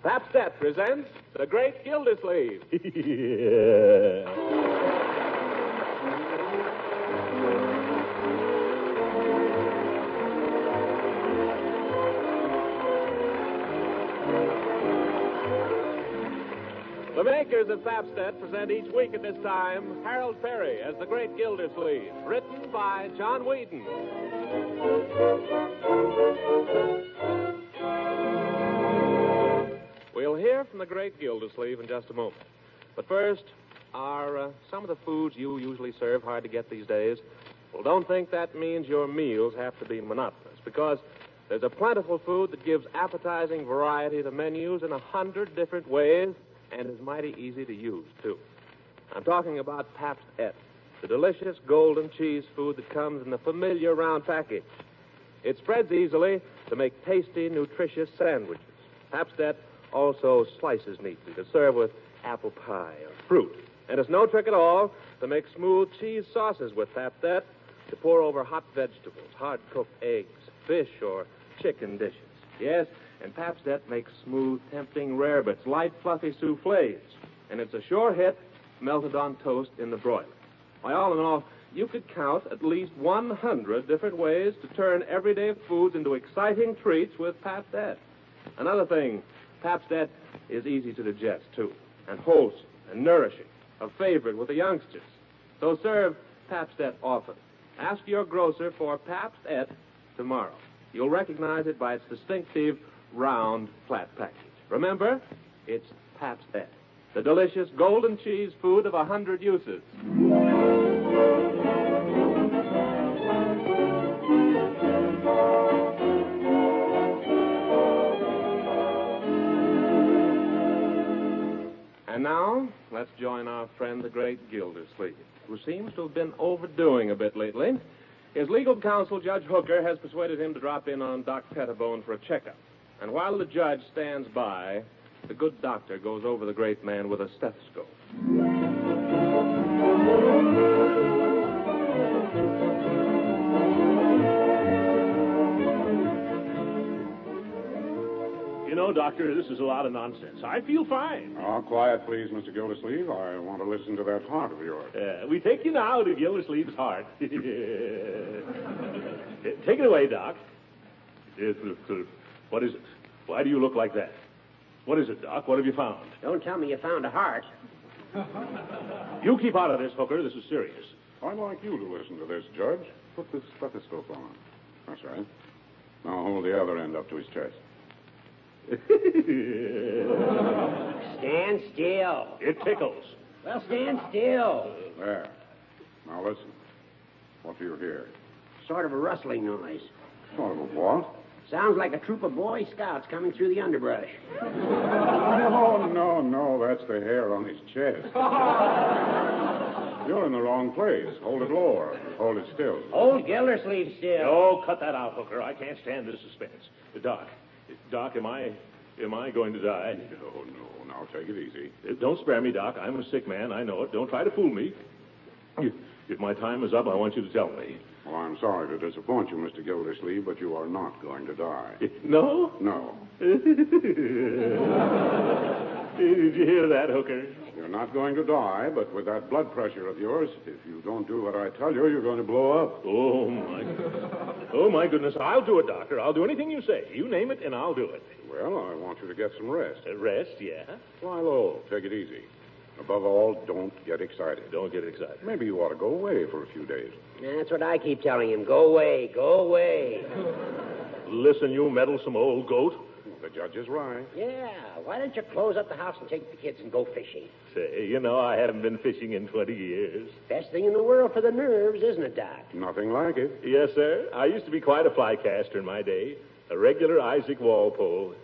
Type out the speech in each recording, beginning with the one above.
Pabst-ett presents The Great Gildersleeve. The makers of Pabst-ett present each week at this time Harold Perry as The Great Gildersleeve, written by John Whedon. We'll hear from The Great Gildersleeve in just a moment. But first, are some of the foods you usually serve hard to get these days? Well, don't think that means your meals have to be monotonous, because there's a plentiful food that gives appetizing variety to menus in 100 different ways and is mighty easy to use, too. I'm talking about Pabst-ett, the delicious golden cheese food that comes in the familiar round package. It spreads easily to make tasty, nutritious sandwiches. Pabst-ett also slices neatly to serve with apple pie or fruit. And it's no trick at all to make smooth cheese sauces with Pabst-ett, to pour over hot vegetables, hard-cooked eggs, fish, or chicken dishes. Yes, and Pabst-ett makes smooth, tempting rarebits, light, fluffy soufflés. And it's a sure hit melted on toast in the broiler. Why, all in all, you could count at least 100 different ways to turn everyday foods into exciting treats with Pabst-ett. Another thing, Pabst-ett is easy to digest, too, and wholesome and nourishing, a favorite with the youngsters. So serve Pabst-ett often. Ask your grocer for Pabst-ett tomorrow. You'll recognize it by its distinctive round, flat package. Remember, it's Pabst-ett, the delicious golden cheese food of 100 uses. And now, let's join our friend, the Great Gildersleeve, who seems to have been overdoing a bit lately. His legal counsel, Judge Hooker, has persuaded him to drop in on Doc Pettibone for a checkup. And while the judge stands by, the good doctor goes over the great man with a stethoscope. You know, Doctor, this is a lot of nonsense. I feel fine. Oh, quiet, please, Mr. Gildersleeve. I want to listen to that heart of yours. We take you now to Gildersleeve's heart. Take it away, Doc. What is it? Why do you look like that? What is it, Doc? What have you found? Don't tell me you found a heart. You keep out of this, Hooker. This is serious. I'd like you to listen to this, Judge. Put this stethoscope on. That's right. Now hold the other end up to his chest. Stand still. It tickles. Well, stand still. There. Now listen. What do you hear? Sort of a rustling noise. Sort of a what? Sounds like a troop of Boy Scouts coming through the underbrush. No, that's the hair on his chest. You're in the wrong place. Hold it lower. Hold it still. Hold Gildersleeve still. Oh, cut that out, Hooker. I can't stand this suspense. Doc, am I going to die? No. Now take it easy. Don't spare me, Doc. I'm a sick man. I know it. Don't try to fool me. If my time is up, I want you to tell me. Well, I'm sorry to disappoint you, Mr. Gildersleeve, but you are not going to die. No? No. Did you hear that, Hooker? You're not going to die, but with that blood pressure of yours, if you don't do what I tell you, you're going to blow up. Oh, my goodness. I'll do it, Doctor. I'll do anything you say. You name it, and I'll do it. Well, I want you to get some rest. Rest, yeah? Fly low. Take it easy. Above all, don't get excited. Don't get excited. Maybe you ought to go away for a few days. That's what I keep telling him. Go away, go away. Listen, you meddlesome old goat. The judge is right. Yeah, why don't you close up the house and take the kids and go fishing? Say, I haven't been fishing in 20 years. Best thing in the world for the nerves, isn't it, Doc? Nothing like it. Yes, sir. I used to be quite a fly caster in my day. A regular Isaac Walpole.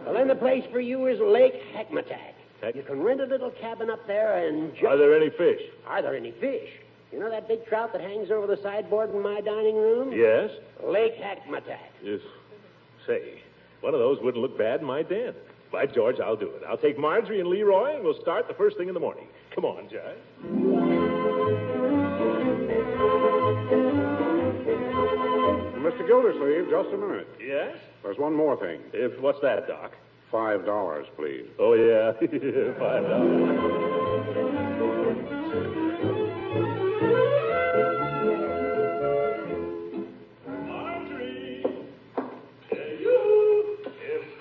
Well, then the place for you is Lake Hackmatack. You can rent a little cabin up there and Are there any fish? Are there any fish? You know that big trout that hangs over the sideboard in my dining room? Yes. Lake Hackmatack. Yes. Say, one of those wouldn't look bad in my den. By George, I'll do it. I'll take Marjorie and Leroy, and we'll start the first thing in the morning. Come on, Judge. Mr. Mr. Gildersleeve, just a minute. Yes? There's one more thing. What's that, Doc? $5, please. Oh, yeah. $5. Marjorie! You!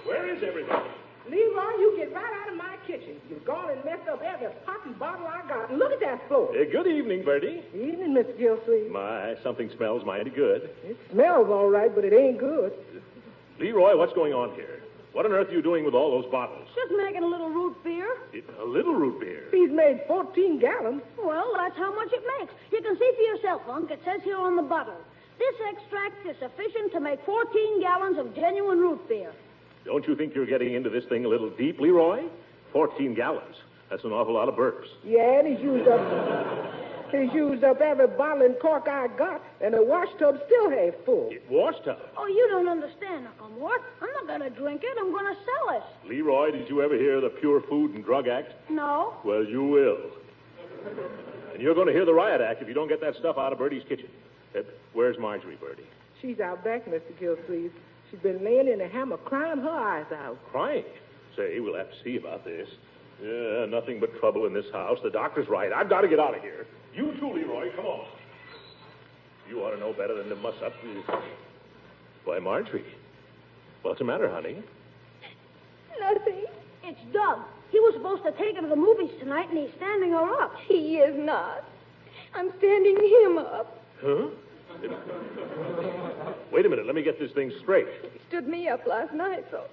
Where is everybody? Leroy, you get right out of my kitchen. You've gone and messed up every poppy bottle I got. And look at that floor. Good evening, Bertie. Evening, Mr. Gilsleeve. My, something smells mighty good. It smells all right, but it ain't good. Leroy, what's going on here? What on earth are you doing with all those bottles? Just making a little root beer. A little root beer. He's made 14 gallons. Well, that's how much it makes. You can see for yourself, Unc. It says here on the bottle. This extract is sufficient to make 14 gallons of genuine root beer. Don't you think you're getting into this thing a little deep, Leroy? 14 gallons. That's an awful lot of burps. Yeah, and he's used up every bottle and cork I got, and the wash tub still half full. Wash tub? Oh, you don't understand, Uncle Mort. I'm not going to drink it. I'm going to sell it. Leroy, did you ever hear of the Pure Food and Drug Act? No. Well, you will. And you're going to hear the Riot Act if you don't get that stuff out of Bertie's kitchen. Where's Marjorie, Bertie? She's out back, Mr. Gilsleeve. She's been laying in a hammock crying her eyes out. Crying? Say, we'll have to see about this. Yeah, nothing but trouble in this house. The doctor's right. I've got to get out of here. You too, Leroy. Come on. You ought to know better than to muss up. Why, Marjorie, what's the matter, honey? Nothing. It's Doug. He was supposed to take her to the movies tonight, and he's standing her up. He is not. I'm standing him up. Huh? Wait a minute. Let me get this thing straight. He stood me up last night, so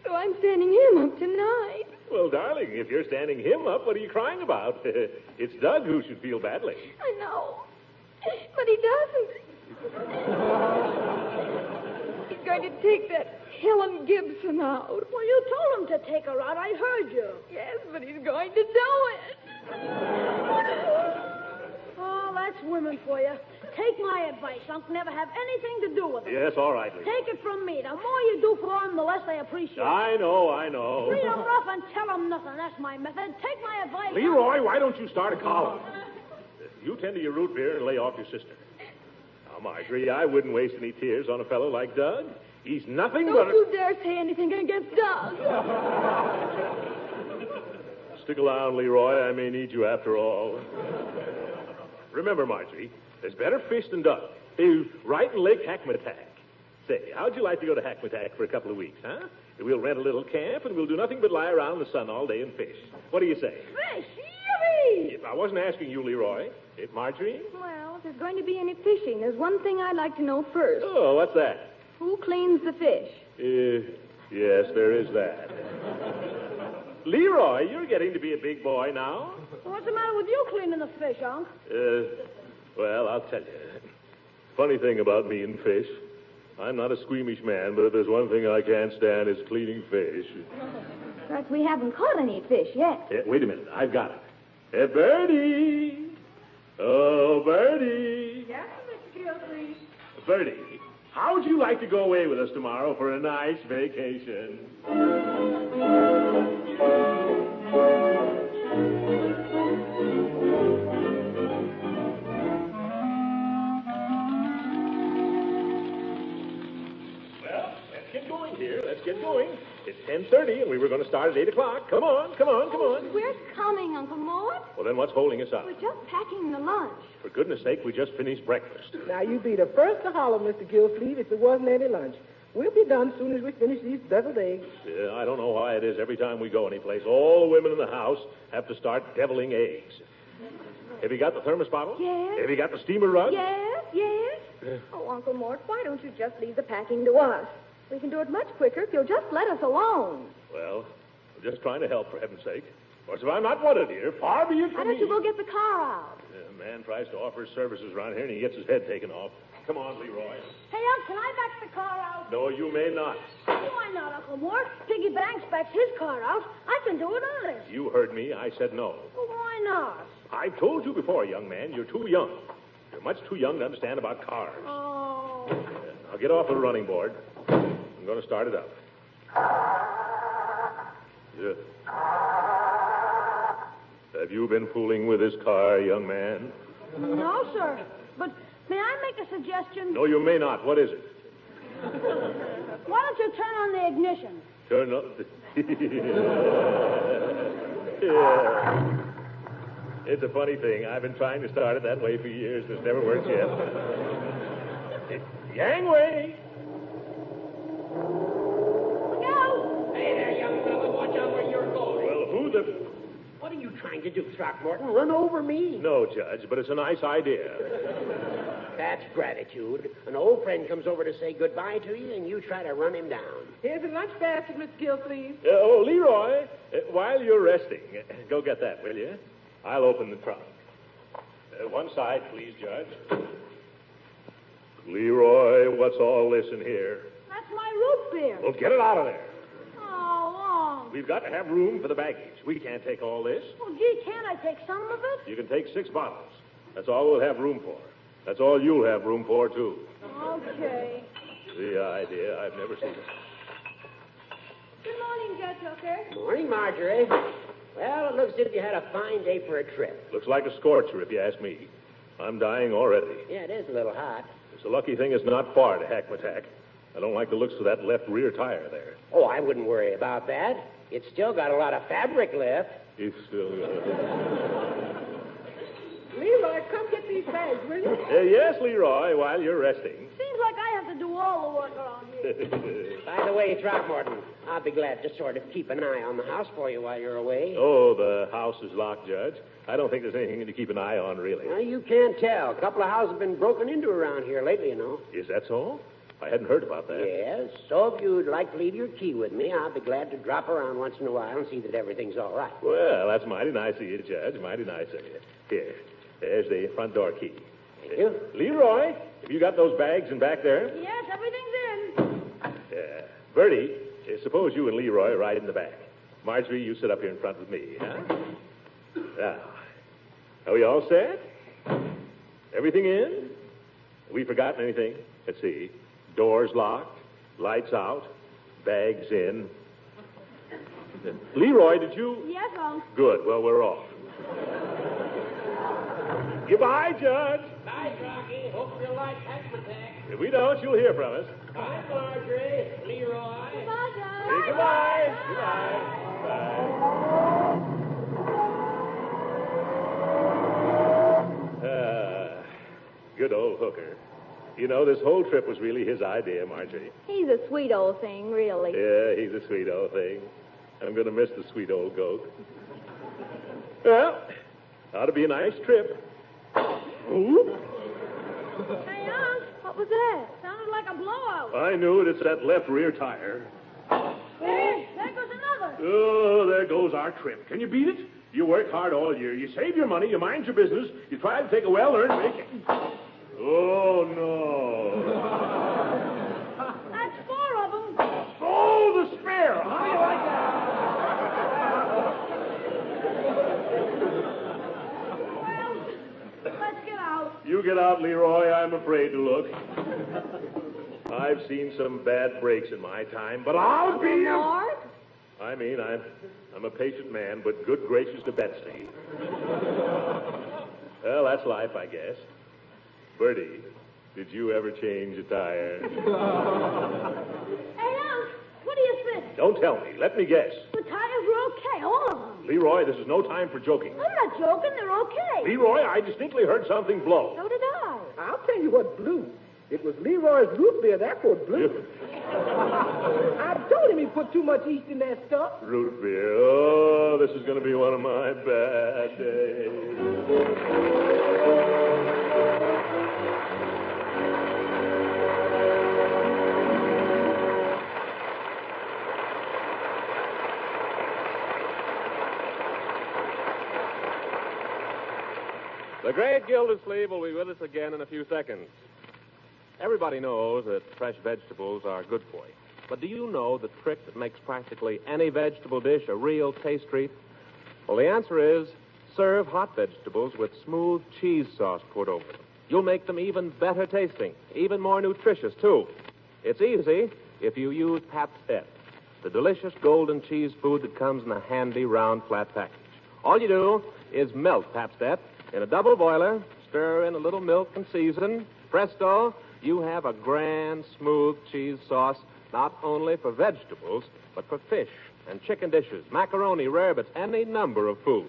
I'm standing him up tonight. Well, darling, if you're standing him up, what are you crying about? It's Doug who should feel badly. I know. But he doesn't. He's going to take that Helen Gibson out. Well, you told him to take her out. I heard you. Yes, but he's going to do it. Oh, that's women for you. Take my advice, Unc. Never have anything to do with them. Yes, all right, Lee. Take it from me. The more you do for them, the less they appreciate it. I know. Read them off and tell them nothing. That's my method. Take my advice. Leroy, why don't you start a column? You tend to your root beer and lay off your sister. Now, Marjorie, I wouldn't waste any tears on a fellow like Doug. He's nothing but... Don't you dare say anything against Doug. Stick around, Leroy. I may need you after all. Remember, Marjorie, there's better fish than Doug. He's right in Lake Hackmatack. Say, how'd you like to go to Hackmatack for a couple of weeks, huh? We'll rent a little camp, and we'll do nothing but lie around in the sun all day and fish. What do you say? Fish! Yippee! If I wasn't asking you, Leroy. Marjorie? Well, if there's going to be any fishing, there's one thing I'd like to know first. Oh, what's that? Who cleans the fish? Yes, there is that. Leroy, you're getting to be a big boy now. What's the matter with you cleaning the fish, Unc? Well, I'll tell you. Funny thing about me and fish. I'm not a squeamish man, but if there's one thing I can't stand, it's cleaning fish. Perhaps we haven't caught any fish yet. Wait a minute. I've got it. Hey, Bertie! Oh, Bertie! Yes, Mr. Gilsleeve. Bertie, how would you like to go away with us tomorrow for a nice vacation? Let's get going. It's 10:30, and we were going to start at 8 o'clock. Come on. We're coming, Uncle Mort. Well, then what's holding us up? We're just packing the lunch. For goodness sake, we just finished breakfast. Now, you'd be the first to holler, Mr. Gilsleeve, if there wasn't any lunch. We'll be done as soon as we finish these deviled eggs. Yeah, I don't know why it is every time we go anyplace, all the women in the house have to start deviling eggs. Have you got the thermos bottle? Yes. Have you got the steamer rug? Yes. Oh, Uncle Mort, why don't you just leave the packing to us? We can do it much quicker if you'll just let us alone. Well, I'm just trying to help, for heaven's sake. Of course, if I'm not wanted here, far be it Why from don't me. you go get the car out? A man tries to offer his services around here, and he gets his head taken off. Come on, Leroy. Hey, Unc, can I back the car out? No, you may not. Why not, Uncle Mort? Piggy Banks backs his car out. I can do it honest. You heard me. I said no. Well, why not? I've told you before, young man, you're too young. You're much too young to understand about cars. Oh. Now get off the running board. I'm going to start it up. Yeah. Have you been fooling with this car, young man? No, sir. But may I make a suggestion? No, you may not. What is it? Why don't you turn on the ignition? Turn up the... Yeah. It's a funny thing. I've been trying to start it that way for years. It's never worked yet. Gangway! Look out! Hey there, young fella. Watch out where you're going. Well, who the... What are you trying to do, Throckmorton? Run over me? No, Judge, but it's a nice idea. That's gratitude. An old friend comes over to say goodbye to you, and you try to run him down. Here's a lunch basket, Miss Gilsleeve. Oh, Leroy, while you're resting, go get that, will you? I'll open the trunk. One side, please, Judge. Leroy, what's all this in here? That's my root beer. Well, get it out of there. Oh, We've got to have room for the baggage. We can't take all this. well, gee, can't I take some of it? You can take 6 bottles. That's all we'll have room for. That's all you'll have room for, too. Okay. The idea. I've never seen it. Good morning, Judge Hooker. Morning, Marjorie. Well, it looks as if you had a fine day for a trip. Looks like a scorcher, if you ask me. I'm dying already. Yeah, it is a little hot. It's a lucky thing it's not far to Hackmatack. I don't like the looks of that left rear tire there. Oh, I wouldn't worry about that. It's still got a lot of fabric left. It's still... Leroy, come get these bags, will you? Yes, Leroy, while you're resting. Seems like I have to do all the work around here. By the way, Throckmorton, I'll be glad to sort of keep an eye on the house for you while you're away. Oh, the house is locked, Judge. I don't think there's anything to keep an eye on, really. Well, you can't tell. A couple of houses have been broken into around here lately, you know. Is that so? I hadn't heard about that. Yes, so if you'd like to leave your key with me, I'll be glad to drop around once in a while and see that everything's all right. Well, that's mighty nice of you, Judge. Mighty nice of you. Here, there's the front door key. Thank you. Leroy, have you got those bags in back there? Yes, everything's in. Bertie, suppose you and Leroy ride in the back. Marjorie, you sit up here in front with me, huh? Now, are we all set? Everything in? Have we forgotten anything? Let's see. Doors locked, lights out, bags in. Leroy, did you... Yes, Unc. Good. Well, we're off. Goodbye, Judge. Bye, Rocky. Hope you like Hackmatack. If we don't, you'll hear from us. Bye, Marjorie. Leroy. Goodbye, Judge. Say goodbye. Goodbye. Goodbye. Good old Hooker. You know, this whole trip was really his idea, Marjorie. He's a sweet old thing, really. Yeah, he's a sweet old thing. I'm going to miss the sweet old goat. Well, ought to be a nice trip. Ooh. Hey, Unc, what was that? Sounded like a blowout. I knew it. It's that left rear tire. There goes another. Oh, there goes our trip. Can you beat it? You work hard all year. You save your money. You mind your business. You try to take a well-earned vacation. Oh, no. That's 4 of them. Oh, the spare. How do you like that? Well, let's get out. You get out, Leroy. I'm afraid to look. I've seen some bad breaks in my time, but I'll be... Mort? I mean, I'm a patient man, but good gracious to Betsy. Well, that's life, I guess. Bertie, did you ever change a tire? Hey, Unc, what do you think? Don't tell me. Let me guess. The tires were okay, all of them. Leroy, this is no time for joking. I'm not joking. They're okay. Leroy, I distinctly heard something blow. So did I. I'll tell you what blew. It was Leroy's root beer. That's what blew. I told him he put too much yeast in that stuff. Root beer. Oh, this is going to be one of my bad days. The great Gildersleeve will be with us again in a few seconds. Everybody knows that fresh vegetables are good for you. But do you know the trick that makes practically any vegetable dish a real taste treat? Well, the answer is serve hot vegetables with smooth cheese sauce poured over them. You'll make them even better tasting, even more nutritious, too. It's easy if you use Pabst-Et, the delicious golden cheese food that comes in a handy round flat package. All you do is melt Pabst-Et in a double boiler, stir stir in a little milk and season. Presto, you have a grand, smooth cheese sauce, not only for vegetables, but for fish and chicken dishes, macaroni, rarebits, any number of foods.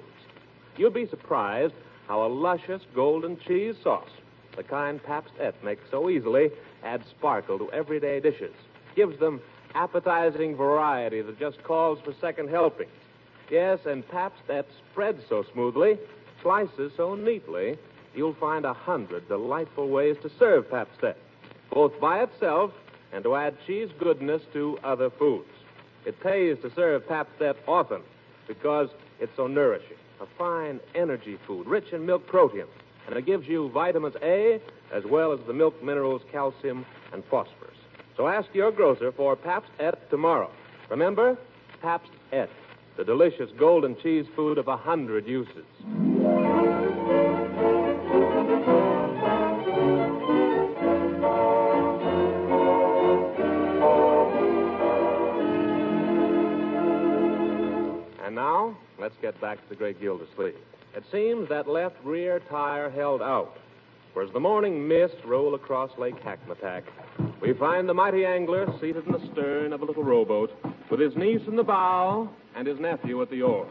You'll be surprised how a luscious golden cheese sauce, the kind Pabst Et makes so easily, adds sparkle to everyday dishes, gives them appetizing variety that just calls for second helpings. Yes, and Pabst Et spreads so smoothly, slices so neatly, you'll find 100 delightful ways to serve Pabst Et, both by itself and to add cheese goodness to other foods. It pays to serve Pabst Et often because it's so nourishing, a fine energy food, rich in milk protein, and it gives you vitamins A as well as the milk minerals calcium and phosphorus. So ask your grocer for Pabst Et tomorrow. Remember, Pabst Et, the delicious golden cheese food of 100 uses. And now, let's get back to the great Gildersleeve. It seems that left rear tire held out. For as the morning mist rolled across Lake Hackmatack, we find the mighty angler seated in the stern of a little rowboat with his niece in the bow and his nephew at the oars.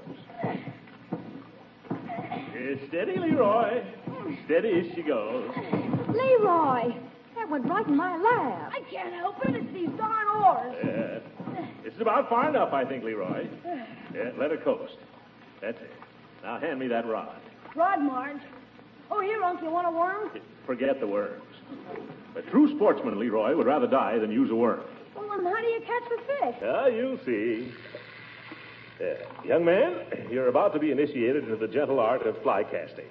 Steady, Leroy. Steady as she goes. Leroy, that went right in my lap. I can't help it. It's these darn oars. It's about far enough, I think, Leroy. Let her coast. That's it. Now hand me that rod. Rod, Marge. Oh, here, Unc, you want a worm? Forget the worms. A true sportsman, Leroy, would rather die than use a worm. Well, then how do you catch the fish? You'll see. Young man, you're about to be initiated into the gentle art of fly casting.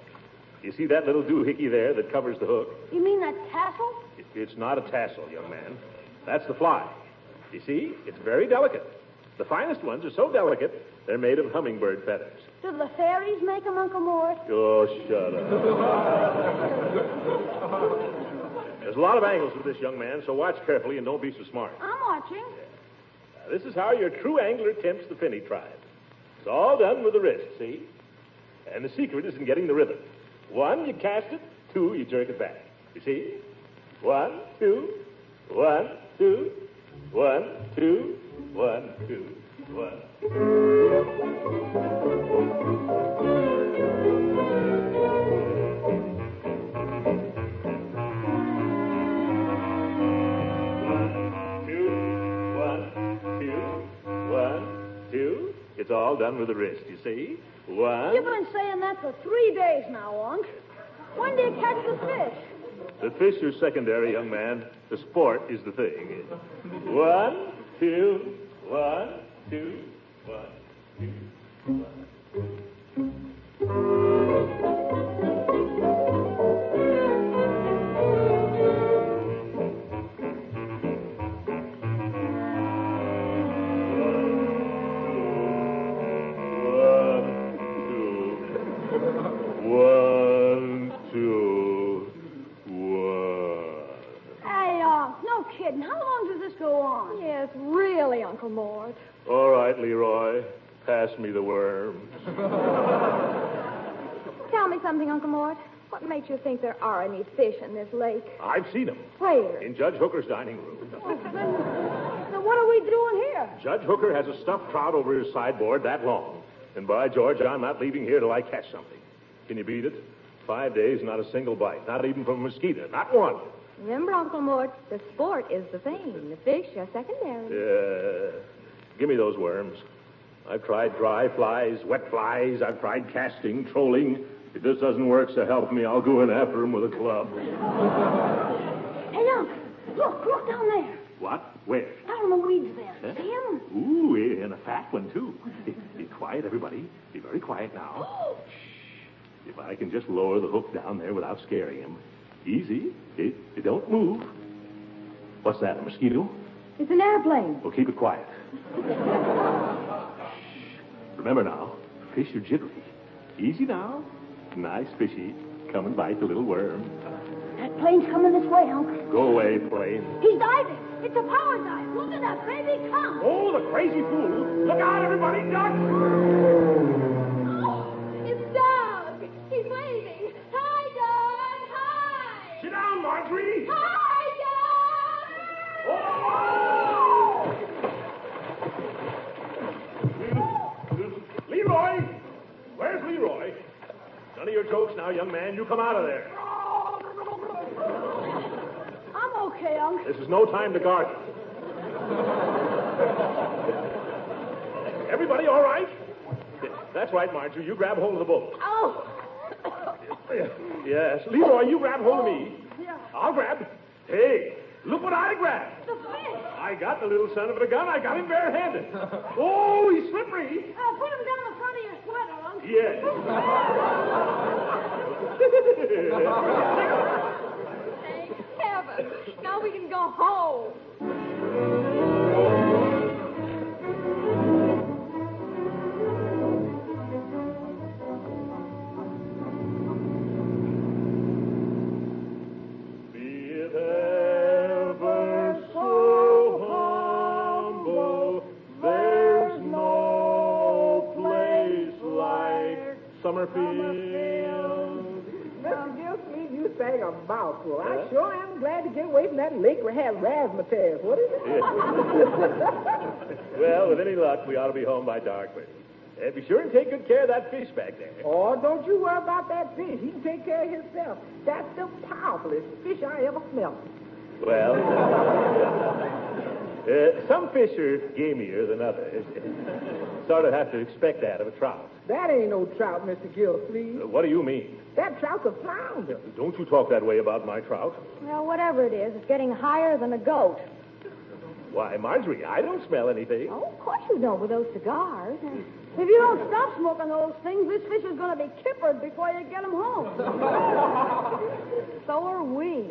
You see that little doohickey there that covers the hook? You mean that tassel? It's not a tassel, young man. That's the fly. You see, it's very delicate. The finest ones are so delicate, they're made of hummingbird feathers. Do the fairies make them, Uncle Mort? Oh, shut up. There's a lot of angles with this, young man, so watch carefully and don't be so smart. I'm watching. Now, this is how your true angler tempts the finny tribe. It's all done with the wrist, see? And the secret is in getting the rhythm. 1, you cast it. 2, you jerk it back. You see? 1, 2, 1, 2, 1, 2, 1, 2, 1. It's all done with the wrist, you see? 1. You've been saying that for 3 days now, Unc. When do you catch the fish? The fish are secondary, young man. The sport is the thing. 1, 2, 1, 2, 1, 2, 1. How long does this go on? Yes, really, Uncle Mort. All right, Leroy. Pass me the worms. Tell me something, Uncle Mort. What makes you think there are any fish in this lake? I've seen them. Where? In Judge Hooker's dining room. Oh, then what are we doing here? Judge Hooker has a stuffed trout over his sideboard that long. And by George, I'm not leaving here till I catch something. Can you beat it? 5 days, not a single bite. Not even from a mosquito. Not one. Remember, Uncle Mort, the sport is the thing. The fish are secondary. Give me those worms. I've tried dry flies, wet flies. I've tried casting, trolling. If this doesn't work, so help me, I'll go in after him with a club. Hey, Unc, look down there. What? Where? Down in the weeds there. Huh? See him? Ooh, and a fat one, too. Be quiet, everybody. Be very quiet now. Shh. If I can just lower the hook down there without scaring him. Easy. It don't move. What's that, a mosquito? It's an airplane. Well, keep it quiet. Remember now, fish are jittery. Easy now. Nice fishy. Come and bite the little worm. That plane's coming this way, Unc. Go away, plane. He's diving. It's a power dive. Look at that baby come. Oh, the crazy fool. Look out, everybody, duck! Oh, it's Doug. He's waving. Hi, Doug. Marjorie! Hi, Leroy! Where's Leroy? None of your jokes now, young man. You come out of there. I'm okay, Unc. This is no time to garden. Everybody all right? That's right, Marjorie. You grab hold of the boat. Oh. Yes. Leroy, you grab hold of me. Yeah. I'll grab. Hey, look what I grabbed. The fish. I got the little son of a gun. I got him barehanded. Oh, he's slippery. Put him down the front of your sweater, Unc. Yes. Thank heaven. Now we can go home. Be it ever so humble, there's no place like Summerfield. Mr. Gilsleeve, you sang a mouthful. I sure am glad to get away from that lake where had razzmatazz. What is it? Well, with any luck, we ought to be home by dark, Bertie. Be sure and take good care of that fish back there. Oh, don't you worry about that fish. He can take care of himself. That's the powerfulest fish I ever smelled. Well, some fish are gamier than others. Sort of have to expect that of a trout. That ain't no trout, Mr. Gilsleeve. What do you mean? That trout's a flounder. Don't you talk that way about my trout. Well, whatever it is, it's getting higher than a goat. Why, Marjorie, I don't smell anything. Oh, of course you don't with those cigars. If you don't stop smoking those things, this fish is going to be kippered before you get him home. So are we.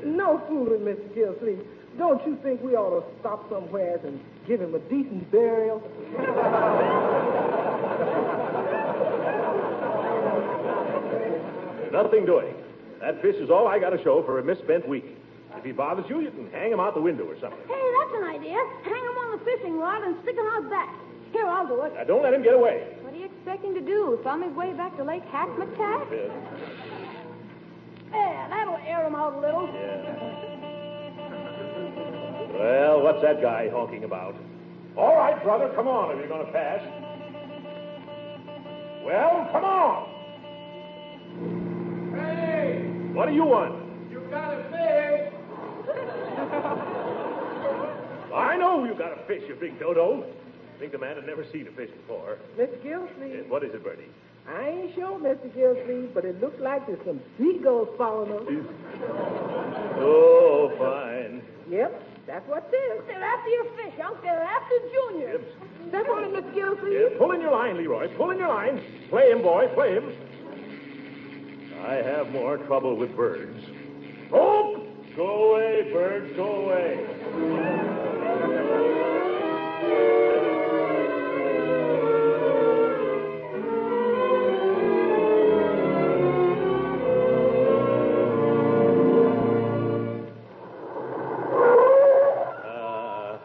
No fooling, Mr. Gilsleeve. Don't you think we ought to stop somewhere and give him a decent burial? Nothing doing. That fish is all I got to show for a misspent week. If he bothers you, you can hang him out the window or something. Hey, that's an idea. Hang him on the fishing rod and stick him out back. Here, I'll do it. Now, don't let him get away. What are you expecting to do? Thumb his way back to Lake Hackmatack? There, that'll air him out a little. Well, what's that guy honking about? All right, brother, come on if you're going to pass. Well, come on. Hey, What do you want? you got a fish. I know you got a fish, you big dodo. I think the man had never seen a fish before. Mr. Gilsleeve, What is it, Bertie? I ain't sure, Mr. Gilsleeve, but it looks like there's some seagulls following us. Oh, fine. Yep, that's what it is. They're after your fish, Unc. They're after Junior. Step on it, Mr. Gilsleeve. Yeah, pull in your line, Leroy. Pull in your line. Play him, boy. Play him. I have more trouble with birds. Oh! Go away, birds. Go away.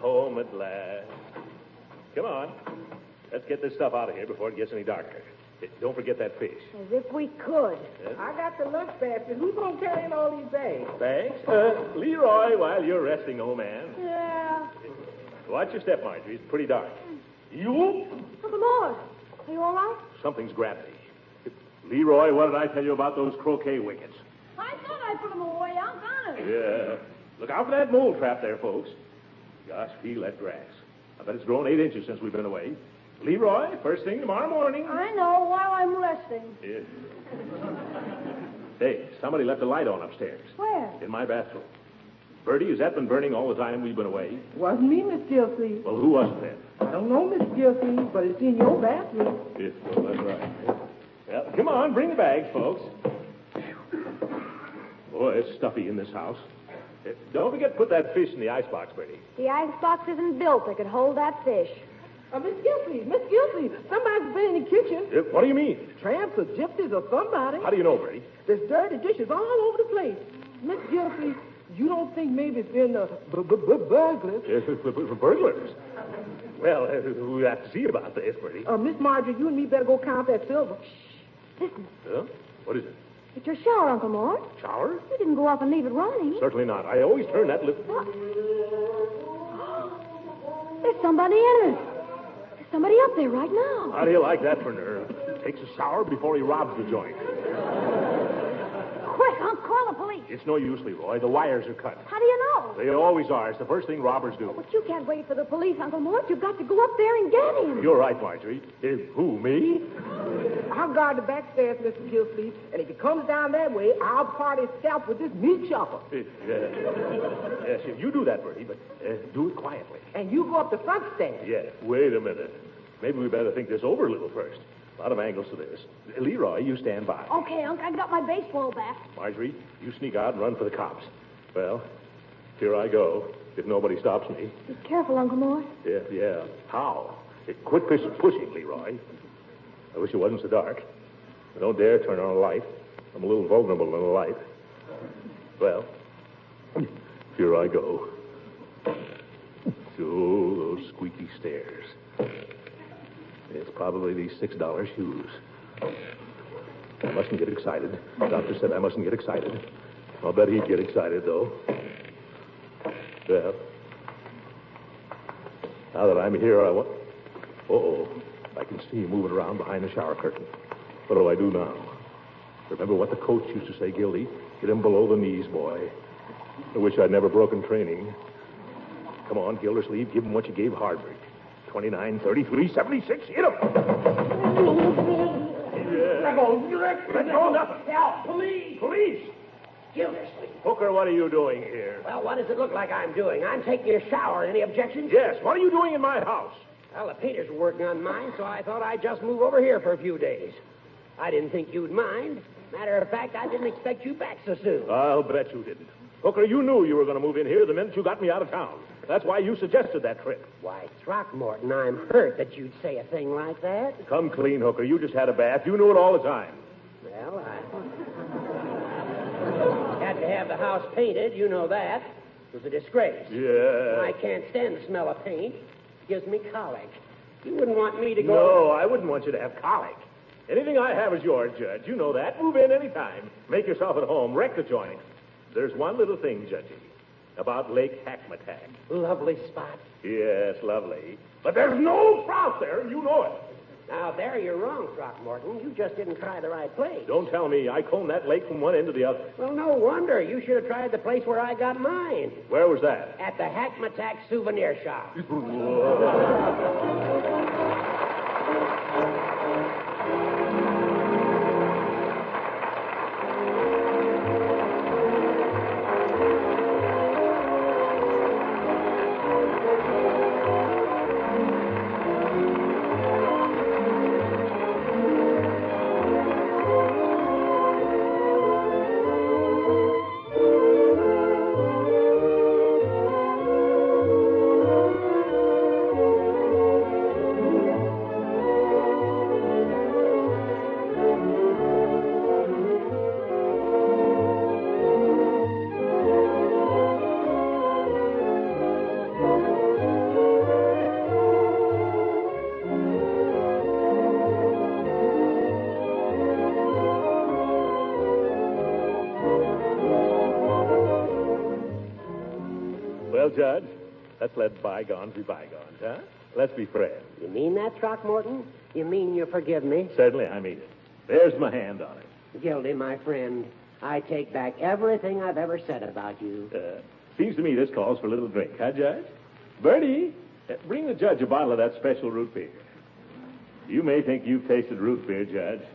Home at last. Come on. Let's get this stuff out of here before it gets any darker. Don't forget that fish. As if we could. I got the lunch basket. Who's going to carry in all these bags? Thanks. Leroy, while you're resting, old man. Yeah. Watch your step, Marjorie. It's pretty dark. You? Uncle Mort, are you all right? Something's grabbed me. Leroy, what did I tell you about those croquet wickets? I thought I put them away, Unc, honest. Yeah. Look out for that mole trap there, folks. Gosh, feel that grass. I bet it's grown 8 inches since we've been away. Leroy, first thing tomorrow morning. I know, while I'm resting. Yeah. Hey, somebody left a light on upstairs. Where? In my bathroom. Bertie, has that been burning all the time we've been away? Wasn't me, Miss Gilsleeve. Well, who was it then? I don't know, Miss Gilsleeve, but it's in your bathroom. Yes, well, that's right. Well, come on, bring the bags, folks. Boy, it's stuffy in this house. Don't forget to put that fish in the icebox, Bertie. The icebox isn't built that could hold that fish. Miss Gilsleeve, somebody's been in the kitchen. What do you mean? Tramps or gypsies or somebody. How do you know, Bertie? There's dirty dishes all over the place. Miss Gilsleeve, you don't think maybe it's been burglars? Burglars? Well, we have to see about this, Bertie. Miss Marjorie, you and me better go count that silver. Listen. Huh? What is it? It's your shower, Uncle Mort. Shower? You didn't go off and leave it running. Certainly not. I always turn that little... There's somebody in it. There's somebody up there right now. How do you like that for nerve? Takes a shower before he robs the joint. Quick, Unc, call the police. It's no use, Leroy. The wires are cut. How do you know? They always are. It's the first thing robbers do. But you can't wait for the police, Uncle Mort. You've got to go up there and get him. You're right, Marjorie. Who, me? I'll guard the back stairs, Mr. Gilsleeve, and if he comes down that way, I'll part his scalp with this meat chopper. Yes, you do that, Bertie, but do it quietly. And you go up the front stairs. Yeah, wait a minute. Maybe we better think this over a little first. A lot of angles to this. Leroy, you stand by. Okay, Unc, I got my baseball bat. Marjorie, you sneak out and run for the cops. Well, here I go, if nobody stops me. Be careful, Uncle Mort. Yeah. How? Quit pushing, Leroy. I wish it wasn't so dark. I don't dare turn on a light. I'm a little vulnerable in the light. Well, here I go. Oh, those squeaky stairs. It's probably these $6 shoes. I mustn't get excited. The doctor said I mustn't get excited. I'll bet he'd get excited, though. Well, now that I'm here, I want... Uh-oh. I can see him moving around behind the shower curtain. What do I do now? Remember what the coach used to say, Gildy? Get him below the knees, boy. I wish I'd never broken training. Come on, Gildersleeve, give him what you gave Hardwick. 29, 33, 76, hit him! Let go. Let go, nothing. Help, police. Gildersleeve. Hooker, what are you doing here? Well, what does it look like I'm doing? I'm taking a shower. Any objections? Yes, what are you doing in my house? Well, the painters were working on mine, so I thought I'd just move over here for a few days. I didn't think you'd mind. Matter of fact, I didn't expect you back so soon. I'll bet you didn't. Hooker, you knew you were going to move in here the minute you got me out of town. That's why you suggested that trip. Why, Throckmorton, I'm hurt that you'd say a thing like that. Come clean, Hooker. You just had a bath. You knew it all the time. Well, I had to have the house painted. You know that. It was a disgrace. Yeah. I can't stand the smell of paint. It gives me colic. You wouldn't want me to go... No, I wouldn't want you to have colic. Anything I have is yours, Judge. You know that. Move in any time. Make yourself at home. Wreck the joint. There's one little thing, Judgy, about Lake Hackmatack. Lovely spot. Yes, lovely. But there's no trout there, and you know it. Now, there you're wrong, Throckmorton. You just didn't try the right place. Don't tell me. I combed that lake from one end to the other. Well, no wonder. You should have tried the place where I got mine. Where was that? At the Hackmatack souvenir shop. Well, Judge, let's let bygones be bygones, huh? Let's be friends. You mean that, Throckmorton? You mean you forgive me? Certainly, I mean it. There's my hand on it. Gildy, my friend, I take back everything I've ever said about you. Seems to me this calls for a little drink, huh, Judge? Bertie, bring the judge a bottle of that special root beer. You may think you've tasted root beer, Judge,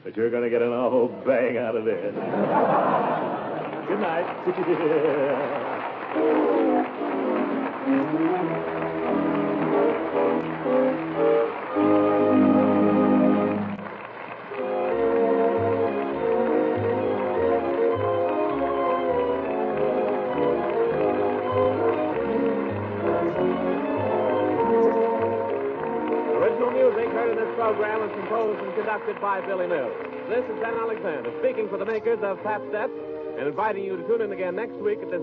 but you're going to get an awful bang out of this. Good night. Original music heard in this program was composed and conducted by Billy Mills. This is Ben Alexander speaking for the makers of Pap Steps and inviting you to tune in again next week at this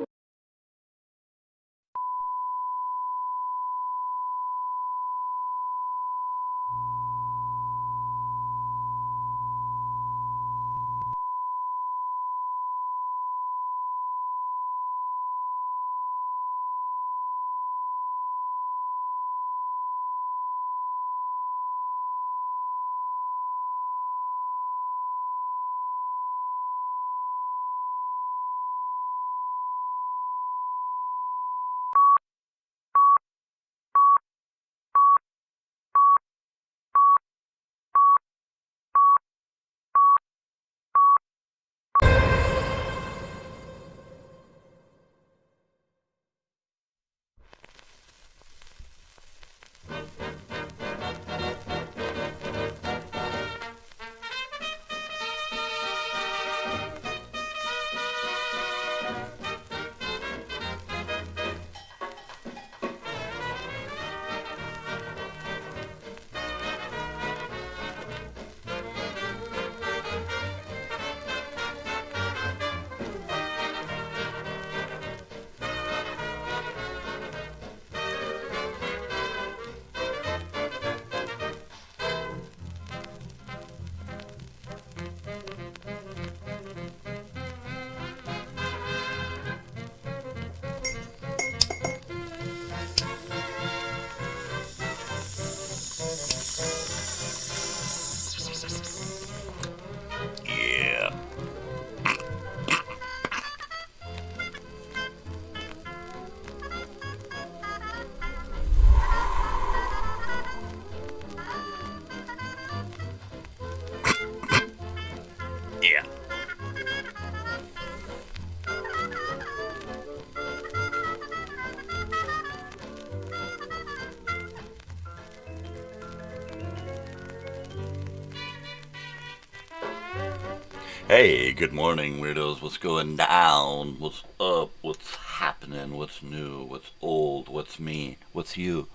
Hey, good morning, weirdos. What's going down? What's up? What's happening? What's new? What's old? What's me? What's you?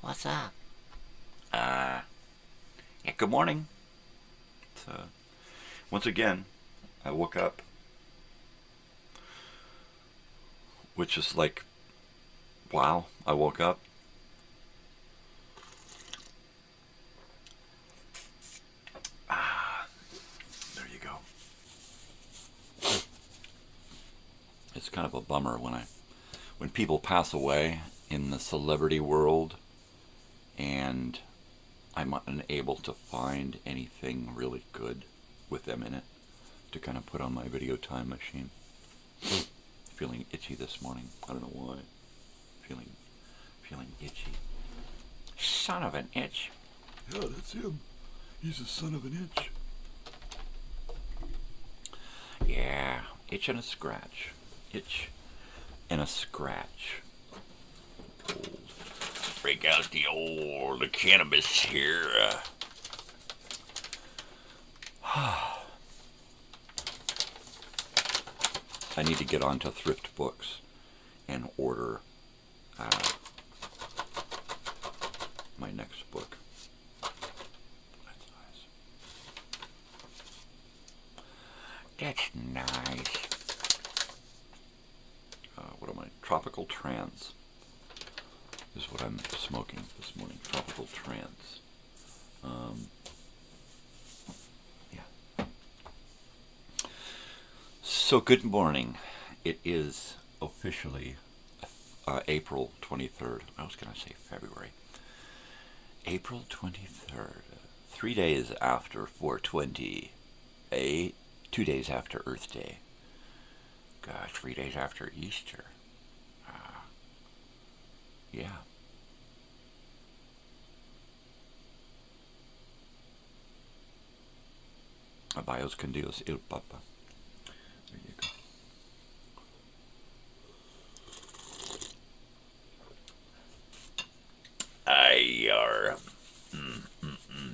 What's up? Yeah, good morning. Once again, I woke up, which is like, wow, I woke up. There you go. It's kind of a bummer when people pass away in the celebrity world and I'm unable to find anything really good with them in it to kind of put on my video time machine. Feeling itchy this morning. I don't know why. Feeling itchy. Son of an itch. Yeah, that's him. He's a son of an itch. Yeah, itch and a scratch. Itch and a scratch. Break out the cannabis here. I need to get onto Thrift Books and order my next book. That's nice. What am I? Tropical Trance is what I'm smoking this morning. Tropical Trance. Yeah. So good morning. It is officially April 23rd. I was going to say February. April 23rd. 3 days after 420. 2 days after Earth Day. Gosh, 3 days after Easter. Yeah. Abayos con Dios il Papa. There you go.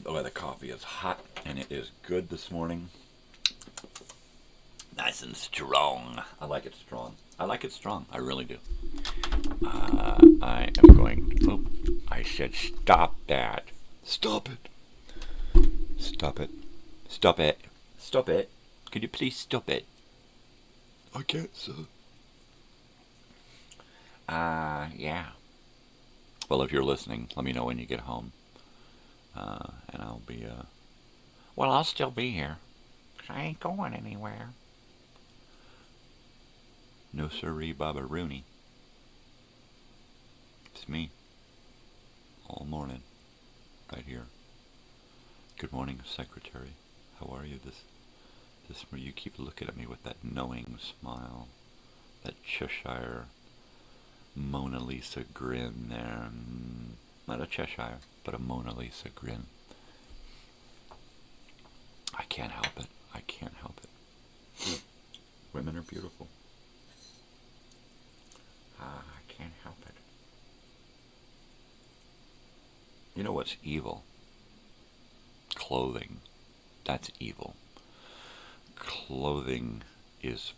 Oh, the coffee is hot and it is good this morning. Nice and strong. I like it strong. I like it strong. I really do. I am going... Oh, I said stop that. Stop it. Stop it. Stop it. Stop it. Could you please stop it? I can't, sir. Yeah. Well, if you're listening, let me know when you get home. And I'll be, Well, I'll still be here. 'Cause I ain't going anywhere. No sirree, Baba Rooney. It's me. All morning. Right here. Good morning, Secretary. How are you this where you keep looking at me with that knowing smile. That Cheshire Mona Lisa grin there. Not a Cheshire, but a Mona Lisa grin. I can't help it. I can't help it. Women are beautiful. I can't help it. You know what's evil? Clothing. That's evil. Clothing is...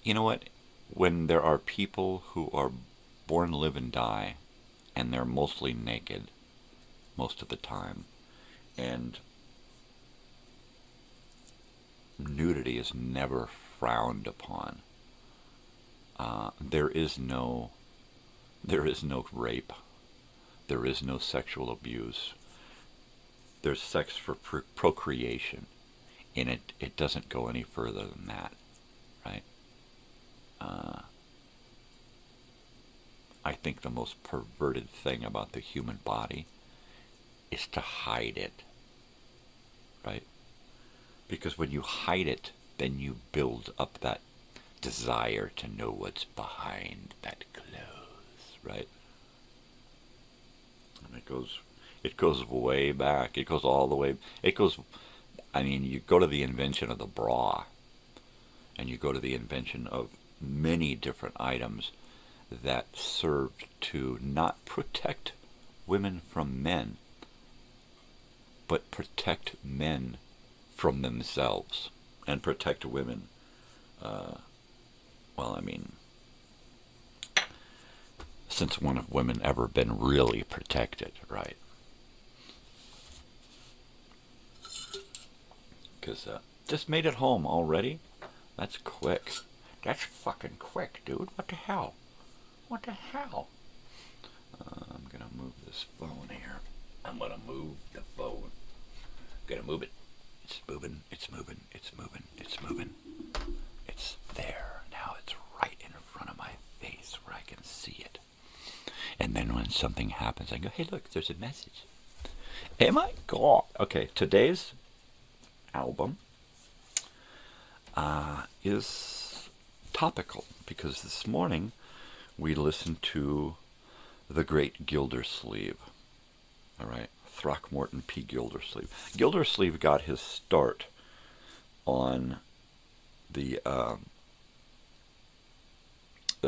You know what? When there are people who are born, live, and die, and they're mostly naked most of the time, and nudity is never frowned upon. There is no rape. There is no sexual abuse. There's sex for procreation, and it doesn't go any further than that, right? I think the most perverted thing about the human body is to hide it, right? Because when you hide it, then you build up that desire to know what's behind that clothes, right? And it goes way back. It goes all the way. I mean, you go to the invention of the bra, and you go to the invention of many different items that served to not protect women from men, but protect men from themselves. and protect women. Well, I mean, since when have women ever been really protected, right? Because just made it home already? That's quick. That's fucking quick, dude. What the hell? What the hell? I'm gonna move this phone here. I'm gonna move the phone. Gonna move it. It's moving. It's moving. It's moving. It's moving. It's there. Now it's right in front of my face where I can see it. And then when something happens, I go, hey, look, there's a message. Oh my God. Okay, today's album is topical because this morning we listened to the great Gildersleeve. All right, Throckmorton P. Gildersleeve. Gildersleeve got his start on the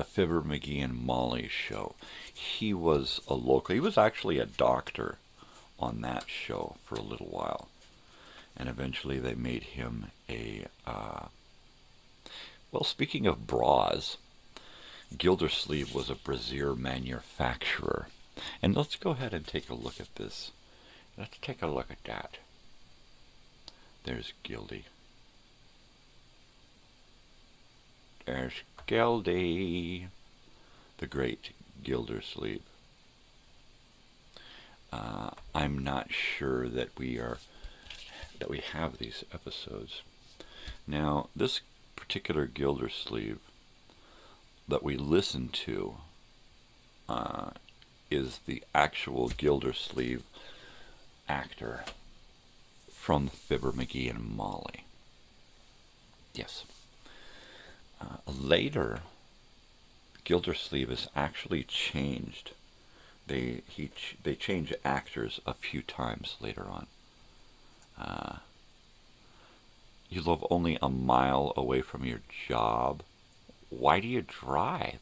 Fibber, McGee, and Molly show. He was a local. He was actually a doctor on that show for a little while. And eventually they made him a... well, speaking of bras, Gildersleeve was a brassiere manufacturer. And let's go ahead and take a look at this. Let's take a look at that. There's Gildy. There's Gildy, the great Gildersleeve. I'm not sure that we have these episodes. Now, this particular Gildersleeve that we listened to is the actual Gildersleeve actor from Fibber, McGee, and Molly. Yes. Later, Gildersleeve is actually changed. They change actors a few times later on. You live only a mile away from your job. Why do you drive?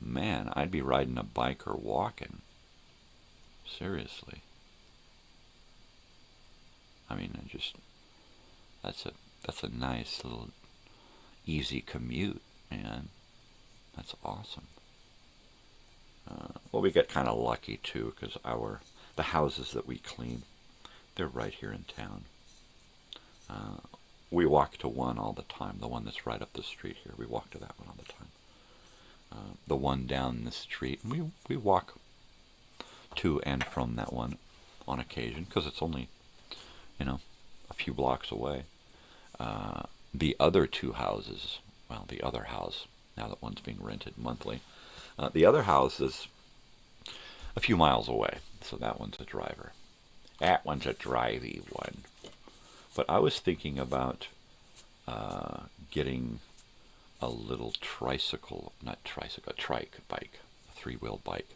Man, I'd be riding a bike or walking. Seriously. I mean, that's a nice little easy commute, man. That's awesome. Well, we get kind of lucky too, because the houses that we clean, they're right here in town. We walk to one all the time. The one that's right up the street here, we walk to that one all the time. The one down the street, we walk to and from that one on occasion, because it's only, a few blocks away. The other two houses, well, the other house, now that one's being rented monthly, the other house is a few miles away, so that one's a driver. That one's a drivey one. But I was thinking about getting a little trike bike, a three-wheel bike,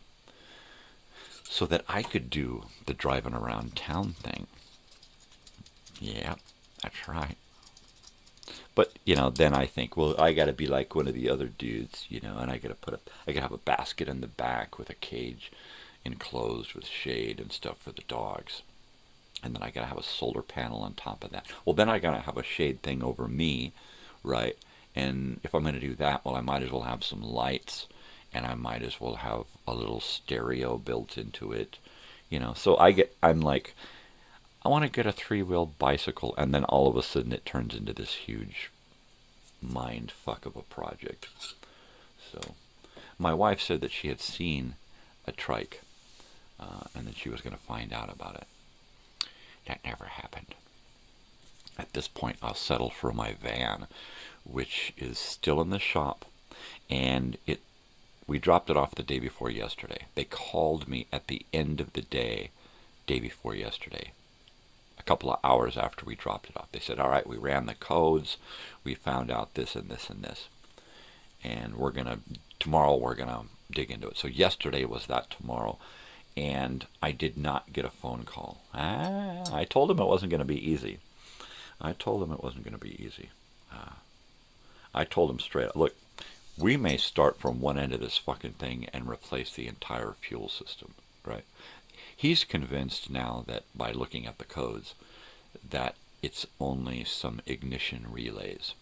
so that I could do the driving around town thing. Yeah, that's right. But, then I think, well, I got to be like one of the other dudes, and I got to have a basket in the back with a cage enclosed with shade and stuff for the dogs. And then I got to have a solar panel on top of that. Well, then I got to have a shade thing over me, right? And if I'm going to do that, well, I might as well have some lights, and I might as well have a little stereo built into it, So I'm like, I want to get a three-wheel bicycle, and then all of a sudden it turns into this huge mind fuck of a project. So my wife said that she had seen a trike, and that she was going to find out about it. That never happened. At this point, I'll settle for my van, which is still in the shop, and we dropped it off the day before yesterday. They called me at the end of the day before yesterday, a couple of hours after we dropped it off. They said, all right, we ran the codes, we found out this and this and this, and tomorrow we're going to dig into it. So yesterday was that tomorrow, and I did not get a phone call. I told him it wasn't going to be easy. I told him straight up, look, we may start from one end of this fucking thing and replace the entire fuel system, right? He's convinced now that by looking at the codes that it's only some ignition relays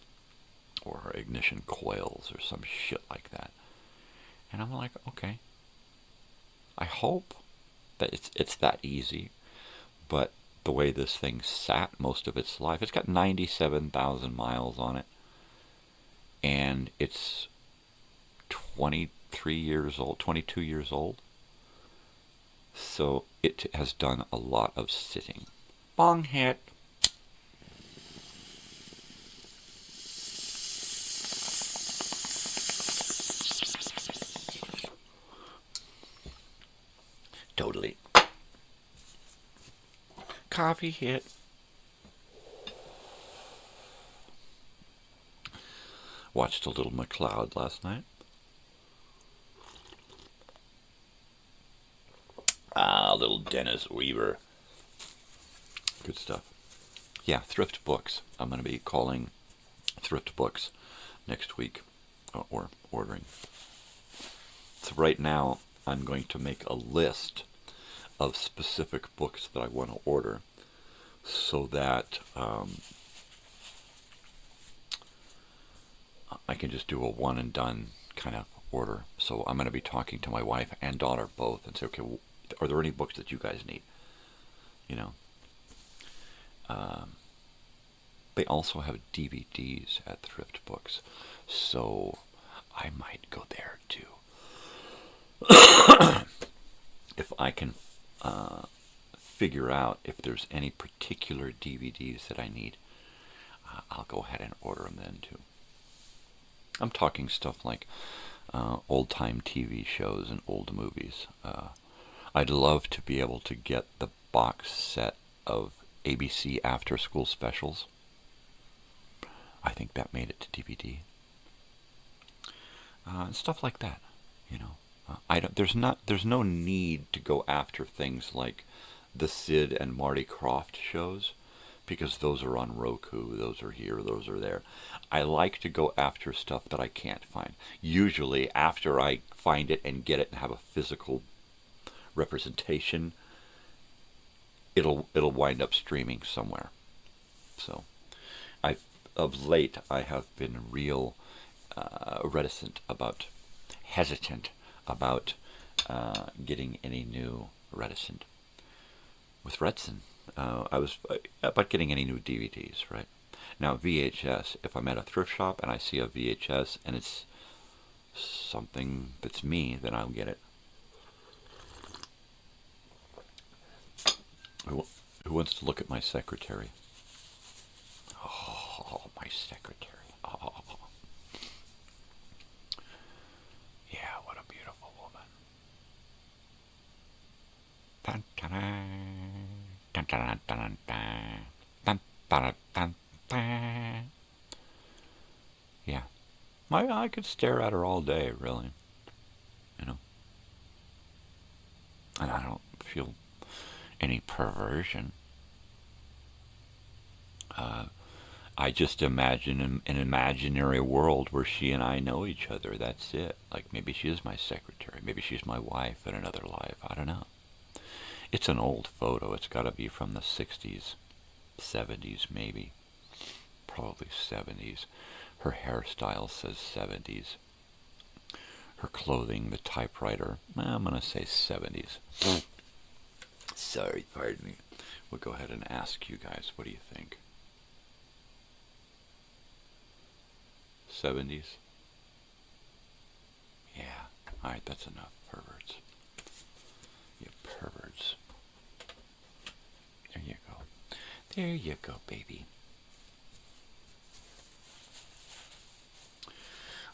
or ignition coils or some shit like that. And I'm like, okay. I hope that it's that easy, but the way this thing sat most of its life, it's got 97,000 miles on it, and it's 23 years old, 22 years old. So it has done a lot of sitting. Bong hit. Totally. Coffee hit. Watched a little McCloud last night. Little Dennis Weaver. Good stuff. Yeah, thrift books. I'm going to be calling thrift books next week, or ordering. So right now, I'm going to make a list of specific books that I want to order, so that I can just do a one and done kind of order. So I'm going to be talking to my wife and daughter both and say, okay, are there any books that you guys need? You know. They also have DVDs at thrift books, so I might go there too. If I can figure out if there's any particular DVDs that I need, I'll go ahead and order them then too. I'm talking stuff like old-time TV shows and old movies. I'd love to be able to get the box set of ABC after-school specials. I think that made it to DVD. And stuff like that, you know. There's no need to go after things like the Sid and Marty Krofft shows, because those are on Roku, those are here, those are there. I like to go after stuff that I can't find. Usually after I find it and get it and have a physical representation, it'll wind up streaming somewhere. So of late I have been real hesitant about getting any new reticent with Redson. I was about getting any new DVDs, right? Now VHS, if I'm at a thrift shop and I see a VHS and it's something that's me, then I'll get it. Who wants to look at my secretary? Oh, my secretary. Oh. Yeah, what a beautiful woman. Dun, dun, dun, dun, dun, dun, dun, dun, dun, dun. Yeah. I could stare at her all day, really. You know? And I don't feel any perversion. I just imagine an imaginary world where she and I know each other. That's it. Like, maybe she is my secretary. Maybe she's my wife in another life. I don't know. It's an old photo. It's got to be from the 60s, 70s maybe. Probably 70s. Her hairstyle says 70s. Her clothing, the typewriter, I'm going to say 70s. Sorry, pardon me. We'll go ahead and ask you guys, what do you think? 70s? Yeah. Alright, that's enough, perverts. You perverts. There you go. There you go, baby.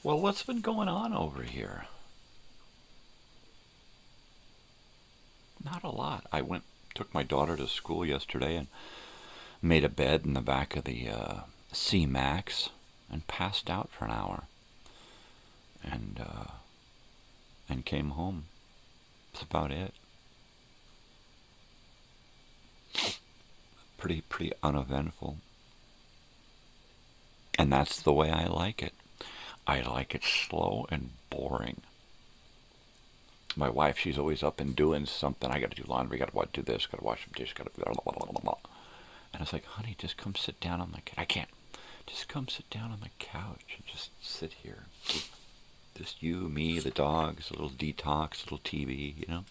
Well, what's been going on over here? Not a lot. I took my daughter to school yesterday and made a bed in the back of the C-Max and passed out for an hour. And came home. That's about it. Pretty uneventful. And that's the way I like it. I like it slow and boring. My wife, she's always up and doing something. I got to do laundry, got to do this, got to wash some dishes, got to blah, blah, blah, blah, blah. And I was like, honey, just come sit down on the couch. I can't. Just come sit down on the couch and just sit here. Just you, me, the dogs, a little detox, a little TV, you know.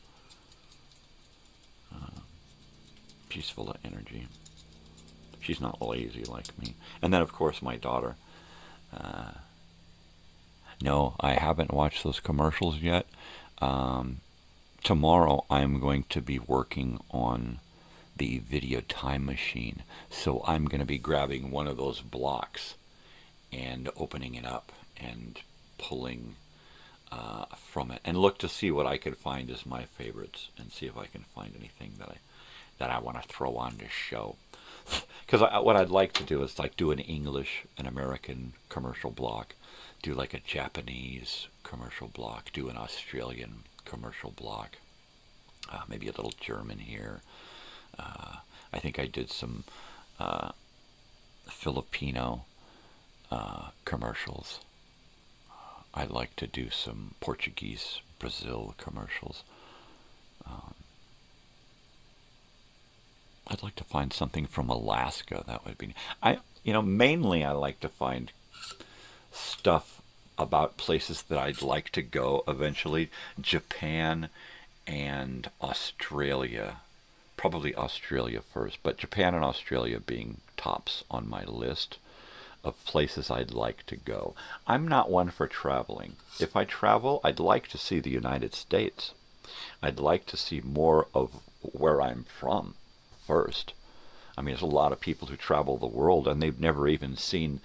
She's full of energy. She's not lazy like me. And then, of course, my daughter. No, I haven't watched those commercials yet. Tomorrow, I'm going to be working on the video time machine. So I'm going to be grabbing one of those blocks and opening it up and pulling from it, and look to see what I could find as my favorites, and see if I can find anything that I want to throw on this show. Because what I'd like to do is like do an English, an American commercial block, do like a Japanese commercial block, do an Australian commercial block, maybe a little German here. I think I did some Filipino commercials. I'd like to do some Portuguese, Brazil commercials. I'd like to find something from Alaska. That would be... mainly I like to find stuff about places that I'd like to go eventually. Japan and Australia. Probably Australia first, but Japan and Australia being tops on my list of places I'd like to go. I'm not one for traveling. If I travel, I'd like to see the United States. I'd like to see more of where I'm from first. I mean, there's a lot of people who travel the world and they've never even seen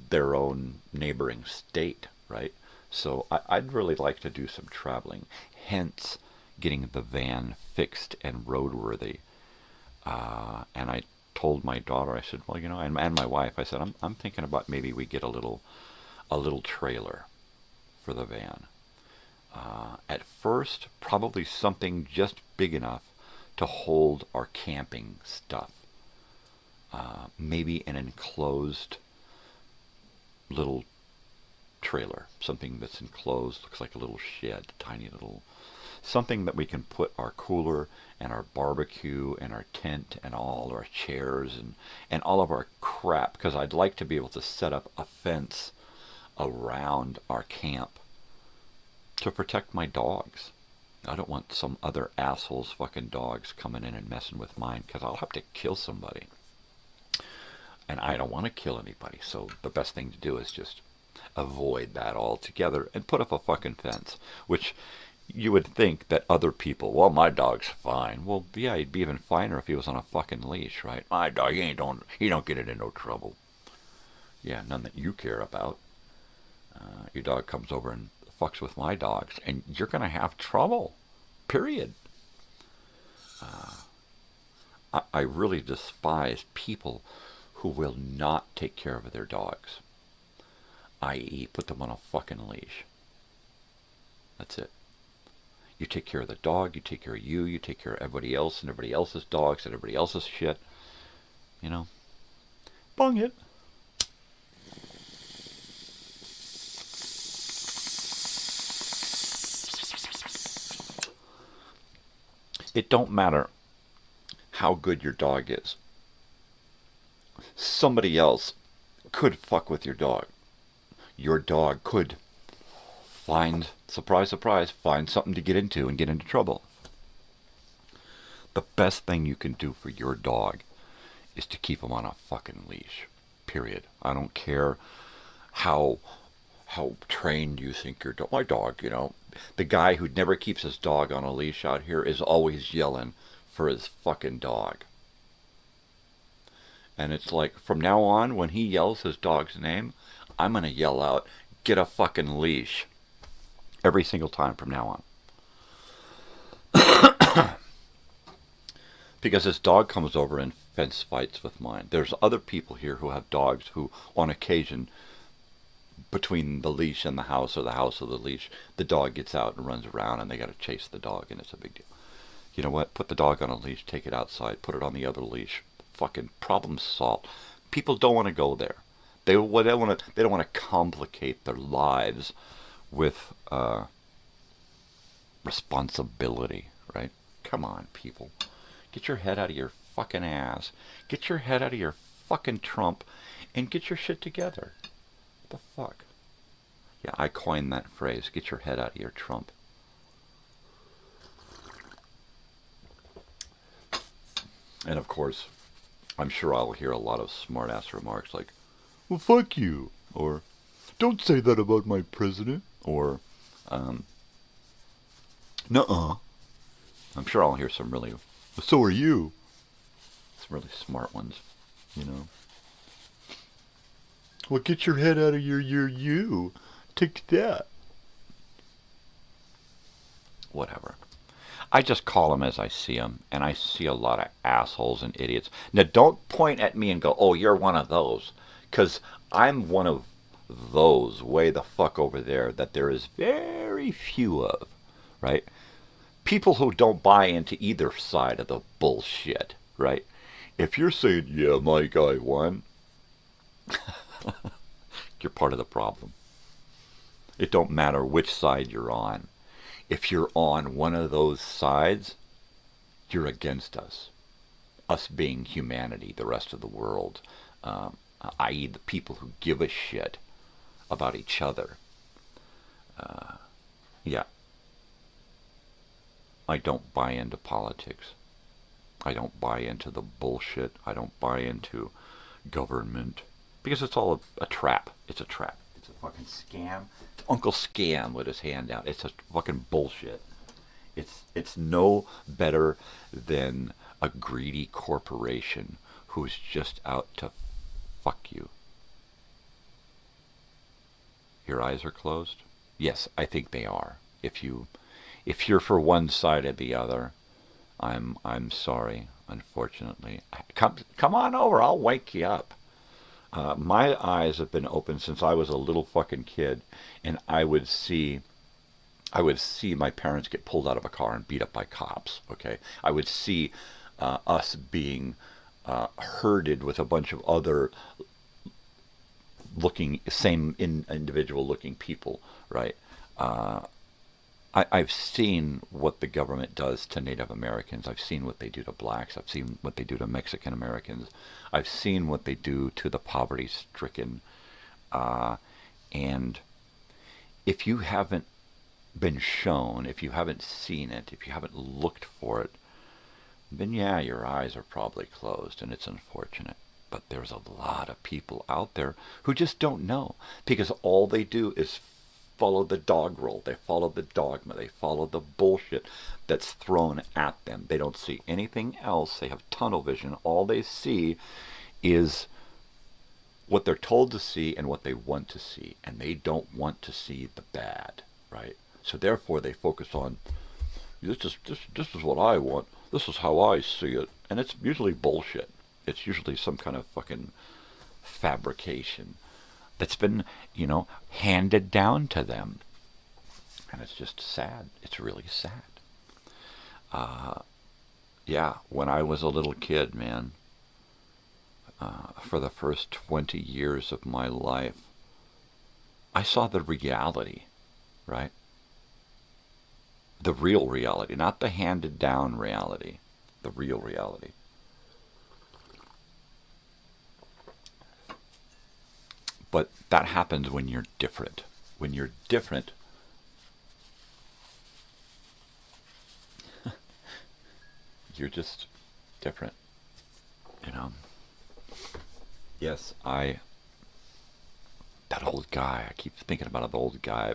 their own neighboring state, right? So I'd really like to do some traveling. Hence, getting the van fixed and roadworthy. And I told my daughter, I said, well, and my wife, I said, I'm thinking about maybe we get a little trailer for the van. At first, probably something just big enough to hold our camping stuff. Maybe an enclosed little trailer, something that's enclosed, looks like a little shed, tiny little, something that we can put our cooler and our barbecue and our tent and all our chairs and all of our crap, because I'd like to be able to set up a fence around our camp to protect my dogs. I don't want some other assholes fucking dogs coming in and messing with mine, because I'll have to kill somebody. And I don't want to kill anybody, so the best thing to do is just avoid that altogether and put up a fucking fence, which you would think that other people, well, my dog's fine. Well, yeah, he'd be even finer if he was on a fucking leash, right? My dog, he don't get into no trouble. Yeah, none that you care about. Your dog comes over and fucks with my dogs, and you're going to have trouble, period. I really despise people who will not take care of their dogs, i.e. put them on a fucking leash. That's it. You take care of the dog, you take care of you take care of everybody else and everybody else's dogs and everybody else's shit. Bung it. It don't matter how good your dog is. Somebody else could fuck with your dog. Your dog could find, surprise, surprise, find something to get into and get into trouble. The best thing you can do for your dog is to keep him on a fucking leash. Period. I don't care how trained you think your dog. My dog, the guy who never keeps his dog on a leash out here is always yelling for his fucking dog. And it's like, from now on, when he yells his dog's name, I'm going to yell out, get a fucking leash. Every single time from now on. Because his dog comes over and fence fights with mine. There's other people here who have dogs who, on occasion, between the leash and the house or the house of the leash, the dog gets out and runs around and they got to chase the dog, and it's a big deal. You know what? Put the dog on a leash, take it outside, put it on the other leash. Fucking problem solved. People don't want to go there. They don't want to complicate their lives with responsibility, right? Come on, people. Get your head out of your fucking ass, get your head out of your fucking Trump, and get your shit together. What the fuck? Yeah, I coined that phrase, get your head out of your Trump. And of course, I'm sure I'll hear a lot of smart-ass remarks like, well, fuck you, or don't say that about my president, or, nuh-uh. I'm sure I'll hear some really, well, so are you. Some really smart ones, you know. Well, get your head out of your you. Take that. Whatever. I just call them as I see them, and I see a lot of assholes and idiots. Now, don't point at me and go, oh, you're one of those, because I'm one of those way the fuck over there that there is very few of, right? People who don't buy into either side of the bullshit, right? If you're saying, yeah, my guy won, you're part of the problem. It don't matter which side you're on. If you're on one of those sides, you're against us. Us being humanity, the rest of the world, i.e. the people who give a shit about each other. Yeah. I don't buy into politics. I don't buy into the bullshit. I don't buy into government. Because it's all a trap. It's a trap. It's a fucking scam. It's Uncle Scam with his hand out. It's a fucking bullshit. It's no better than a greedy corporation who's just out to fuck you. Your eyes are closed? Yes, I think they are. If you're for one side or the other, I'm sorry, unfortunately. Come on over, I'll wake you up. My eyes have been open since I was a little fucking kid, and I would see my parents get pulled out of a car and beat up by cops, okay? I would see us being herded with a bunch of other same individual looking people, right? I've seen what the government does to Native Americans. I've seen what they do to blacks. I've seen what they do to Mexican Americans. I've seen what they do to the poverty-stricken. And if you haven't been shown, if you haven't seen it, if you haven't looked for it, then yeah, your eyes are probably closed, and it's unfortunate. But there's a lot of people out there who just don't know, because all they do is follow the dog roll. They follow the dogma. They follow the bullshit that's thrown at them. They don't see anything else. They have tunnel vision. All they see is what they're told to see and what they want to see, and they don't want to see the bad, right? So therefore they focus on, this is what I want. This is how I see it. And it's usually bullshit. It's usually some kind of fucking fabrication that's been, handed down to them. And it's just sad. It's really sad. Yeah, when I was a little kid, man, for the first 20 years of my life, I saw the reality, right? The real reality, not the handed down reality, the real reality. But that happens when you're different. When you're different, you're just different, Yes, that old guy, I keep thinking about the old guy.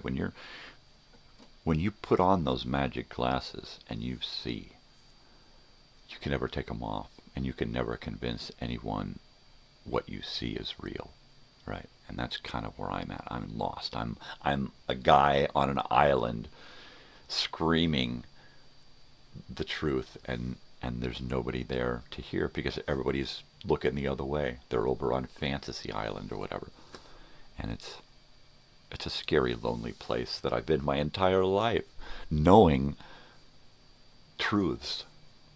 When you put on those magic glasses and you see, you can never take them off, and you can never convince anyone what you see is real, right? And that's kind of where I'm at. I'm lost. I'm a guy on an island screaming the truth, and there's nobody there to hear because everybody's looking the other way. They're over on Fantasy Island or whatever. And it's a scary, lonely place that I've been my entire life, knowing truths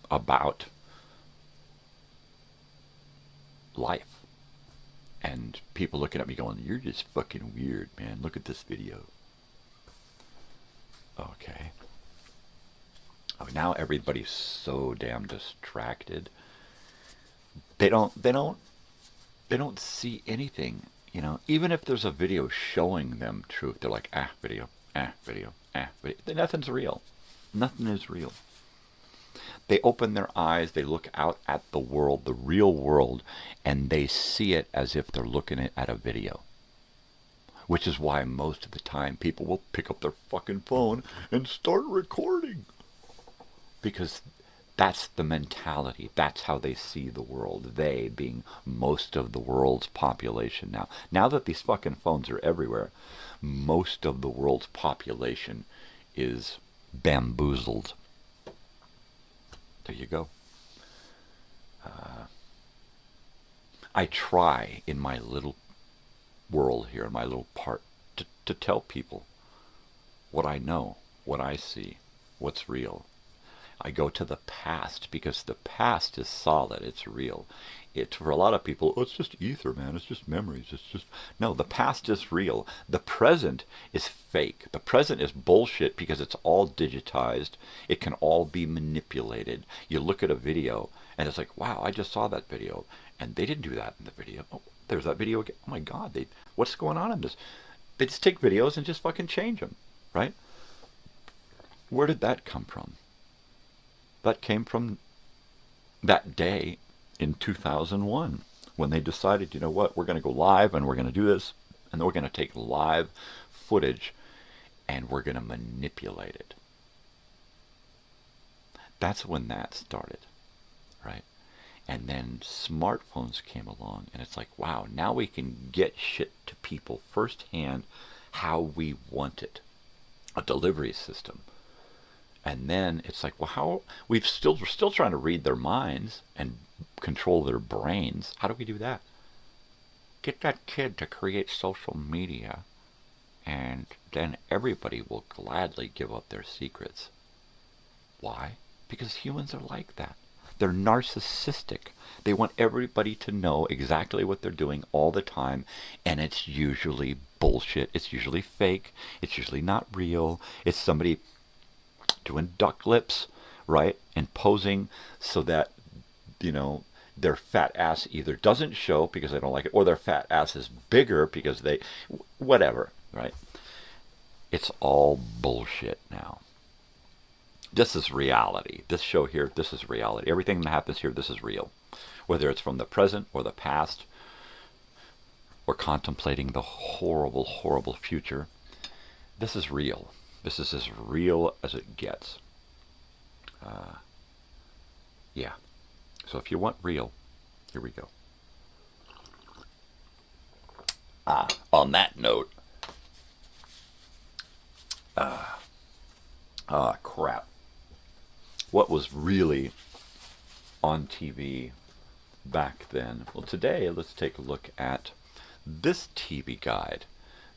about life. And people looking at me going, you're just fucking weird, man. Look at this video. Okay. Oh, now everybody's so damn distracted They don't see anything, you know. Even if there's a video showing them truth, they're like, video, video, video. Nothing's real. Nothing is real. They open their eyes, they look out at the world, the real world, and they see it as if they're looking at a video. Which is why most of the time people will pick up their fucking phone and start recording. Because that's the mentality. That's how they see the world. They being most of the world's population now. Now that these fucking phones are everywhere, most of the world's population is bamboozled. There you go. I try in my little world here, in my little part, to tell people what I know, what I see, what's real. I go to the past because the past is solid, it's real. It's for a lot of people, oh, it's just ether, man, it's just memories, it's just... No, the past is real. The present is fake. The present is bullshit because it's all digitized. It can all be manipulated. You look at a video and it's like, wow, I just saw that video and they didn't do that in the video. Oh, there's that video again. Oh my God, what's going on in this? They just take videos and just fucking change them, right? Where did that come from? That came from that day in 2001 when they decided, you know what, we're going to go live and we're going to do this, and we're going to take live footage and we're going to manipulate it. That's when that started, right? And then smartphones came along and it's like, wow, now we can get shit to people firsthand how we want it. A delivery system. And then it's like, well, we're still trying to read their minds and control their brains. How do we do that? Get that kid to create social media, and then everybody will gladly give up their secrets. Why? Because humans are like that. They're narcissistic. They want everybody to know exactly what they're doing all the time, and it's usually bullshit. It's usually fake. It's usually not real. It's somebody doing duck lips, right, and posing so that, you know, their fat ass either doesn't show because they don't like it, or their fat ass is bigger because they, whatever, right? It's all bullshit now. This is reality. This show here, this is reality. Everything that happens here, this is real. Whether it's from the present or the past, or contemplating the horrible, horrible future, this is real. This is as real as it gets. Yeah. So if you want real, here we go. On that note, crap. What was really on TV back then? Well, today, let's take a look at this TV guide.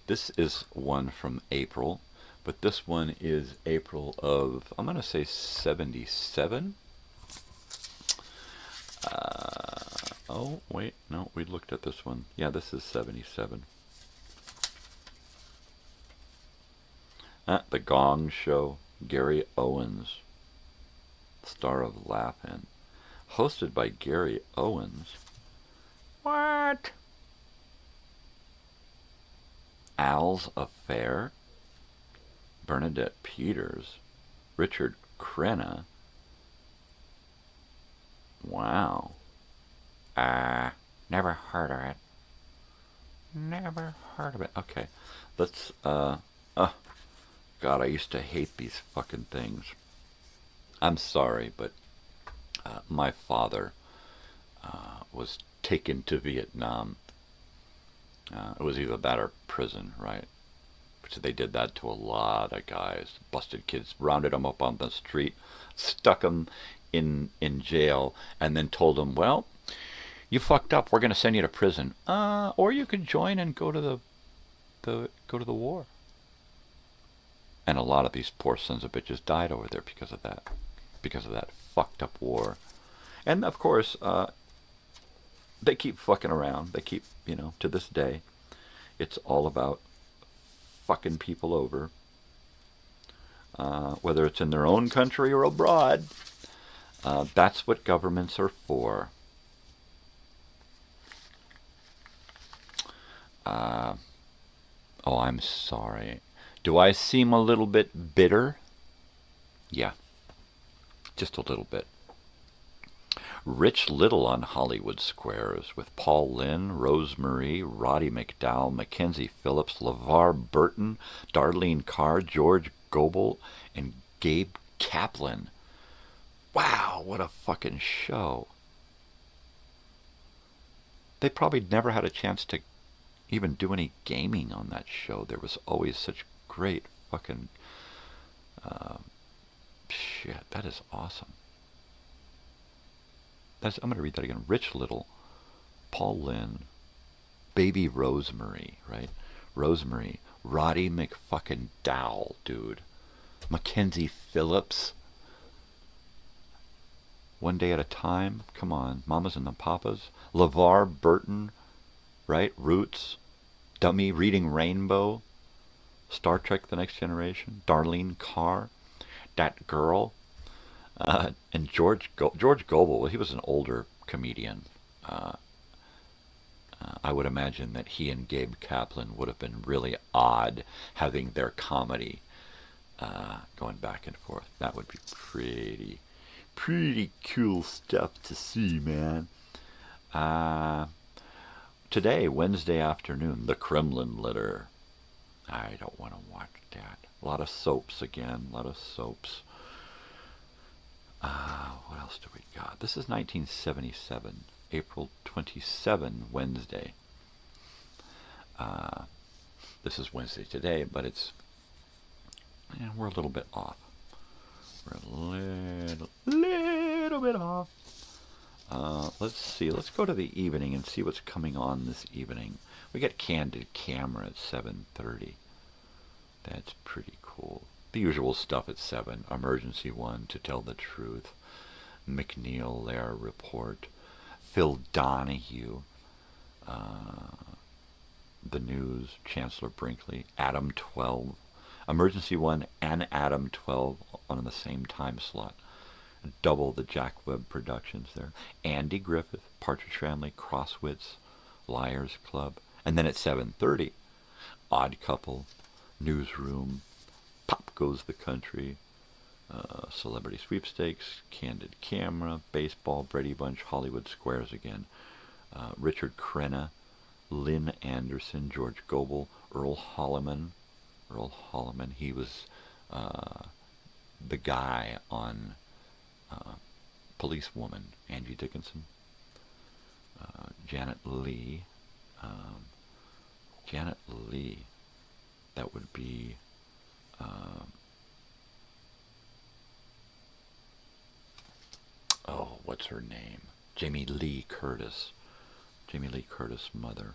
This is one from April. But this one is April of, I'm going to say 77. Oh, wait, no, we looked at this one. Yeah, this is 77. The Gong Show, Gary Owens, star of Laugh-In. Hosted by Gary Owens. What? Al's Affair. Bernadette Peters, Richard Crenna. Wow. Never heard of it. Never heard of it. Okay, let's, God, I used to hate these fucking things. I'm sorry, but my father was taken to Vietnam. It was either that or prison, right? So they did that to a lot of guys. Busted kids, rounded them up on the street, stuck them in jail, and then told them, well, you fucked up, we're going to send you to prison. Or you could join and go to the war. And a lot of these poor sons of bitches died over there because of that. Because of that fucked up war. And of course, they keep fucking around. They keep, you know, to this day, it's all about fucking people over, whether it's in their own country or abroad. That's what governments are for. Oh, I'm sorry. Do I seem a little bit bitter? Yeah, just a little bit. Rich Little on Hollywood Squares with Paul Lynde, Rosemarie, Roddy McDowell, Mackenzie Phillips, LeVar Burton, Darlene Carr, George Gobel, and Gabe Kaplan. Wow, what a fucking show. They probably never had a chance to even do any gaming on that show. There was always such great fucking shit. That is awesome. I'm going to read that again. Rich Little, Paul Lynde, Baby Rosemarie, right? Rosemarie, Roddy McFucking Dowell, dude. Mackenzie Phillips. One Day at a Time. Come on. Mamas and the Papas. LeVar Burton, right? Roots. Dummy Reading Rainbow. Star Trek The Next Generation. Darlene Carr. That Girl. And George Gobel, he was an older comedian. I would imagine that he and Gabe Kaplan would have been really odd having their comedy going back and forth. That would be pretty cool stuff to see, man. Today, Wednesday afternoon, The Kremlin Litter. I don't want to watch that. A lot of soaps again, a lot of soaps. What else do we got? This is 1977, April 27, Wednesday. This is Wednesday today, but we're a little bit off. We're a little bit off. Let's see. Let's go to the evening and see what's coming on this evening. We got Candid Camera at 7:30. That's pretty cool. The usual stuff at 7. Emergency 1, To Tell the Truth. McNeil Lair Report. Phil Donahue. The News. Chancellor Brinkley. Adam 12. Emergency 1 and Adam 12 on the same time slot. Double the Jack Webb Productions there. Andy Griffith. Partridge Family. Crosswits. Liars Club. And then at 7:30, Odd Couple. Newsroom. Pop Goes the Country, Celebrity Sweepstakes, Candid Camera, Baseball, Brady Bunch, Hollywood Squares again, Richard Crenna, Lynn Anderson, George Gobel, Earl Holliman, he was the guy on Policewoman, Angie Dickinson, Janet Leigh, that would be what's her name? Jamie Lee Curtis, mother.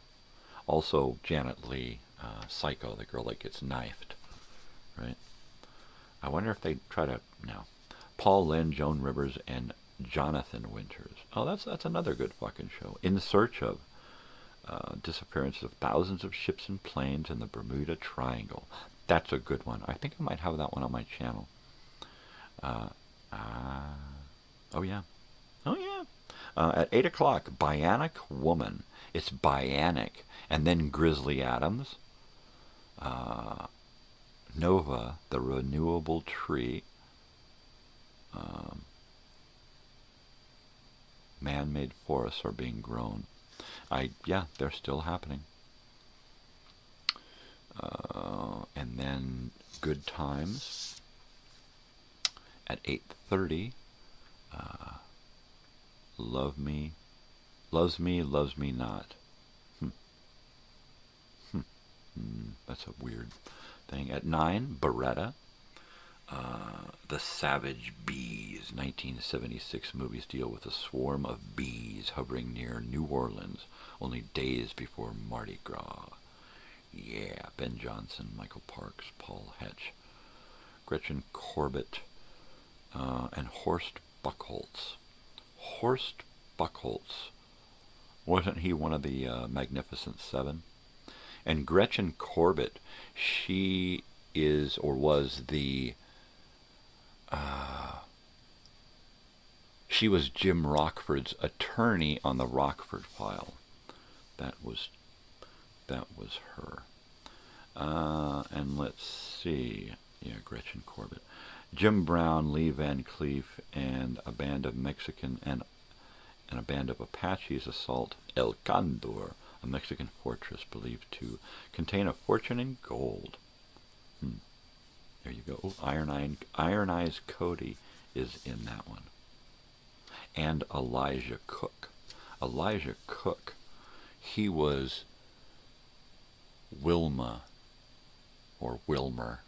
Also Janet Leigh, Psycho, the girl that gets knifed, right? I wonder if they try to, no. Paul Lynde, Joan Rivers, and Jonathan Winters. Oh, that's another good fucking show. In Search of. Disappearance of thousands of ships and planes in the Bermuda Triangle. That's a good one. I think I might have that one on my channel. Oh yeah. At 8 o'clock, Bionic Woman. It's Bionic. And then Grizzly Adams. Nova, the Renewable Tree. Man-made forests are being grown. They're still happening. And then Good Times at 8:30. Loves Me, Loves Me Not. That's a weird thing. At 9, Beretta. The Savage Bees, 1976 movies deal with a swarm of bees hovering near New Orleans only days before Mardi Gras. Yeah, Ben Johnson, Michael Parks, Paul Hetch, Gretchen Corbett, and Horst Buchholz. Horst Buchholz. Wasn't he one of the Magnificent Seven? And Gretchen Corbett, she is or was the she was Jim Rockford's attorney on the Rockford file. That was that was her. And let's see. Yeah, Gretchen Corbett. Jim Brown, Lee Van Cleef, and a band of Mexican and a band of Apaches assault El Condor, a Mexican fortress believed to contain a fortune in gold. There you go. Iron Eyes Cody is in that one. And Elijah Cook. Elijah Cook, he was Wilma, or Wilmer,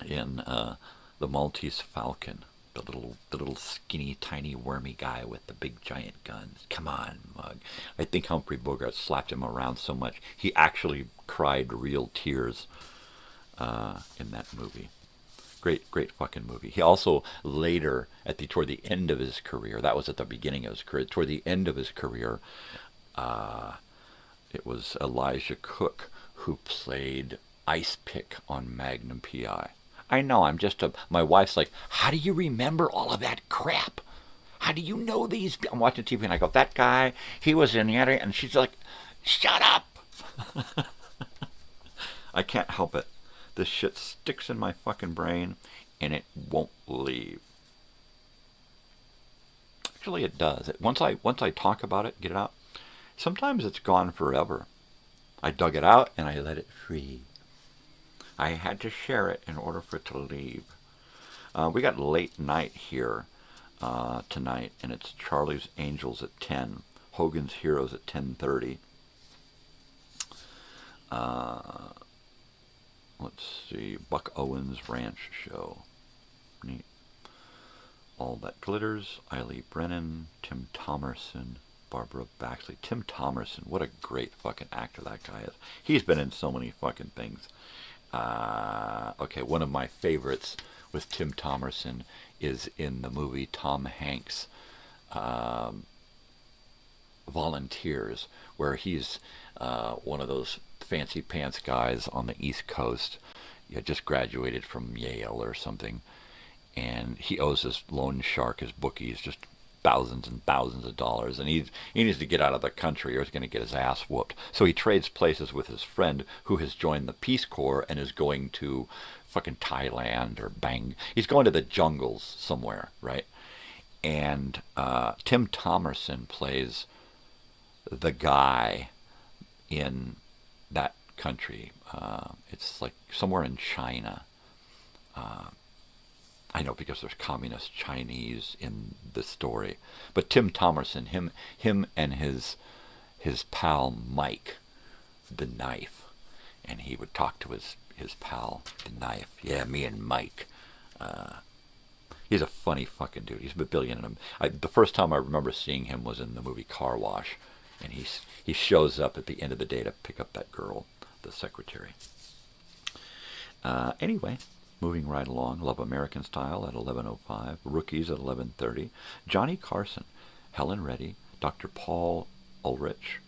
in the Maltese Falcon. The little skinny, tiny, wormy guy with the big giant guns. Come on, Mug. I think Humphrey Bogart slapped him around so much he actually cried real tears in that movie. Great fucking movie. He also later, toward the end of his career, that was at the beginning of his career, toward the end of his career, it was Elijah Cook who played Ice Pick on Magnum P.I. I know, my wife's like, how do you remember all of that crap? How do you know these? I'm watching TV and I go, that guy, he was in the other, and she's like, shut up! I can't help it. This shit sticks in my fucking brain, and it won't leave. Actually, it does. Once I talk about it, get it out, sometimes it's gone forever. I dug it out, and I let it free. I had to share it in order for it to leave. We got late night here tonight, and it's Charlie's Angels at 10, Hogan's Heroes at 10:30. Let's see, Buck Owens Ranch Show. Neat. All That Glitters, Eiley Brennan, Tim Thomerson, Barbara Baxley. Tim Thomerson, what a great fucking actor that guy is. He's been in so many fucking things. Okay, one of my favorites with Tim Thomerson is in the movie Tom Hanks, Volunteers, where he's one of those fancy pants guys on the East Coast. He had just graduated from Yale or something, and he owes this loan shark, his bookies, just thousands and thousands of dollars, and he needs to get out of the country or he's going to get his ass whooped. So he trades places with his friend who has joined the Peace Corps and is going to fucking Thailand or he's going to the jungles somewhere, right? And Tim Thomerson plays the guy in that country. It's like somewhere in China. I know because there's communist Chinese in the story. But Tim Thomerson, him and his pal Mike, the Knife, and he would talk to his pal, the Knife. Yeah, me and Mike. He's a funny fucking dude. He's a billion. The first time I remember seeing him was in the movie Car Wash, and he shows up at the end of the day to pick up that girl, the secretary. Anyway. Moving right along, Love American Style at 11:05, Rookies at 11:30, Johnny Carson, Helen Reddy, Dr. Paul Ulrich,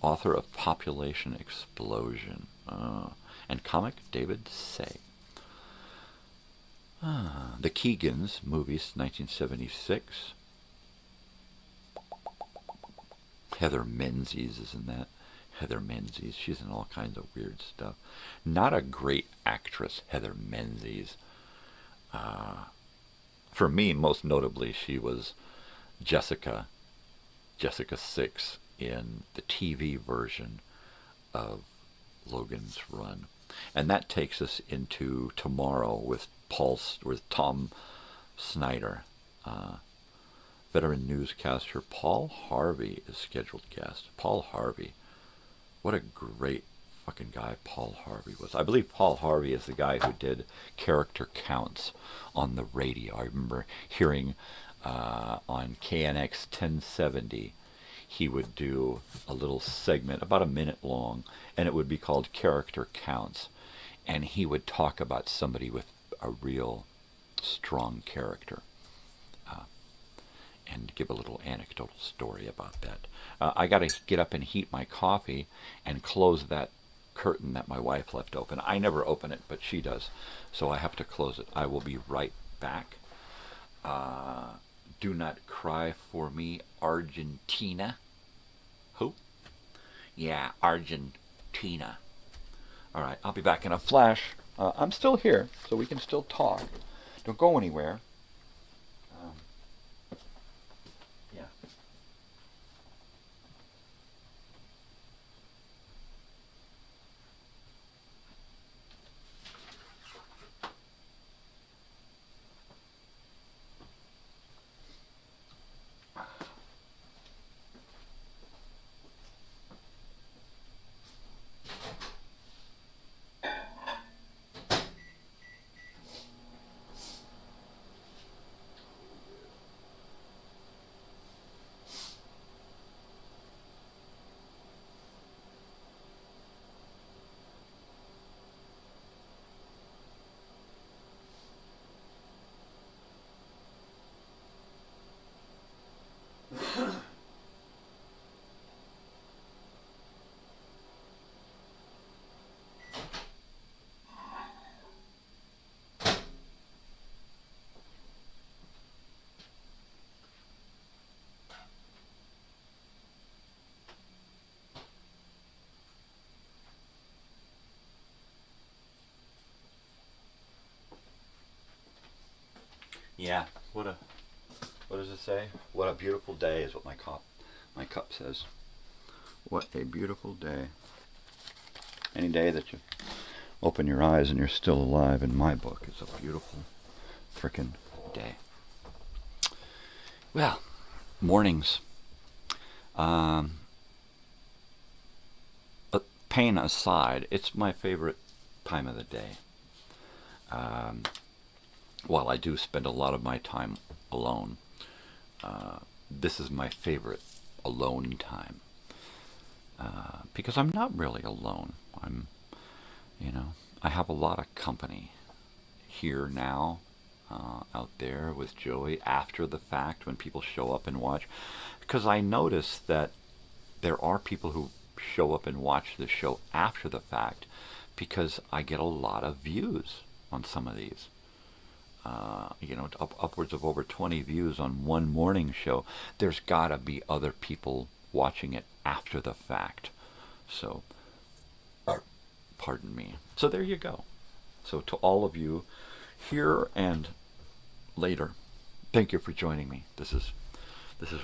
author of Population Explosion, and comic David Say. The Keegans, movies, 1976. Heather Menzies is in that. Heather Menzies, she's in all kinds of weird stuff. Not a great actress, Heather Menzies. For me, most notably, she was Jessica 6 in the TV version of Logan's Run. And that takes us into tomorrow with Tom Snyder. Veteran newscaster Paul Harvey is scheduled guest. Paul Harvey. What a great fucking guy Paul Harvey was. I believe Paul Harvey is the guy who did Character Counts on the radio. I remember hearing on KNX 1070, he would do a little segment, about a minute long, and it would be called Character Counts. And he would talk about somebody with a real strong character. And give a little anecdotal story about that. I got to get up and heat my coffee and close that curtain that my wife left open. I never open it, but she does, so I have to close it. I will be right back. Do Not Cry for Me, Argentina. Who? Yeah, Argentina. All right, I'll be back in a flash. I'm still here, so we can still talk. Don't go anywhere. Yeah. Yeah, what does it say? What a beautiful day is what my cup says. What a beautiful day. Any day that you open your eyes and you're still alive in my book is a beautiful frickin' day. Well, mornings. Pain aside, it's my favorite time of the day. While I do spend a lot of my time alone, this is my favorite alone time. Because I'm not really alone. I have a lot of company here now, out there with Joey after the fact when people show up and watch. Because I notice that there are people who show up and watch the show after the fact because I get a lot of views on some of these. Upwards of over 20 views on one morning show. There's got to be other people watching it after the fact. So, pardon me. So there you go. So to all of you here and later, thank you for joining me. This is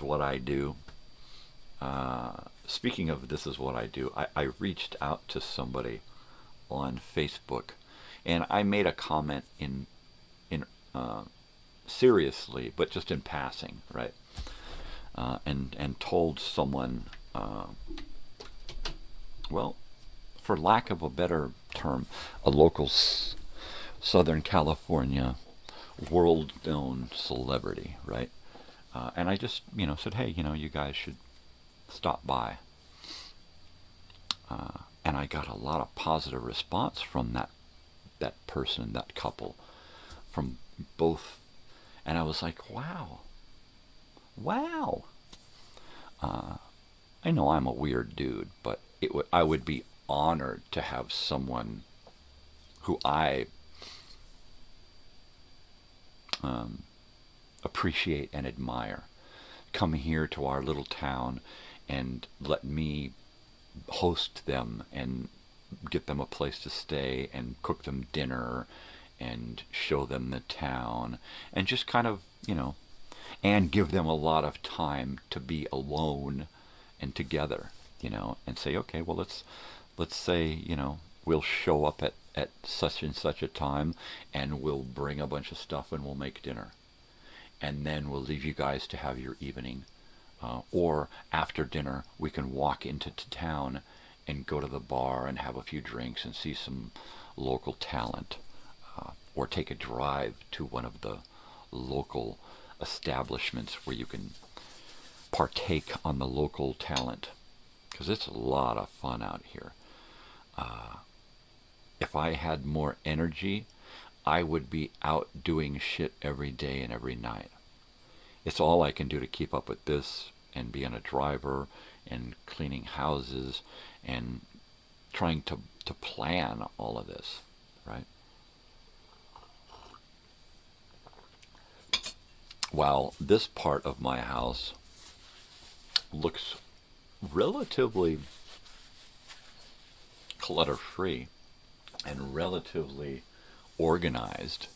what I do. Speaking of this is what I do, I reached out to somebody on Facebook, and I made a comment in seriously, but just in passing, right? And told someone, well, for lack of a better term, a local Southern California world-known celebrity, right? And I just, said, hey, you guys should stop by. And I got a lot of positive response from that person, that couple, from both. And I was like, wow. I know I'm a weird dude, but I would be honored to have someone who I appreciate and admire come here to our little town and let me host them and get them a place to stay and cook them dinner and show them the town and just kind of, and give them a lot of time to be alone and together, and say, okay, well, let's say, we'll show up at such and such a time and we'll bring a bunch of stuff and we'll make dinner. And then we'll leave you guys to have your evening. Or after dinner, we can walk into town and go to the bar and have a few drinks and see some local talent. Or take a drive to one of the local establishments where you can partake on the local talent. Because it's a lot of fun out here. If I had more energy, I would be out doing shit every day and every night. It's all I can do to keep up with this and being a driver and cleaning houses and trying to plan all of this, right? While this part of my house looks relatively clutter-free and relatively organized.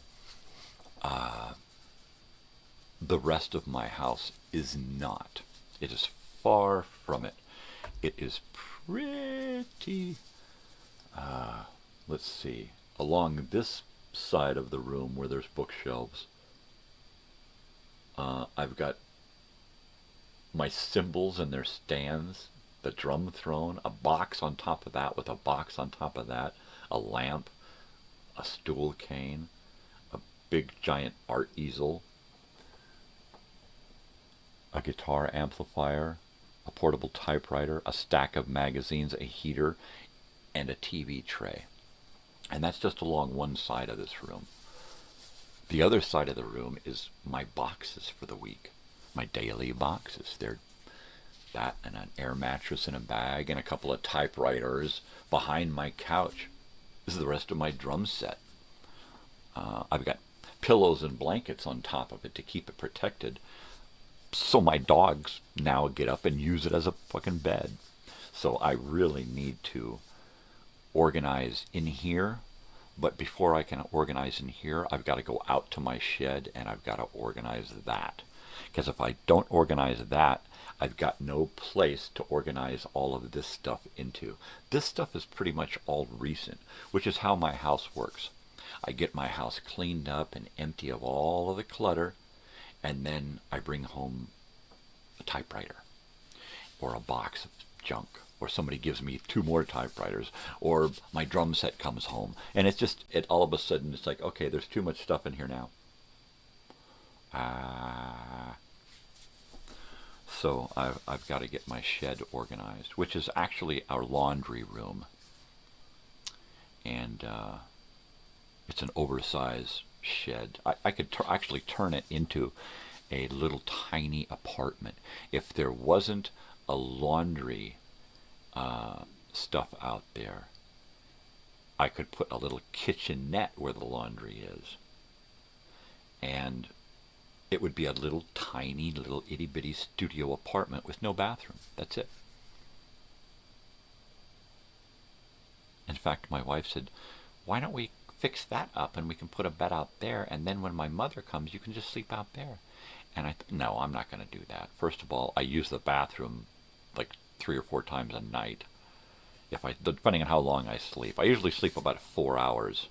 The rest of my house is not. It is far from it. It is pretty, let's see, along this side of the room where there's bookshelves, I've got my cymbals and their stands, the drum throne, a box on top of that with a box on top of that, a lamp, a stool cane, a big giant art easel, a guitar amplifier, a portable typewriter, a stack of magazines, a heater, and a TV tray. And that's just along one side of this room. The other side of the room is my boxes for the week. My daily boxes. They're that and an air mattress in a bag and a couple of typewriters behind my couch. This is the rest of my drum set. I've got pillows and blankets on top of it to keep it protected. So my dogs now get up and use it as a fucking bed. So I really need to organize in here. But before I can organize in here, I've got to go out to my shed and I've got to organize that. Because if I don't organize that, I've got no place to organize all of this stuff into. This stuff is pretty much all recent, which is how my house works. I get my house cleaned up and empty of all of the clutter, and then I bring home a typewriter or a box of junk, or somebody gives me 2 more typewriters, or my drum set comes home, and it's just, all of a sudden it's like, okay, there's too much stuff in here now. So I've got to get my shed organized, which is actually our laundry room, and it's an oversized shed. I could actually turn it into a little tiny apartment if there wasn't a laundry stuff out there. I could put a little kitchenette where the laundry is, and it would be a little tiny little itty-bitty studio apartment with no bathroom. That's it. In fact, my wife said, why don't we fix that up and we can put a bed out there, and then when my mother comes you can just sleep out there. And no, I'm not going to do that. First of all, I use the bathroom like 3 or 4 times a night, depending on how long I sleep. I usually sleep about 4 hours,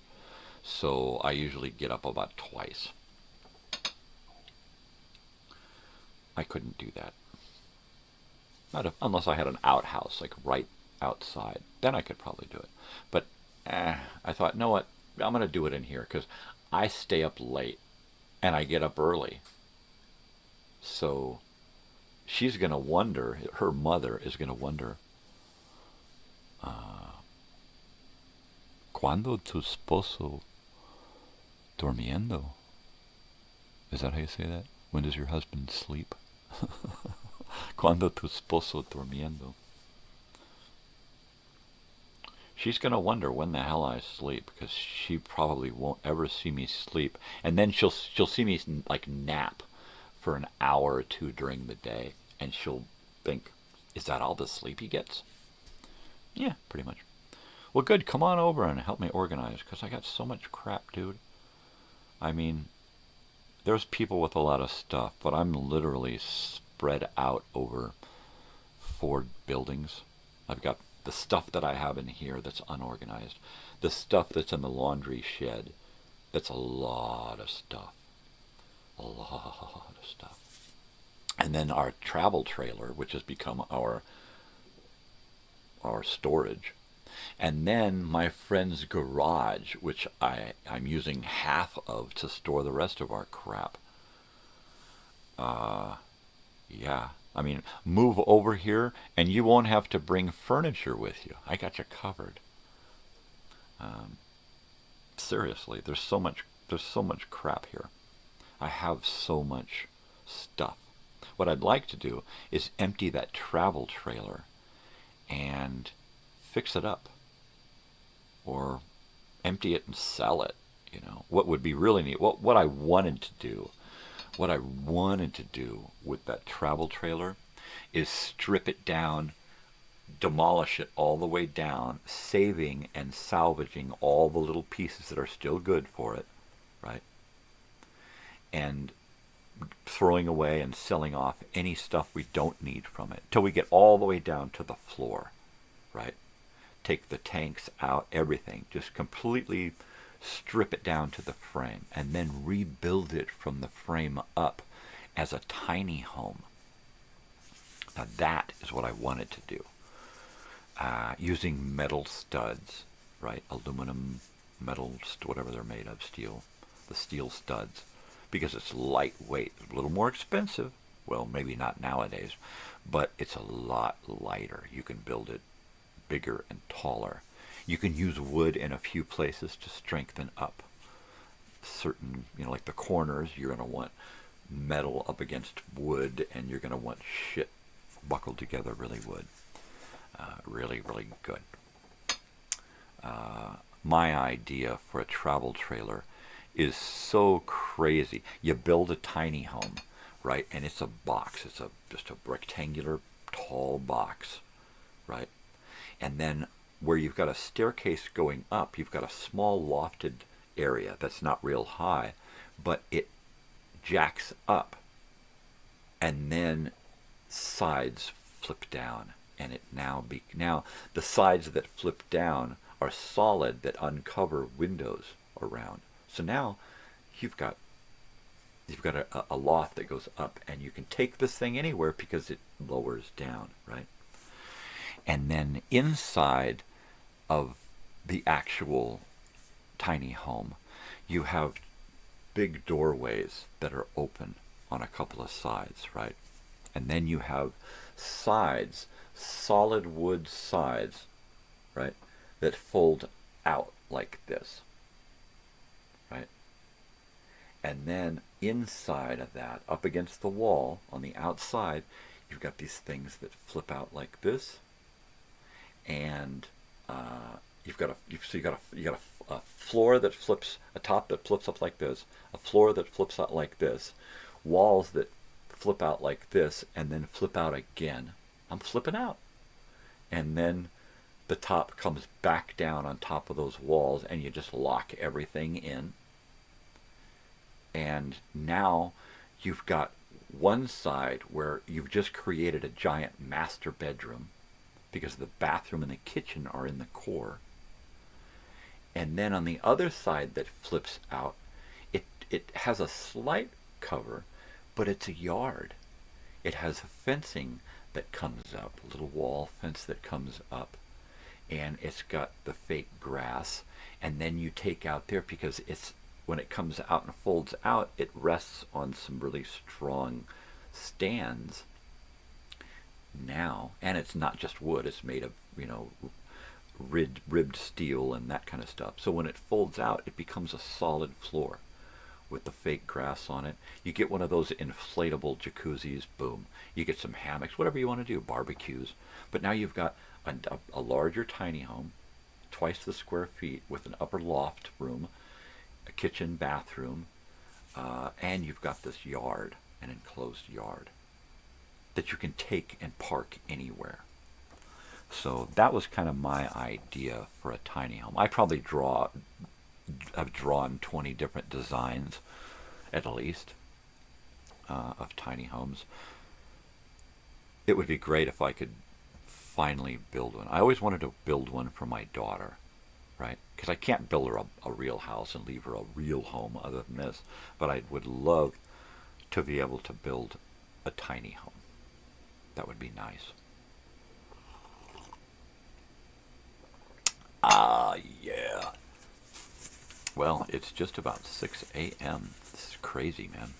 so I usually get up about twice. I couldn't do that. Unless I had an outhouse, like right outside. Then I could probably do it. But I thought, know what? I'm going to do it in here because I stay up late and I get up early. So she's going to wonder, her mother is going to wonder, ¿Cuándo tu esposo durmiendo? Is that how you say that? When does your husband sleep? ¿Cuándo tu esposo durmiendo? She's going to wonder when the hell I sleep, because she probably won't ever see me sleep. And then she'll see me like nap for an hour or 2 during the day, and she'll think, is that all the sleep he gets? Yeah, pretty much. Well, good. Come on over and help me organize, because I got so much crap, dude. I mean, there's people with a lot of stuff, but I'm literally spread out over 4 buildings. I've got the stuff that I have in here that's unorganized. The stuff that's in the laundry shed, that's a lot of stuff. A lot of stuff. And then our travel trailer, which has become our storage. And then my friend's garage, which I'm using half of to store the rest of our crap. Yeah. I mean, move over here and you won't have to bring furniture with you. I got you covered. Seriously, there's so much crap here. I have so much stuff. What I'd like to do is empty that travel trailer and fix it up, or empty it and sell it. You know, what would be really neat, what I wanted to do with that travel trailer is strip it down demolish it all the way down, saving and salvaging all the little pieces that are still good for it, right? And throwing away and selling off any stuff we don't need from it till we get all the way down to the floor, right? Take the tanks out, everything, just completely strip it down to the frame, and then rebuild it from the frame up as a tiny home. Now that is what I wanted to do. Using metal studs, right? Aluminum, metal, whatever they're made of, steel. The steel studs. Because it's lightweight. A little more expensive. Well, maybe not nowadays. But it's a lot lighter. You can build it bigger and taller. You can use wood in a few places to strengthen up certain, like the corners, you're going to want metal up against wood, and you're going to want shit buckled together really wood. Really, really good. My idea for a travel trailer is so crazy. You build a tiny home, right? And it's a box. It's just a rectangular, tall box, right? And then where you've got a staircase going up, you've got a small lofted area that's not real high, but it jacks up, and then sides flip down, and it now the sides that flip down are solid that uncover windows around. So now you've got a loft that goes up, and you can take this thing anywhere because it lowers down, right? And then inside of the actual tiny home, you have big doorways that are open on a couple of sides, right? And then you have sides, solid wood sides, right, that fold out like this, right? And then inside of that, up against the wall on the outside, you've got these things that flip out like this, and you've got a floor that flips, a top that flips up like this, a floor that flips out like this, walls that flip out like this, and then flip out again. I'm flipping out. And then the top comes back down on top of those walls, and you just lock everything in. And now you've got one side where you've just created a giant master bedroom, because the bathroom and the kitchen are in the core. And then on the other side that flips out, it has a slight cover, but it's a yard. It has fencing that comes up, a little wall fence that comes up, and it's got the fake grass. And then you take out there, because when it comes out and folds out, it rests on some really strong stands now, and it's not just wood, it's made of ribbed steel and that kind of stuff. So when it folds out, it becomes a solid floor with the fake grass on it. You get one of those inflatable jacuzzis, boom. You get some hammocks, whatever you want to do, barbecues. But now you've got a larger tiny home, twice the square feet, with an upper loft room, a kitchen, bathroom, and you've got this yard, an enclosed yard, that you can take and park anywhere. So that was kind of my idea for a tiny home. I probably have drawn 20 different designs, at least, of tiny homes. It would be great if I could finally build one. I always wanted to build one for my daughter, right? Because I can't build her a real house and leave her a real home other than this. But I would love to be able to build a tiny home. That would be nice. Yeah. Well, it's just about 6 a.m. This is crazy, man.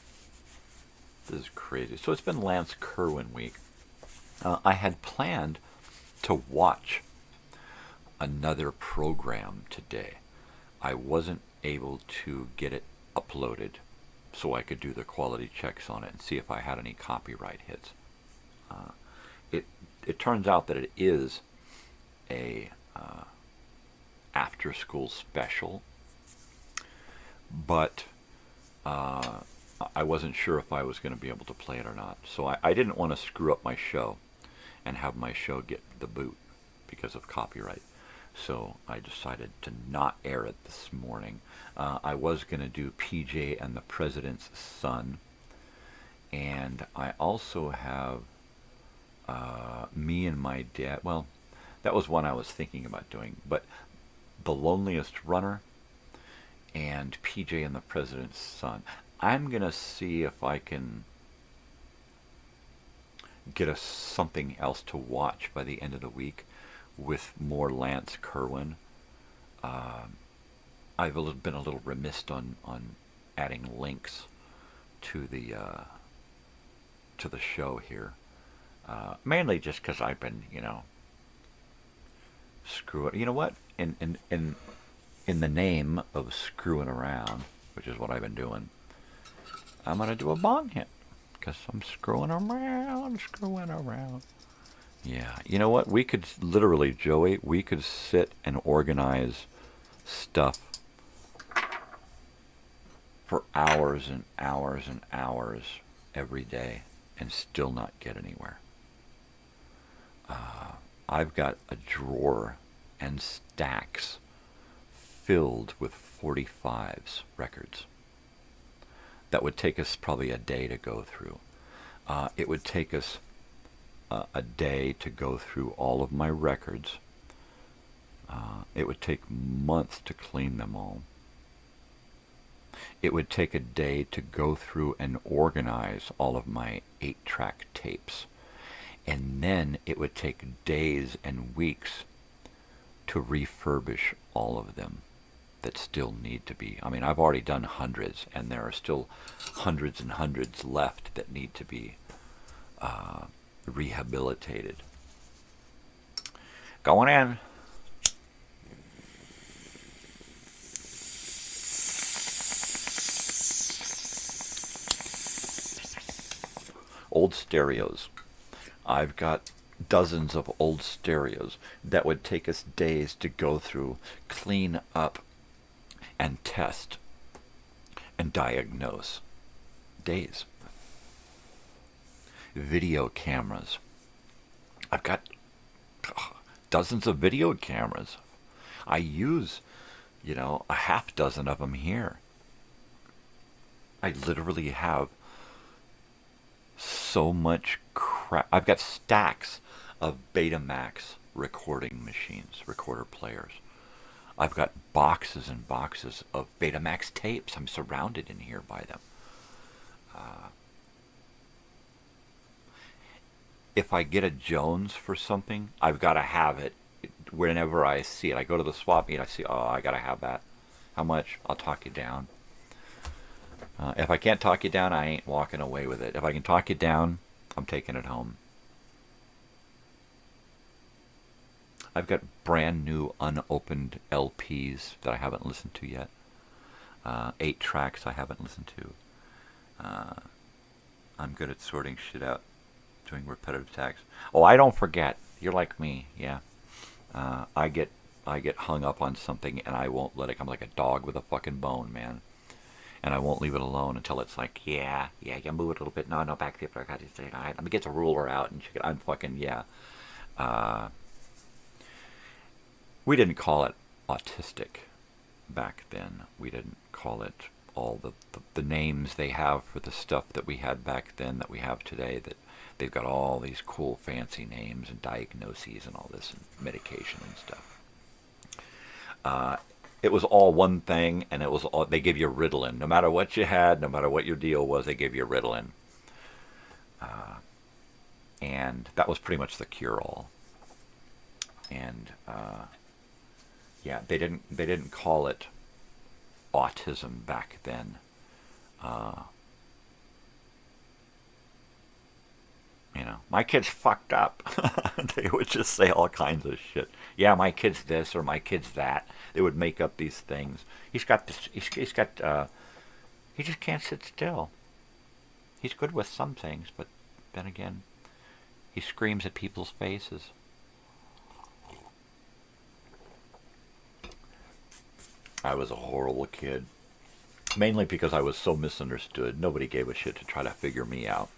This is crazy. So it's been Lance Kerwin week. I had planned to watch another program today. I wasn't able to get it uploaded so I could do the quality checks on it and see if I had any copyright hits. It turns out that it is a after-school special, but I wasn't sure if I was going to be able to play it or not. So I didn't want to screw up my show and have my show get the boot because of copyright. So I decided to not air it this morning. I was going to do PJ and the President's Son. And I also have Me and My Dad. Well, that was one I was thinking about doing. But The Loneliest Runner and PJ and the President's Son. I'm going to see if I can get us something else to watch by the end of the week with more Lance Kerwin. I've been a little remiss on adding links to the show here, mainly just because I've been, screwing. You know what? In the name of screwing around, which is what I've been doing, I'm gonna do a bong hit because I'm screwing around. Yeah, you know what? We could literally, Joey, we could sit and organize stuff for hours and hours and hours every day and still not get anywhere. I've got a drawer and stacks filled with 45s records. That would take us probably a day to go through. It would take us a day to go through all of my records. It would take months to clean them all. It would take a day to go through and organize all of my 8-track tapes. And then it would take days and weeks to refurbish all of them that still need to be. I mean, I've already done hundreds, and there are still hundreds and hundreds left that need to be rehabilitated. Going in. Old stereos. I've got dozens of old stereos that would take us days to go through, clean up, and test, and diagnose. Days. Video cameras. I've got dozens of video cameras. I use, a half dozen of them here. I literally have so much crap. I've got stacks of Betamax recording machines, recorder players. I've got boxes and boxes of Betamax tapes. I'm surrounded in here by them. If I get a Jones for something, I've got to have it whenever I see it. I go to the swap meet, I see, I got to have that. How much? I'll talk you down. If I can't talk you down, I ain't walking away with it. If I can talk you down, I'm taking it home. I've got brand new unopened LPs that I haven't listened to yet. 8 tracks I haven't listened to. I'm good at sorting shit out, doing repetitive tags. Oh, I don't forget. You're like me, yeah. I get hung up on something and I won't let it. I'm like a dog with a fucking bone, man. And I won't leave it alone until it's like, yeah, you move it a little bit. No, back there. I got to say, all right, let me get the ruler out and check it. I'm fucking, yeah. We didn't call it autistic back then. We didn't call it all the names they have for the stuff that we had back then that we have today. That they've got all these cool fancy names and diagnoses and all this and medication and stuff. It was all one thing, and it was all, they give you Ritalin. No matter what you had, no matter what your deal was, they gave you Ritalin. And that was pretty much the cure-all. And yeah, they didn't call it autism back then. My kids fucked up. They would just say all kinds of shit. Yeah, my kid's this or my kid's that. They would make up these things. He just can't sit still. He's good with some things, but then again, he screams at people's faces. I was a horrible kid. Mainly because I was so misunderstood. Nobody gave a shit to try to figure me out.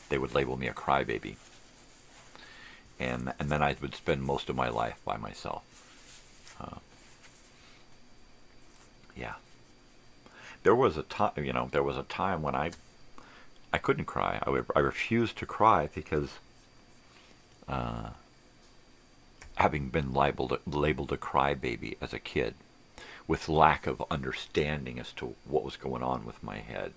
They would label me a crybaby. and then I would spend most of my life by myself. Yeah. There was a time, there was a time when I couldn't cry. I refused to cry because having been labeled a crybaby as a kid, with lack of understanding as to what was going on with my head,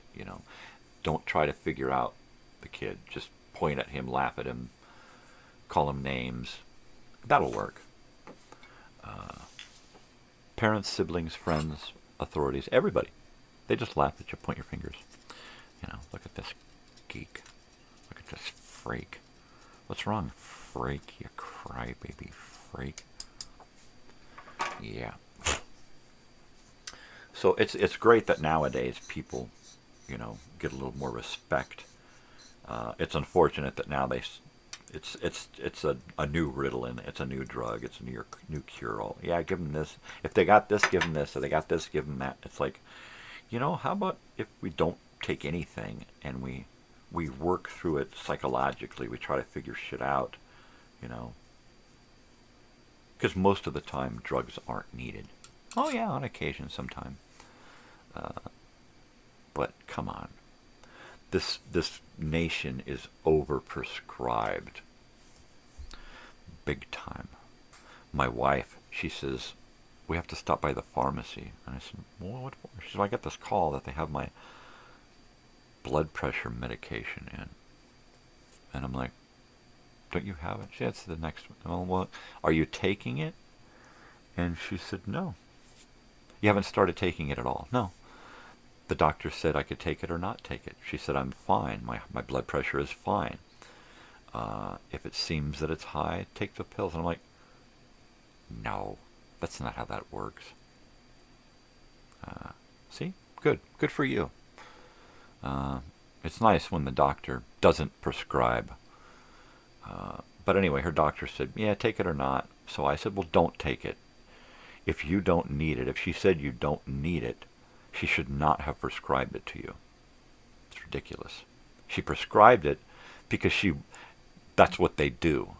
don't try to figure out the kid. Just point at him, laugh at him, call him names. That'll work. Parents, siblings, friends, authorities, everybody. They just laugh at you, point your fingers. Look at this geek. Look at this freak. What's wrong, freak? You crybaby freak. Yeah. So it's great that nowadays people, get a little more respect. It's unfortunate that now it's a new Ritalin, it's a new drug, it's a new cure-all. Yeah, give them this. If they got this, give them this. If they got this, give them that. It's like, how about if we don't take anything and we work through it psychologically? We try to figure shit out, because most of the time drugs aren't needed. Oh yeah, on occasion sometime. But come on. This nation is overprescribed. Big time. My wife, she says, we have to stop by the pharmacy. And I said, well, what for? She said, I got this call that they have my blood pressure medication in. And I'm like, don't you have it? She said, it's the next one. Well, are you taking it? And she said, no. You haven't started taking it at all? No. The doctor said I could take it or not take it. She said, I'm fine. My blood pressure is fine. If it seems that it's high, take the pills. And I'm like, no, that's not how that works. See? Good. Good for you. It's nice when the doctor doesn't prescribe. But anyway, her doctor said, yeah, take it or not. So I said, well, don't take it. If you don't need it, if she said you don't need it, she should not have prescribed it to you. It's ridiculous. She prescribed it because that's what they do,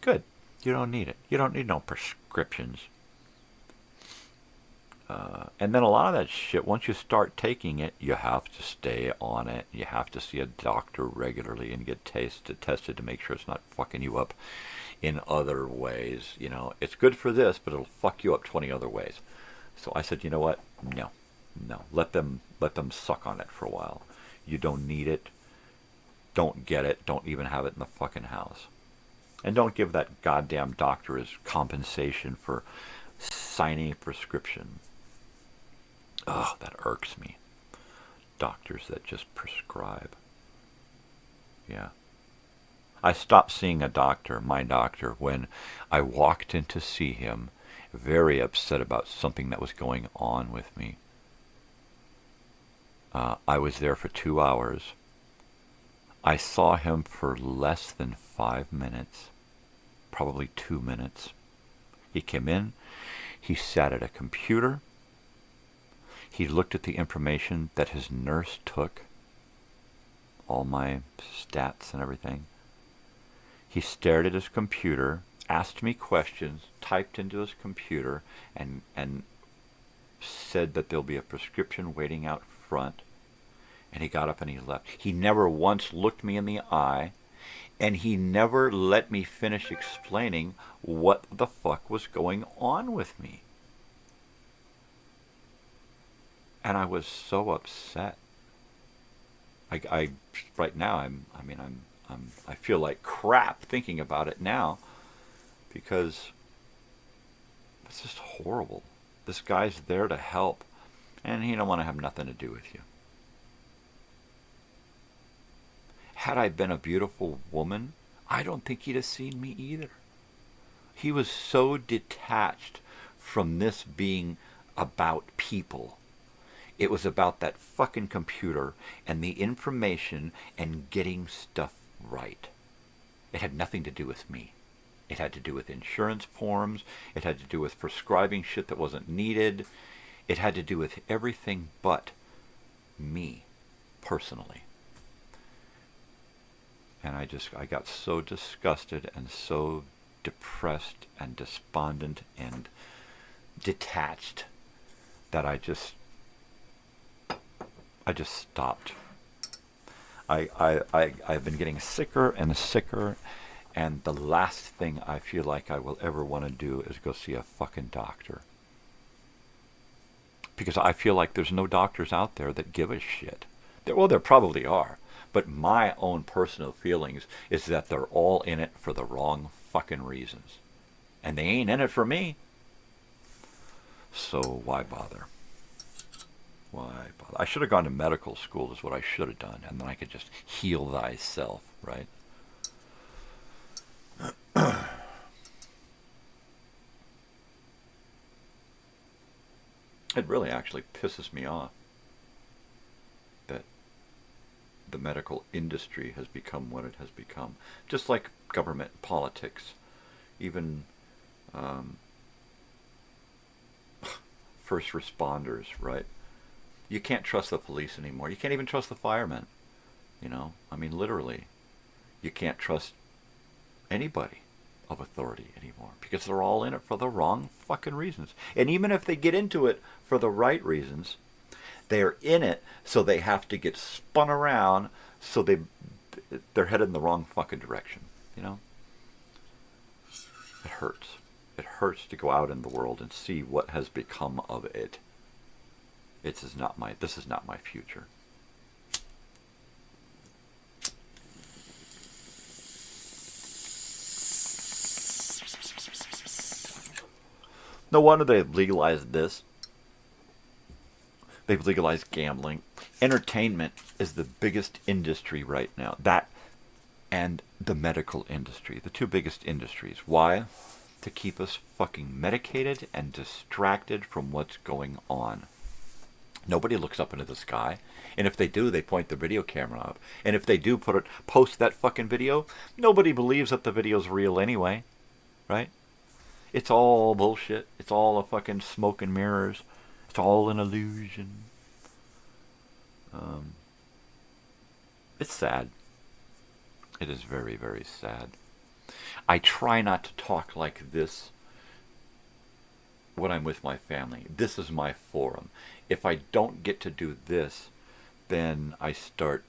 Good. You don't need it. You don't need no prescriptions. And then a lot of that shit, once you start taking it, you have to stay on it. You have to see a doctor regularly and get tested to make sure it's not fucking you up in other ways. It's good for this, but it'll fuck you up 20 other ways. So I said, you know what? No. Let them suck on it for a while. You don't need it. Don't get it. Don't even have it in the fucking house. And don't give that goddamn doctor as compensation for signing a prescription. Ugh, that irks me. Doctors that just prescribe. Yeah. I stopped seeing my doctor, when I walked in to see him, very upset about something that was going on with me. I was there for 2 hours. I saw him for less than 5 minutes, probably 2 minutes. He came in, he sat at a computer, he looked at the information that his nurse took, all my stats and everything. He stared at his computer, asked me questions, typed into his computer, and said that there'll be a prescription waiting out front. And he got up and he left. He never once looked me in the eye, and he never let me finish explaining what the fuck was going on with me. And I was so upset. I right now I feel like crap thinking about it now, because it's just horrible. This guy's there to help, and he don't want to have nothing to do with you. Had I been a beautiful woman, I don't think he'd have seen me either. He was so detached from this being about people. It was about that fucking computer and the information and getting stuff right. It had nothing to do with me. It had to do with insurance forms. It had to do with prescribing shit that wasn't needed. It had to do with everything but me, personally. And I got so disgusted and so depressed and despondent and detached that I just stopped. I've been getting sicker and sicker, and the last thing I feel like I will ever want to do is go see a fucking doctor. Because I feel like there's no doctors out there that give a shit. Well, there probably are. But my own personal feelings is that they're all in it for the wrong fucking reasons. And they ain't in it for me. So why bother? Why bother? I should have gone to medical school is what I should have done. And then I could just heal thyself, right? It really actually pisses me off that the medical industry has become what it has become. Just like government politics, even first responders, right? You can't trust the police anymore. You can't even trust the firemen. You know, I mean, literally, you can't trust anybody of authority anymore because they're all in it for the wrong fucking reasons. And even if they get into it for the right reasons, they're in it so they have to get spun around so they're headed in the wrong fucking direction, you know? It hurts. It hurts to go out in the world and see what has become of it. This is not my future. No wonder they've legalized this. They've legalized gambling. Entertainment is the biggest industry right now. That and the medical industry. The two biggest industries. Why? To keep us fucking medicated and distracted from what's going on. Nobody looks up into the sky. And if they do, they point the video camera up. And if they do post that fucking video, nobody believes that the video's real anyway. Right? It's all bullshit. It's all a fucking smoke and mirrors. It's all an illusion. It's sad. It is very, very sad. I try not to talk like this when I'm with my family. This is my forum. If I don't get to do this, then I start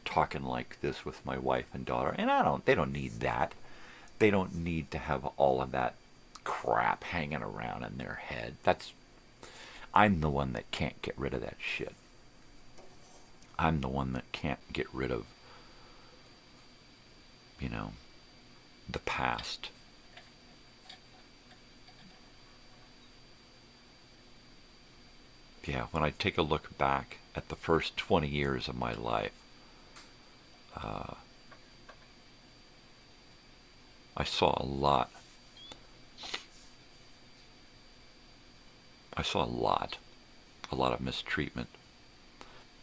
talking like this with my wife and daughter. And they don't need that. They don't need to have all of that crap hanging around in their head. I'm the one that can't get rid of that shit. I'm the one that can't get rid of, the past. Yeah, when I take a look back at the first 20 years of my life, I saw a lot. A lot of mistreatment,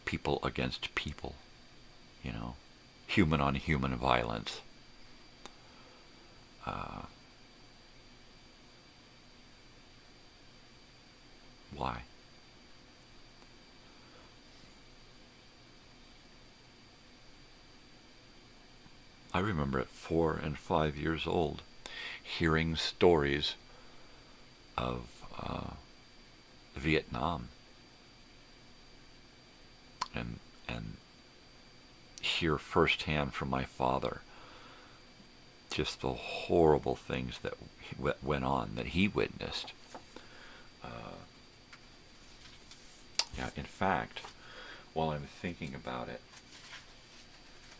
people against people, human on human violence. Why? I remember at 4 and 5 years old hearing stories of Vietnam and hear firsthand from my father just the horrible things that went on, that he witnessed. In fact, while I'm thinking about it,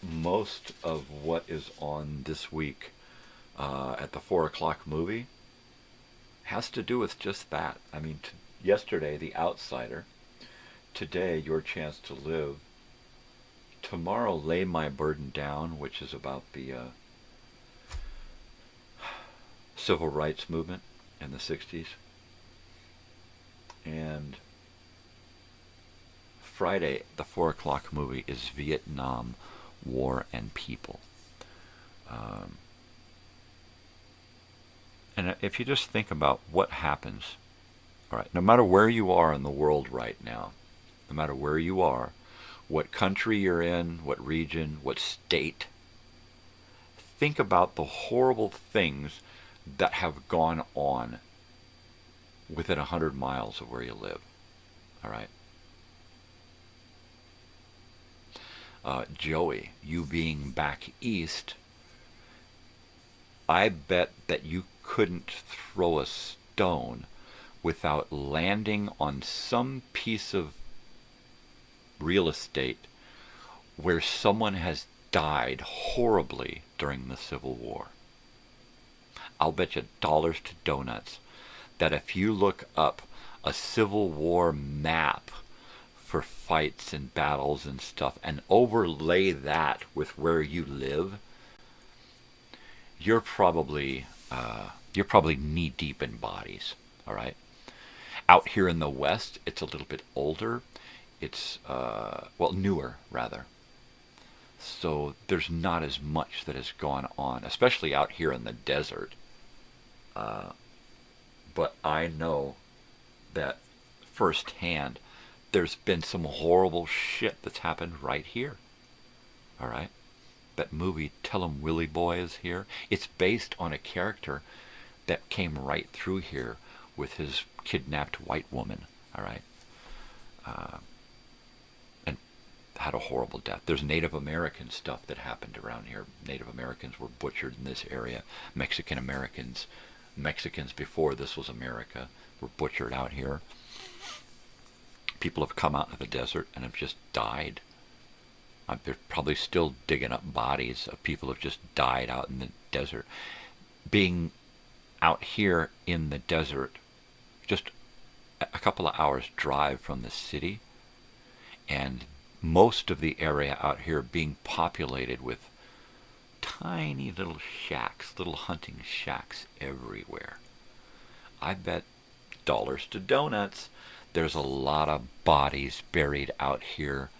most of what is on this week at the 4 o'clock movie has to do with just that. I mean, yesterday, The Outsider. Today, Your Chance to Live. Tomorrow, Lay My Burden Down, which is about the civil rights movement in the 60s. And Friday, the 4 o'clock movie is Vietnam, War and People. And if you just think about what happens, all right, no matter where you are in the world right now, no matter where you are, what country you're in, what region, what state, think about the horrible things that have gone on within 100 miles of where you live. All right? Joey, you being back east, I bet that you couldn't throw a stone without landing on some piece of real estate where someone has died horribly during the Civil War. I'll bet you dollars to donuts that if you look up a Civil War map for fights and battles and stuff and overlay that with where you live, you're probably knee deep in bodies. All right. Out here in the West, it's a little bit older. It's newer rather. So there's not as much that has gone on, especially out here in the desert. But I know that firsthand there's been some horrible shit that's happened right here. All right? That movie, Tell 'Em Willie Boy, is here. It's based on a character that came right through here with his kidnapped white woman. All right? And had a horrible death. There's Native American stuff that happened around here. Native Americans were butchered in this area. Mexicans before this was America, were butchered out here. People have come out of the desert and have just died. They're probably still digging up bodies of people who have just died out in the desert. Being out here in the desert, just a couple of hours drive from the city, and most of the area out here being populated with tiny little shacks, little hunting shacks everywhere. I bet dollars to donuts there's a lot of bodies buried out here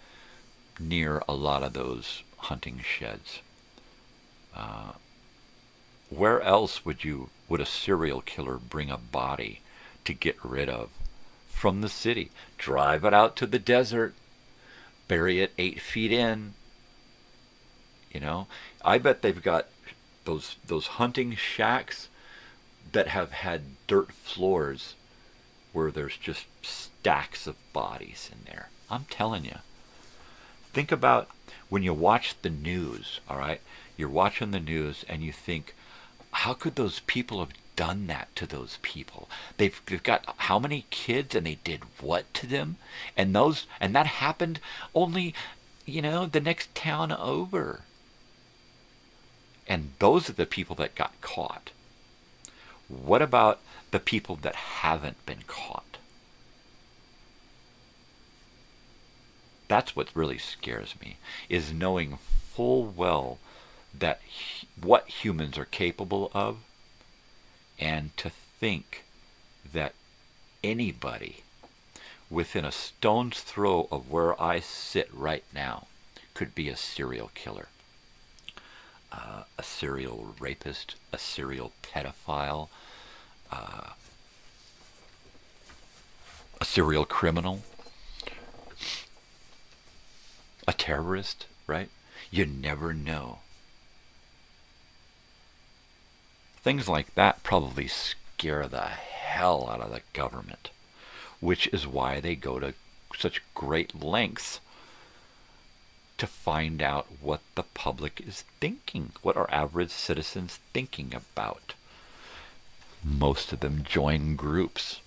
near a lot of those hunting sheds. Where else would a serial killer bring a body to get rid of from the city? Drive it out to the desert, bury it 8 feet in. You know, I bet they've got those hunting shacks that have had dirt floors where there's just stacks of bodies in there. I'm telling you. Think about when you watch the news, all right? You're watching the news and you think, how could those people have done that to those people? They've got how many kids and they did what to them? And that happened only, the next town over. And those are the people that got caught. What about the people that haven't been caught? That's what really scares me, is knowing full well that what humans are capable of, and to think that anybody within a stone's throw of where I sit right now could be a serial killer. A serial rapist, a serial pedophile, a serial criminal, a terrorist, right? You never know. Things like that probably scare the hell out of the government, which is why they go to such great lengths to find out what the public is thinking, what are average citizens thinking about. Most of them join groups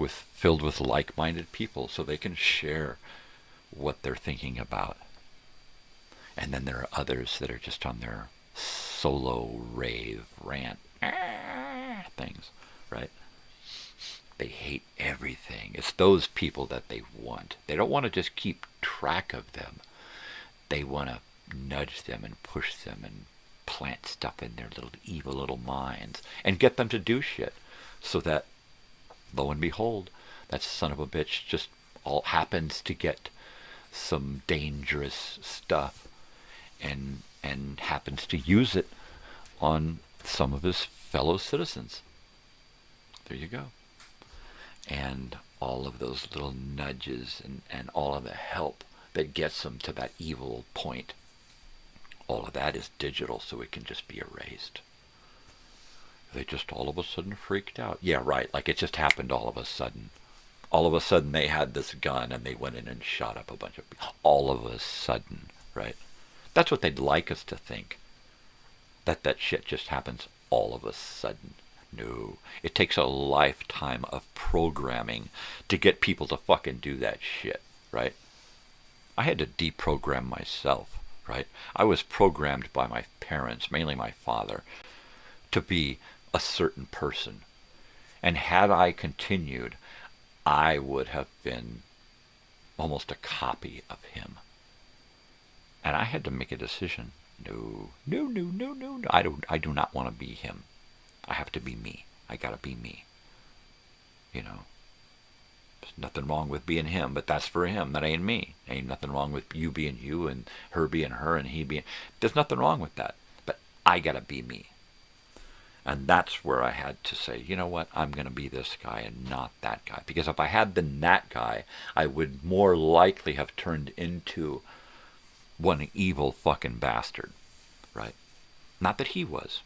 filled with like-minded people so they can share what they're thinking about. And then there are others that are just on their solo rave rant things, right? They hate everything. It's those people that they want. They don't want to just keep track of them. They want to nudge them and push them and plant stuff in their little evil little minds and get them to do shit so that, lo and behold, that son of a bitch just all happens to get some dangerous stuff and happens to use it on some of his fellow citizens. There you go. And all of those little nudges and all of the help that gets them to that evil point all of that is digital, so it can just be erased. They just all of a sudden freaked out. Yeah, right, like it just happened all of a sudden. All of a sudden they had this gun and they went in and shot up a bunch of people. All of a sudden, right? That's what they'd like us to think. That shit just happens all of a sudden. No. It takes a lifetime of programming to get people to fucking do that shit, right? I had to deprogram myself, right? I was programmed by my parents, mainly my father, to be a certain person. And had I continued, I would have been almost a copy of him. And I had to make a decision. No. I do not want to be him. I have to be me. I gotta be me. You know. There's nothing wrong with being him, but that's for him. That ain't me. Ain't nothing wrong with you being you and her being her and he being... There's nothing wrong with that. But I gotta be me. And that's where I had to say, you know what, I'm going to be this guy and not that guy. Because if I had been that guy, I would more likely have turned into one evil fucking bastard, right? Not that he was.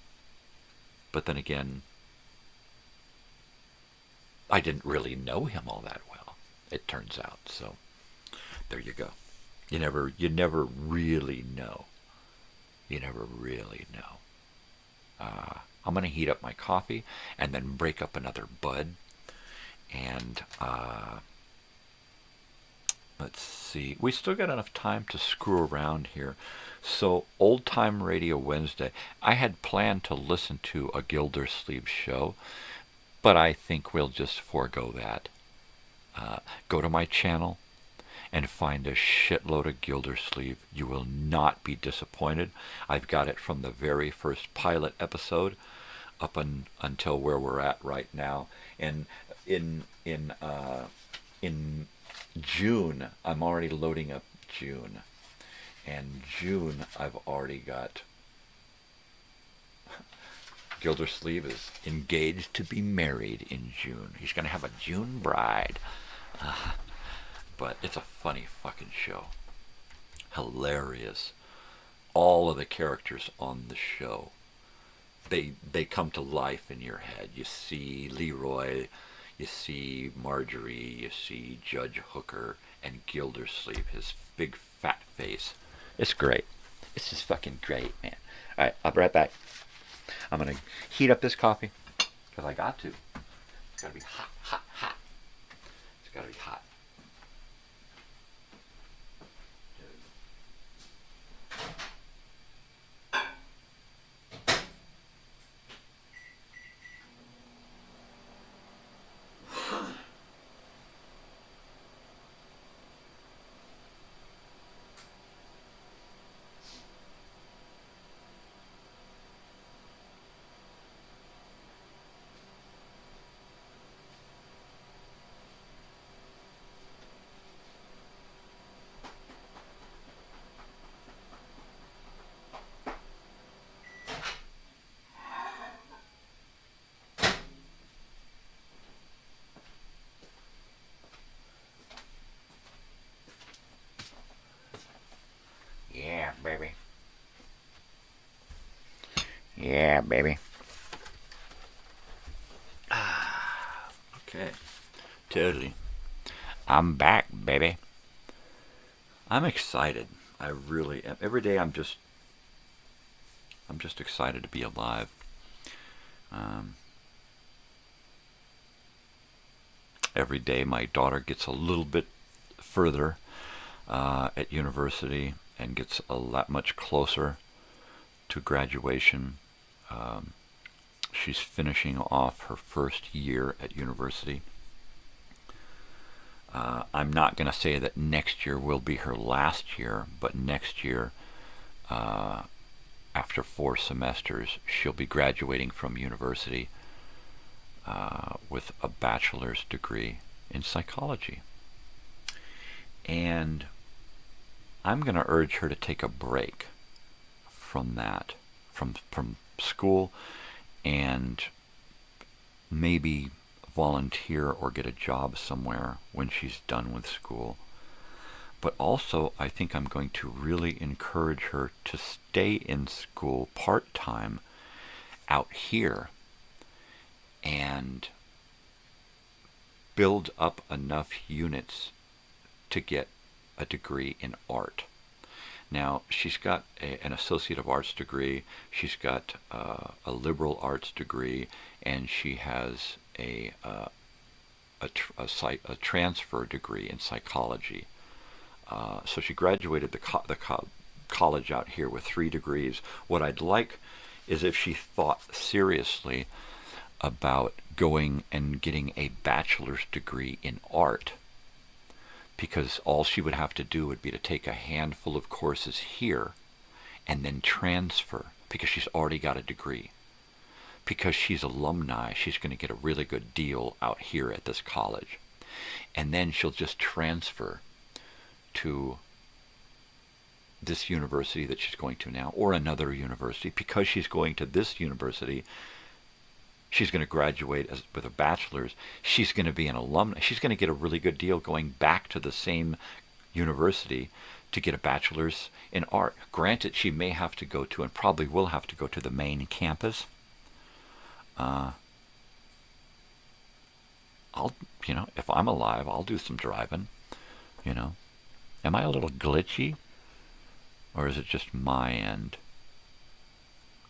But then again, I didn't really know him all that well, it turns out. So, there you go. You never really know. You never really know. I'm going to heat up my coffee and then break up another bud. And let's see. We still got enough time to screw around here. So, Old Time Radio Wednesday. I had planned to listen to a Gildersleeve show, but I think we'll just forego that. Go to my channel and find a shitload of Gildersleeve. You will not be disappointed. I've got it from the very first pilot episode up until where we're at right now. And in June, I'm already loading up June. And June, I've already got... Gildersleeve is engaged to be married in June. He's going to have a June bride. But it's a funny fucking show. Hilarious. All of the characters on the show, they come to life in your head. You see Leroy, you see Marjorie, you see Judge Hooker, and Gildersleeve, his big fat face. It's great. It's just fucking great, man. All right, I'll be right back. I'm going to heat up this coffee, because I got to. It's got to be hot, hot, hot. It's got to be hot. Yeah, baby. Yeah, baby. Okay. Totally. I'm back, baby. I'm excited. I really am. Every day I'm just excited to be alive. Every day my daughter gets a little bit further at university and gets a lot much closer to graduation. She's finishing off her first year at university. I'm not going to say that next year will be her last year, but next year, after 4 semesters, she'll be graduating from university with a bachelor's degree in psychology. And I'm going to urge her to take a break from that, from school, and maybe volunteer or get a job somewhere when she's done with school. but also I think I'm going to really encourage her to stay in school part-time out here and build up enough units to get a degree in art. Now, she's got an Associate of Arts degree, she's got a Liberal Arts degree, and she has a transfer degree in psychology. So she graduated the college out here with 3 degrees. What I'd like is if she thought seriously about going and getting a bachelor's degree in art, because all she would have to do would be to take a handful of courses here and then transfer, because she's already got a degree. Because she's alumni, she's going to get a really good deal out here at this college. And then she'll just transfer to this university that she's going to now, or another university. Because she's going to this university, she's going to graduate with a bachelor's. She's going to be an alumna. She's going to get a really good deal going back to the same university to get a bachelor's in art. Granted, she may have to go to, and probably will have to go to, the main campus. If I'm alive, I'll do some driving. Am I a little glitchy, or is it just my end?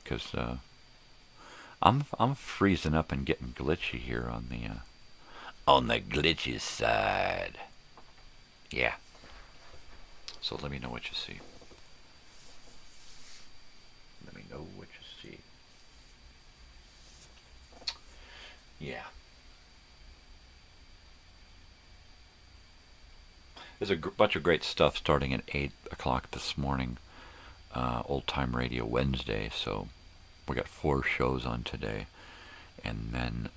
Because I'm freezing up and getting glitchy here on the glitchy side. Yeah. So let me know what you see. Let me know what you see. Yeah. There's a bunch of great stuff starting at 8 o'clock this morning. Old Time Radio Wednesday, so we got 4 shows on today. And then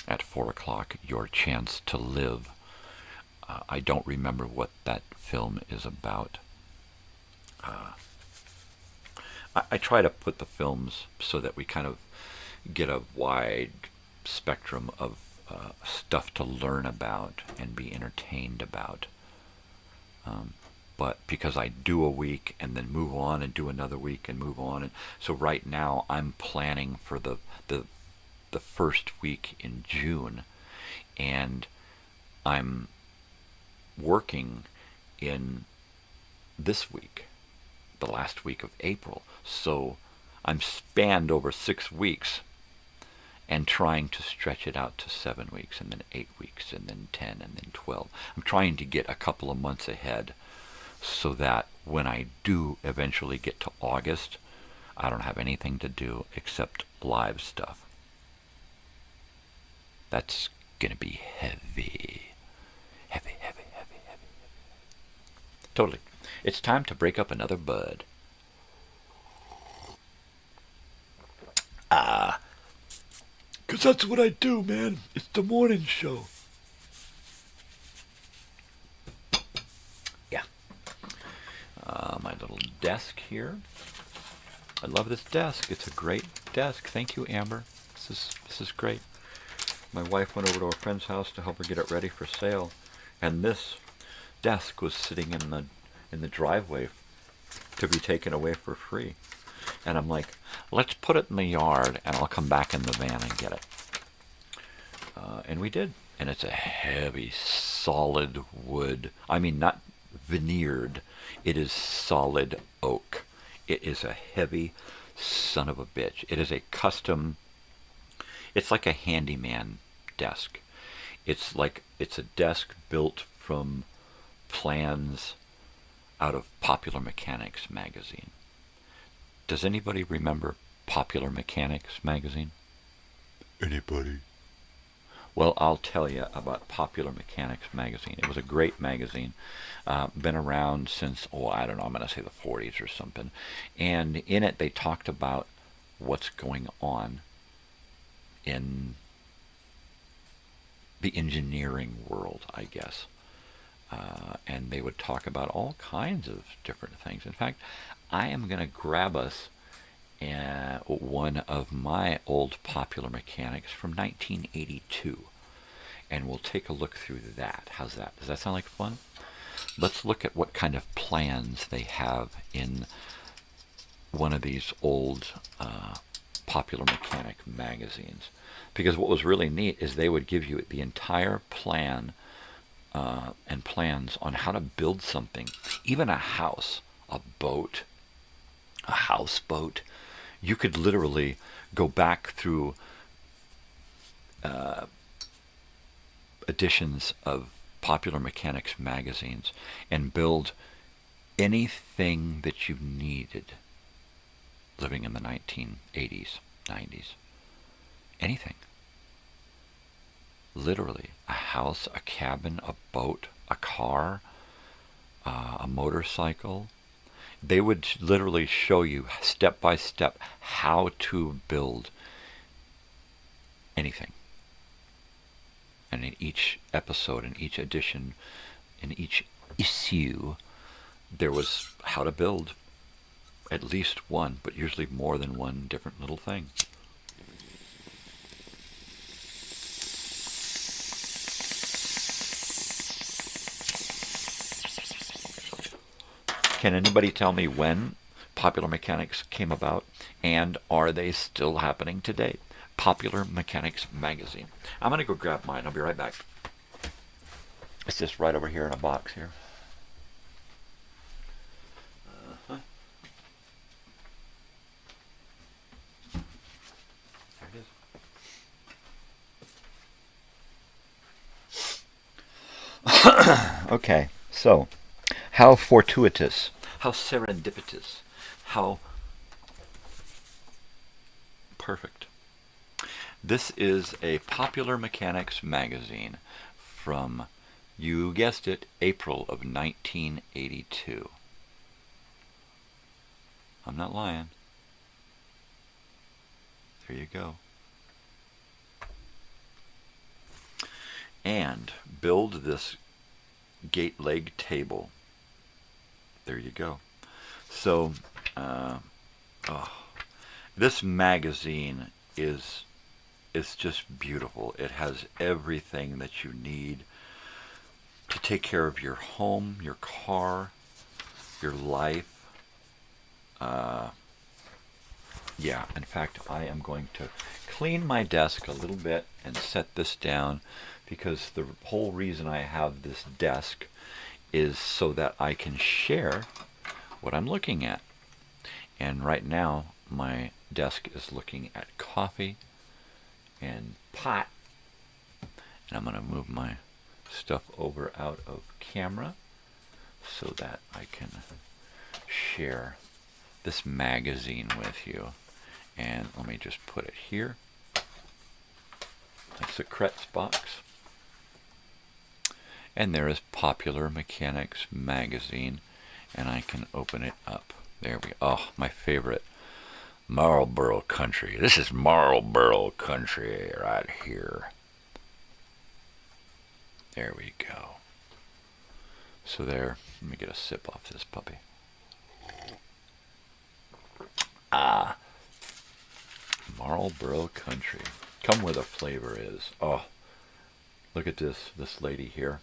at 4 o'clock, Your Chance to Live. I don't remember what that film is about. I try to put the films so that we kind of get a wide spectrum of stuff to learn about and be entertained about. But because I do a week and then move on and do another week and move on, and so right now I'm planning for the first week in June, and I'm working in this week, the last week of April. So I'm spanned over 6 weeks and trying to stretch it out to 7 weeks, and then 8 weeks, and then 10, and then 12. I'm trying to get a couple of months ahead so that when I do eventually get to August, I don't have anything to do except live stuff. That's going to be heavy. Heavy, heavy, heavy, heavy. Totally. It's time to break up another bud. Because that's what I do, man. It's the morning show. Yeah. My little desk here. I love this desk. It's a great desk. Thank you, Amber. This is great. My wife went over to a friend's house to help her get it ready for sale, and this desk was sitting in the driveway to be taken away for free. And I'm like, let's put it in the yard, and I'll come back in the van and get it. And we did. And it's a heavy, solid wood. I mean, not veneered. It is solid oak. It is a heavy son of a bitch. It is a custom. It's like a handyman desk. It's a desk built from plans out of Popular Mechanics magazine. Does anybody remember Popular Mechanics magazine? Anybody? Well, I'll tell you about Popular Mechanics magazine. It was a great magazine. Been around since, I don't know, I'm going to say the 40s or something. And in it, they talked about what's going on in the engineering world, I guess. And they would talk about all kinds of different things. In fact, I am going to grab us one of my old Popular Mechanics from 1982, and we'll take a look through that. How's that? Does that sound like fun? let's look at what kind of plans they have in one of these old Popular Mechanic magazines. Because what was really neat is they would give you the entire plan and plans on how to build something, even a house, a boat, a houseboat. You could literally go back through editions of Popular Mechanics magazines and build anything that you needed living in the 1980s, 90s. Anything. Literally. A house, a cabin, a boat, a car, a motorcycle. They would literally show you step by step how to build anything. And in each episode, in each edition, in each issue, there was how to build at least one, but usually more than one different little thing. Can anybody tell me when Popular Mechanics came about, and are they still happening today? Popular Mechanics magazine. I'm going to go grab mine. I'll be right back. It's just right over here in a box here. There it is. Okay, so how fortuitous, how serendipitous, how perfect. This is a Popular Mechanics magazine from, you guessed it, April of 1982. I'm not lying. There you go. And build this gate leg table. There you go. So, this magazine is just beautiful. It has everything that you need to take care of your home, your car, your life. Yeah, in fact, I am going to clean my desk a little bit and set this down, because the whole reason I have this desk is so that I can share what I'm looking at. And right now, my desk is looking at coffee and pot. And I'm going to move my stuff over out of camera so that I can share this magazine with you. And let me just put it here. That's a Kretz box. And there is Popular Mechanics magazine, and I can open it up. There we go. Oh, my favorite. Marlboro Country. This is Marlboro Country right here. There we go. So there, let me get a sip off this puppy. Ah, Marlboro Country. Come where the flavor is. Oh, look at this lady here.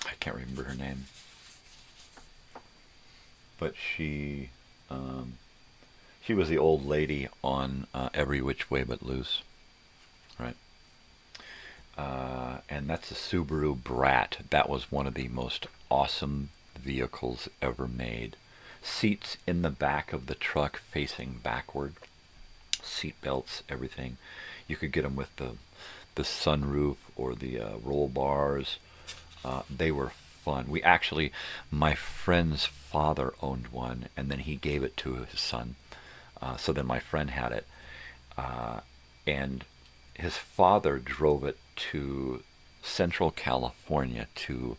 I can't remember her name, but she was the old lady on Every Which Way But Loose, right? And that's a Subaru Brat. That was one of the most awesome vehicles ever made. Seats in the back of the truck facing backward. Seat belts, everything. You could get them with the sunroof or the roll bars. They were fun. My friend's father owned one, and then he gave it to his son. So then my friend had it. And his father drove it to Central California to,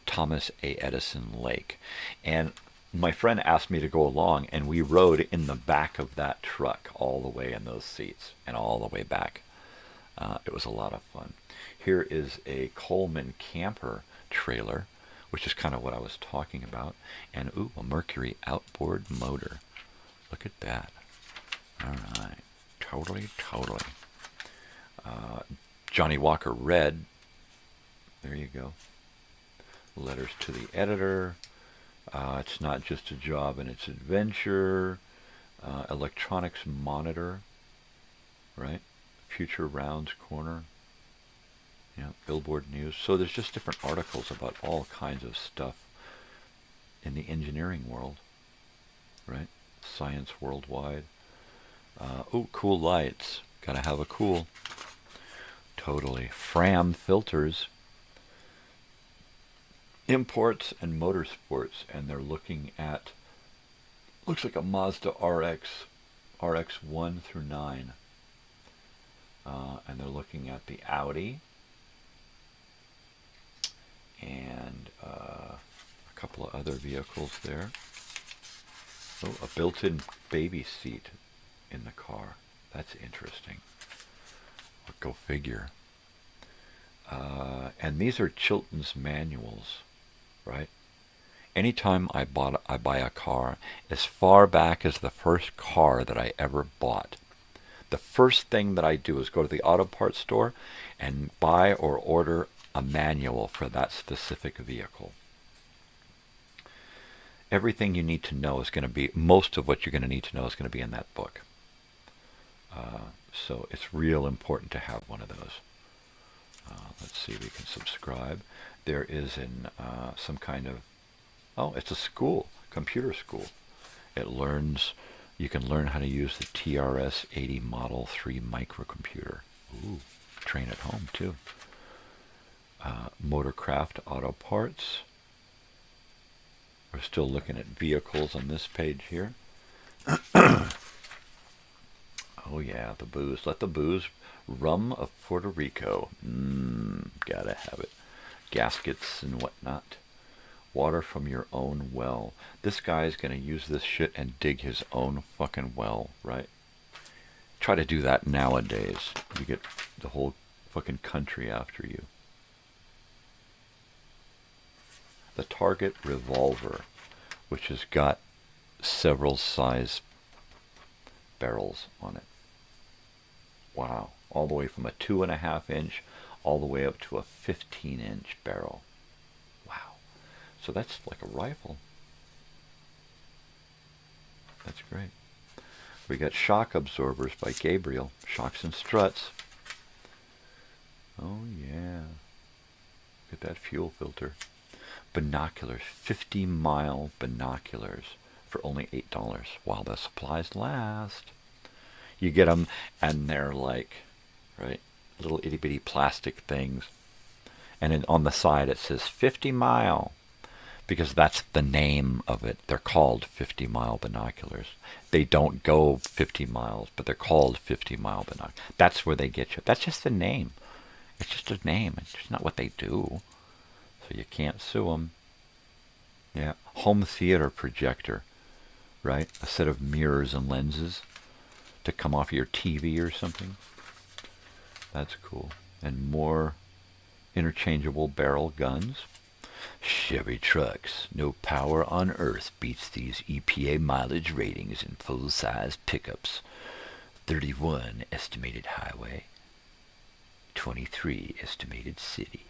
Thomas A. Edison Lake. And my friend asked me to go along, and we rode in the back of that truck all the way in those seats and all the way back. It was a lot of fun. Here is a Coleman camper trailer, which is kind of what I was talking about. And, ooh, a Mercury outboard motor. Look at that. All right. Totally. Johnny Walker Red. There you go. Letters to the editor. It's not just a job and it's adventure. Electronics monitor. Right? Future Rounds Corner. Yeah, Billboard News. So there's just different articles about all kinds of stuff in the engineering world. Right? Science Worldwide. Oh, cool lights. Gotta have a cool. Totally. Fram filters. Imports and motorsports. And they're looking at, looks like a Mazda RX 1 through 9. And they're looking at the Audi. And a couple of other vehicles there. Oh, a built-in baby seat in the car. That's interesting. Go figure. And these are Chilton's manuals, right? Anytime I buy a car, as far back as the first car that I ever bought, the first thing that I do is go to the auto parts store and buy or order a manual for that specific vehicle. Everything you need to know is going to be, most of what you're going to need to know is going to be in that book. So it's real important to have one of those. Let's see if we can subscribe. There is some kind of, it's a school, computer school. It learns, you can learn how to use the TRS-80 Model 3 microcomputer. Ooh, train at home too. Motorcraft Auto Parts. We're still looking at vehicles on this page here. Oh yeah, the booze. Let the booze. Rum of Puerto Rico. Gotta have it. Gaskets and whatnot. Water from your own well. This guy's gonna use this shit and dig his own fucking well, right? Try to do that nowadays. You get the whole fucking country after you. The Target revolver, which has got several size barrels on it. Wow. All the way from a 2.5 inch all the way up to a 15-inch barrel. Wow. So that's like a rifle. That's great. We got shock absorbers by Gabriel. Shocks and struts. Oh yeah. Look at that fuel filter. Binoculars. 50-mile binoculars for only $8 while the supplies last. You get them and they're like, right, little itty-bitty plastic things. And on the side it says 50-mile because that's the name of it. They're called 50-mile binoculars. They don't go 50 miles, but they're called 50-mile binoculars. That's where they get you. That's just the name. It's just a name. It's just not what they do. So you can't sue them. Yeah, home theater projector, right? A set of mirrors and lenses to come off your TV or something. That's cool. And more interchangeable barrel guns. Chevy trucks. No power on earth beats these EPA mileage ratings in full-size pickups. 31 estimated highway. 23 estimated city.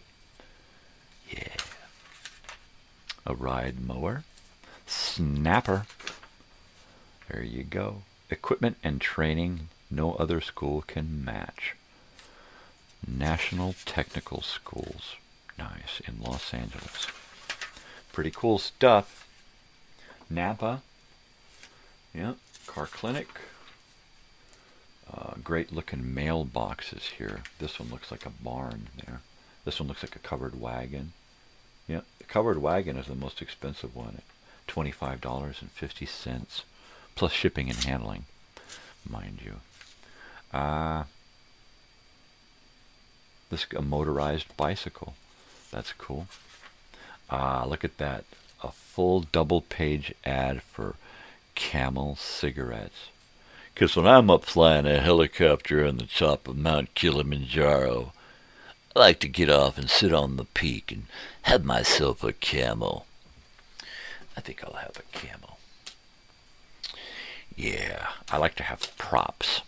Yeah. A ride mower. Snapper. There you go. Equipment and training no other school can match. National Technical Schools. Nice. In Los Angeles. Pretty cool stuff. Napa. Yeah. Car Clinic. Great looking mailboxes here. This one looks like a barn there. This one looks like a covered wagon. Yeah, the covered wagon is the most expensive one at $25.50 plus shipping and handling, mind you. This a motorized bicycle. That's cool. Look at that. A full double-page ad for Camel cigarettes. Because when I'm up flying a helicopter on the top of Mount Kilimanjaro, I like to get off and sit on the peak and have myself a Camel. I think I'll have a Camel. Yeah, I like to have props.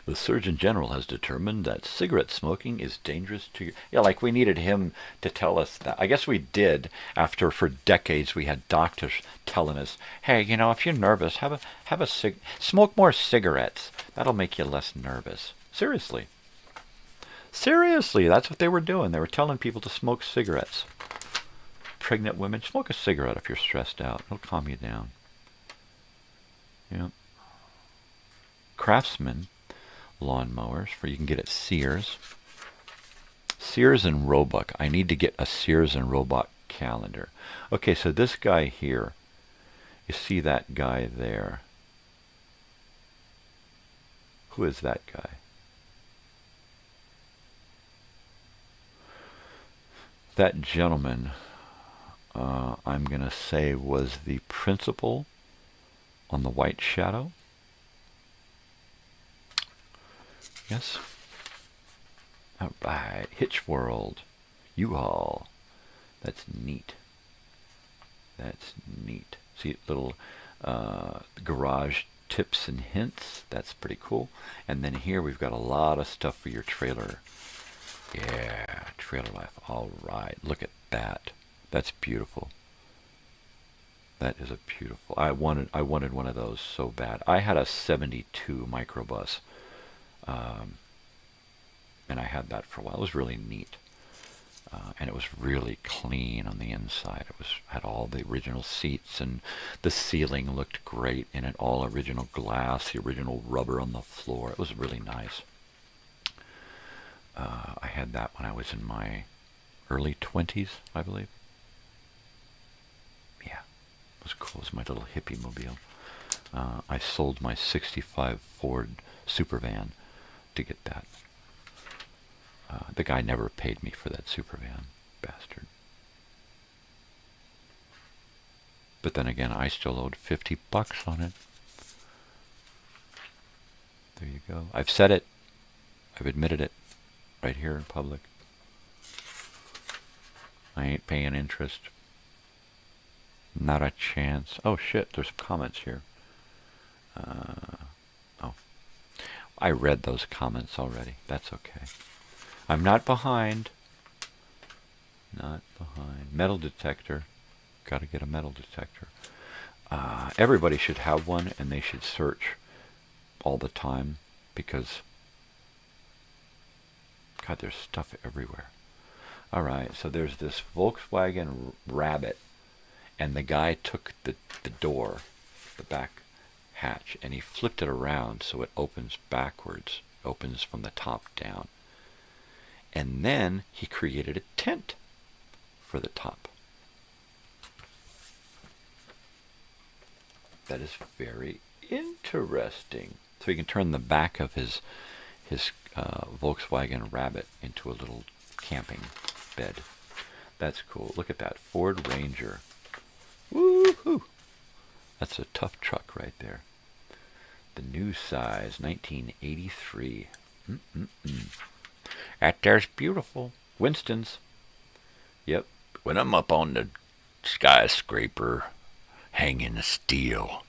The Surgeon General has determined that cigarette smoking is dangerous to you. Yeah, like we needed him to tell us that. I guess we did after for decades we had doctors telling us, hey, you know, if you're nervous, smoke more cigarettes. That'll make you less nervous. Seriously. Seriously, that's what they were doing. They were telling people to smoke cigarettes. Pregnant women, smoke a cigarette if you're stressed out. It'll calm you down. Yeah. Craftsman lawnmowers you can get at Sears. Sears and Roebuck. I need to get a Sears and Roebuck calendar. Okay, so this guy here, you see that guy there. Who is that guy? That gentleman, I'm going to say, was the principal on the White Shadow. Yes. All right. Hitch World. U-Haul. That's neat. That's neat. See, little garage tips and hints. That's pretty cool. And then here we've got a lot of stuff for your trailer. Yeah, trailer life. All right. Look at that. That's beautiful. That is a beautiful. I wanted one of those so bad. I had a 72 microbus. And I had that for a while. It was really neat. And it was really clean on the inside. It had all the original seats, and the ceiling looked great, and it all original glass, the original rubber on the floor. It was really nice. I had that when I was in my early 20s, I believe. Yeah, it was cool. It was my little hippie mobile. I sold my 65 Ford Supervan to get that. The guy never paid me for that Supervan, bastard. But then again, I still owed $50 on it. There you go. I've said it. I've admitted it. Right here in public. I ain't paying interest. Not a chance. Oh shit, there's comments here. Oh. I read those comments already. That's okay. I'm not behind. Not behind. Metal detector. Got to get a metal detector. Everybody should have one, and they should search all the time, because God, there's stuff everywhere. All right, so there's this Volkswagen Rabbit, and the guy took the door, the back hatch, and he flipped it around so it opens backwards, opens from the top down. And then he created a tent for the top. That is very interesting. So you can turn the back of his Volkswagen Rabbit into a little camping bed. That's cool. Look at that Ford Ranger. Woo-hoo! That's a tough truck right there. The new size, 1983. That there's beautiful. Winston's. Yep. When I'm up on the skyscraper, hanging steel,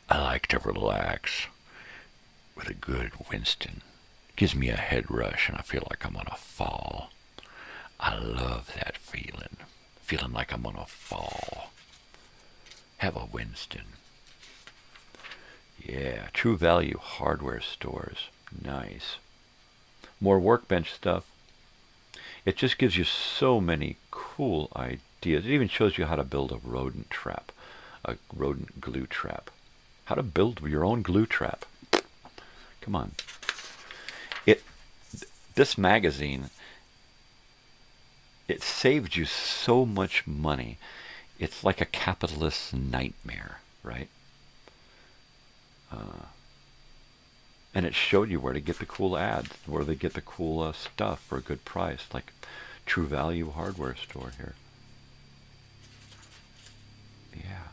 I like to relax with a good Winston. Gives me a head rush and I feel like I'm gonna fall. I love that feeling. Feeling like I'm gonna fall. Have a Winston. Yeah, True Value hardware stores. Nice. More workbench stuff. It just gives you so many cool ideas. It even shows you how to build a rodent trap. A rodent glue trap. How to build your own glue trap. Come on. This magazine, it saved you so much money. It's like a capitalist's nightmare, right? And it showed you where to get the cool ads, where to get the cool stuff for a good price, like True Value hardware store here. Yeah.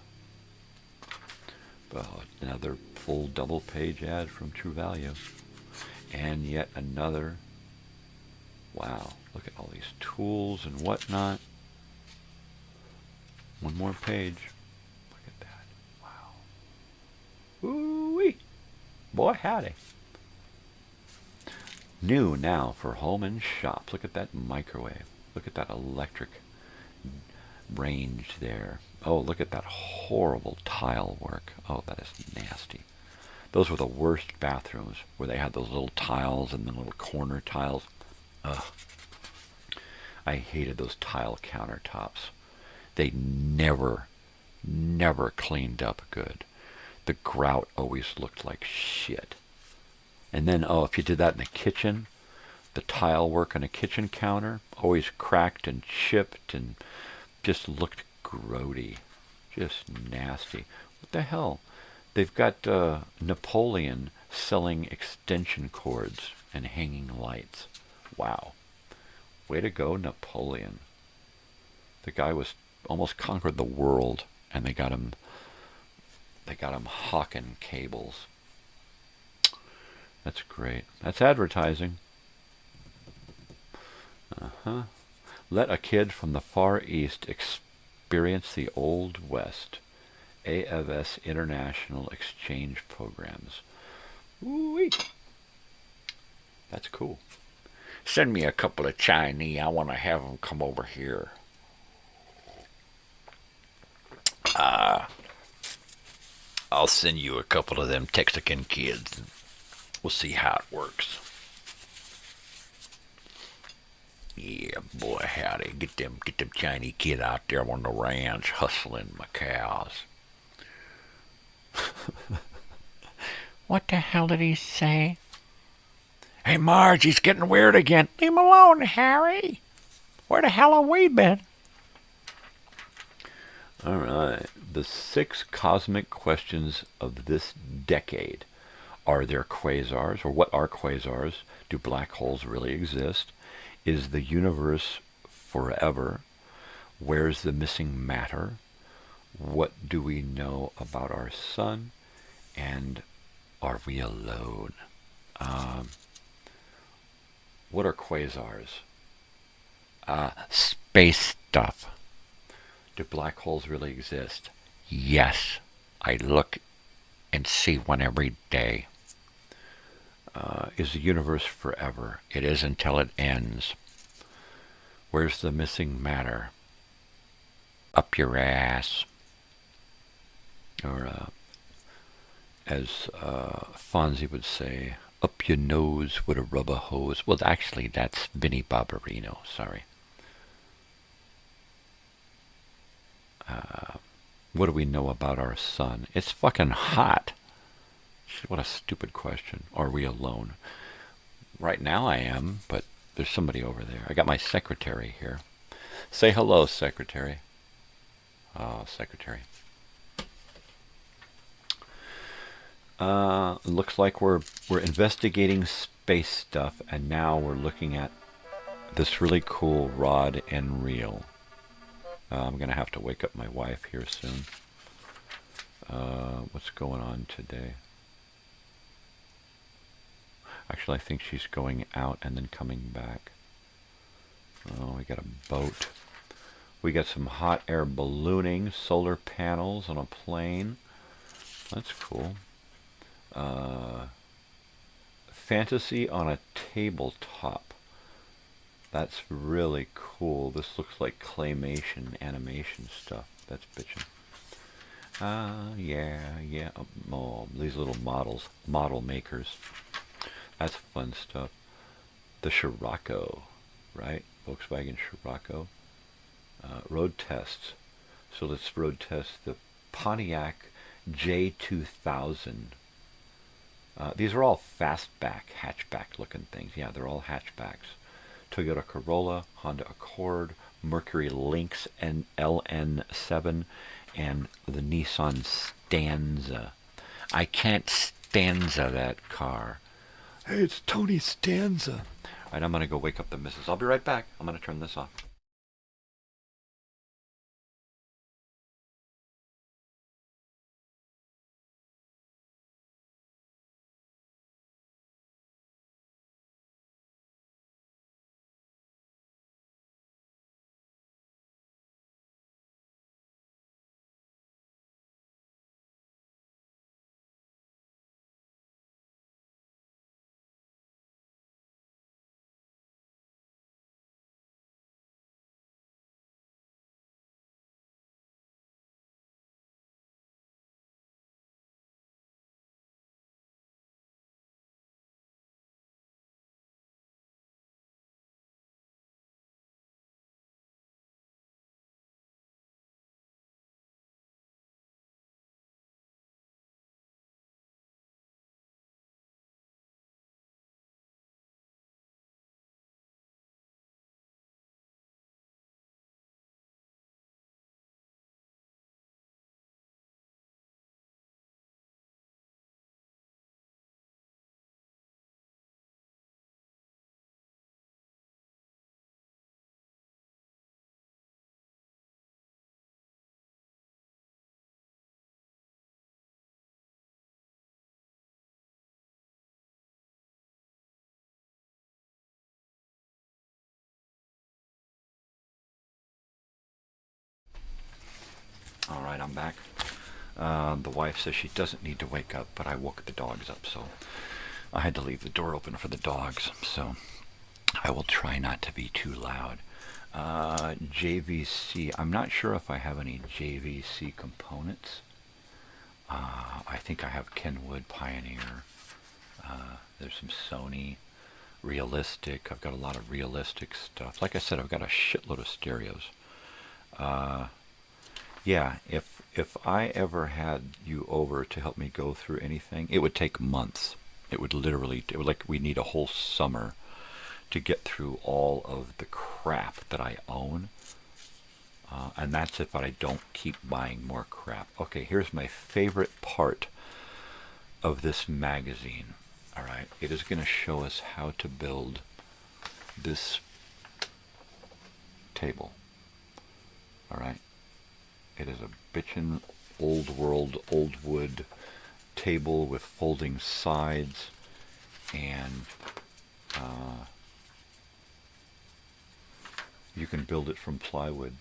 Well, another full double-page ad from True Value. And yet another. Wow, look at all these tools and whatnot. One more page. Look at that. Wow. Ooh-wee. Boy, howdy. New now for home and shop. Look at that microwave. Look at that electric range there. Oh, look at that horrible tile work. Oh, that is nasty. Those were the worst bathrooms, where they had those little tiles and the little corner tiles. Ugh. I hated those tile countertops. They never cleaned up good. The grout always looked like shit. And then, if you did that in the kitchen, the tile work on a kitchen counter always cracked and chipped and just looked grody. Just nasty. What the hell? They've got Napoleon selling extension cords and hanging lights. Wow. Way to go, Napoleon. The guy was almost conquered the world, and they got him hawking cables. That's great. That's advertising. Let a kid from the Far East experience the Old West. AFS International Exchange Programs. Ooh-wee. That's cool. Send me a couple of Chinese. I want to have them come over here. I'll send you a couple of them Texican kids. We'll see how it works. Yeah, boy, howdy. Get them Chinese kids out there on the ranch hustling my cows. What the hell did he say? Hey, Marge, he's getting weird again. Leave him alone, Harry. Where the hell have we been? All right. The 6 cosmic questions of this decade. Are there quasars, or what are quasars? Do black holes really exist? Is the universe forever? Where's the missing matter? What do we know about our sun? And are we alone? What are quasars? Space stuff. Do black holes really exist? Yes. I look and see one every day. Is the universe forever? It is until it ends. Where's the missing matter? Up your ass. Or, as Fonzie would say, up your nose with a rubber hose. Well, actually, that's Vinnie Barbarino. Sorry. What do we know about our sun? It's fucking hot. What a stupid question. Are we alone? Right now I am, but there's somebody over there. I got my secretary here. Say hello, secretary. Oh, secretary. Looks like we're investigating space stuff, and now we're looking at this really cool rod and reel. I'm going to have to wake up my wife here soon. What's going on today? Actually, I think she's going out and then coming back. Oh, we got a boat. We got some hot air ballooning, solar panels on a plane. That's cool. Fantasy on a tabletop. That's really cool. This looks like claymation, animation stuff. That's bitchin'. Yeah. Oh, these little model makers. That's fun stuff. The Scirocco, right? Volkswagen Scirocco. Road tests. So let's road test the Pontiac J2000. These are all fastback, hatchback looking things. Yeah, they're all hatchbacks. Toyota Corolla, Honda Accord, Mercury Lynx and LN7, and the Nissan Stanza. I can't stanza that car. Hey, it's Tony Stanza. All right, I'm going to go wake up the missus. I'll be right back. I'm going to turn this off. back. The wife says she doesn't need to wake up, but I woke the dogs up, so I had to leave the door open for the dogs. So I will try not to be too loud. JVC. I'm not sure if I have any JVC components. I think I have Kenwood Pioneer. There's some Sony Realistic. I've got a lot of realistic stuff. Like I said, I've got a shitload of stereos. Yeah, if I ever had you over to help me go through anything, it would take months. It would literally, we need a whole summer to get through all of the crap that I own. And that's if I don't keep buying more crap. Okay, here's my favorite part of this magazine. All right, it is going to show us how to build this table. All right, it is a bitchin' old world, old wood table with folding sides, and you can build it from plywood.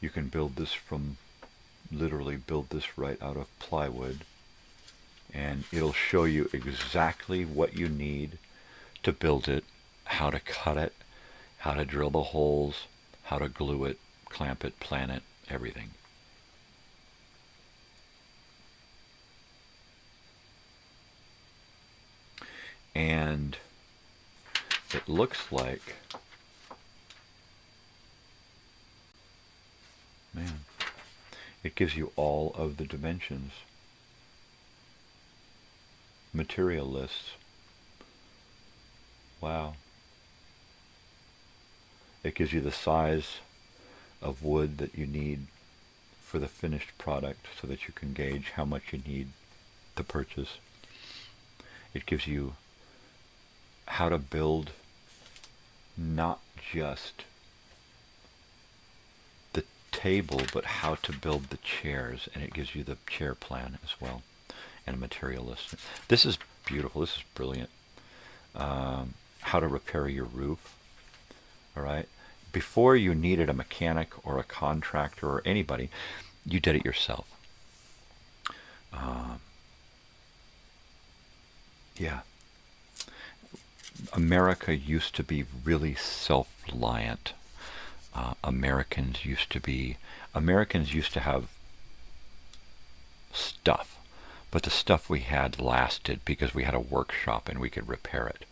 You can build this from, literally build this right out of plywood, and it'll show you exactly what you need to build it, how to cut it, how to drill the holes, how to glue it, clamp it, plan it, everything. And it looks like, man, it gives you all of the dimensions, material lists. Wow. It gives you the size of wood that you need for the finished product so that you can gauge how much you need to purchase. It gives you how to build not just the table, but how to build the chairs, and it gives you the chair plan as well, and a material list. This is beautiful. This is brilliant. How to repair your roof. All right. Before you needed a mechanic or a contractor or anybody, you did it yourself. Yeah. America used to be really self-reliant. Americans used to have stuff, but the stuff we had lasted because we had a workshop and we could repair it.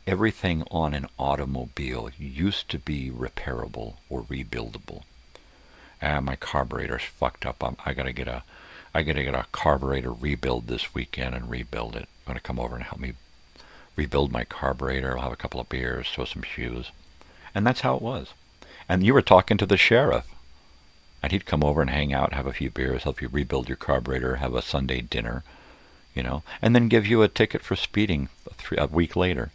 Everything on an automobile used to be repairable or rebuildable. My carburetor's fucked up. I gotta get a carburetor rebuild this weekend and rebuild it. I'm gonna come over and help me rebuild my carburetor. I'll have a couple of beers, sew some shoes. And that's how it was. And you were talking to the sheriff, and he'd come over and hang out, have a few beers, help you rebuild your carburetor, have a Sunday dinner, and then give you a ticket for speeding a week later.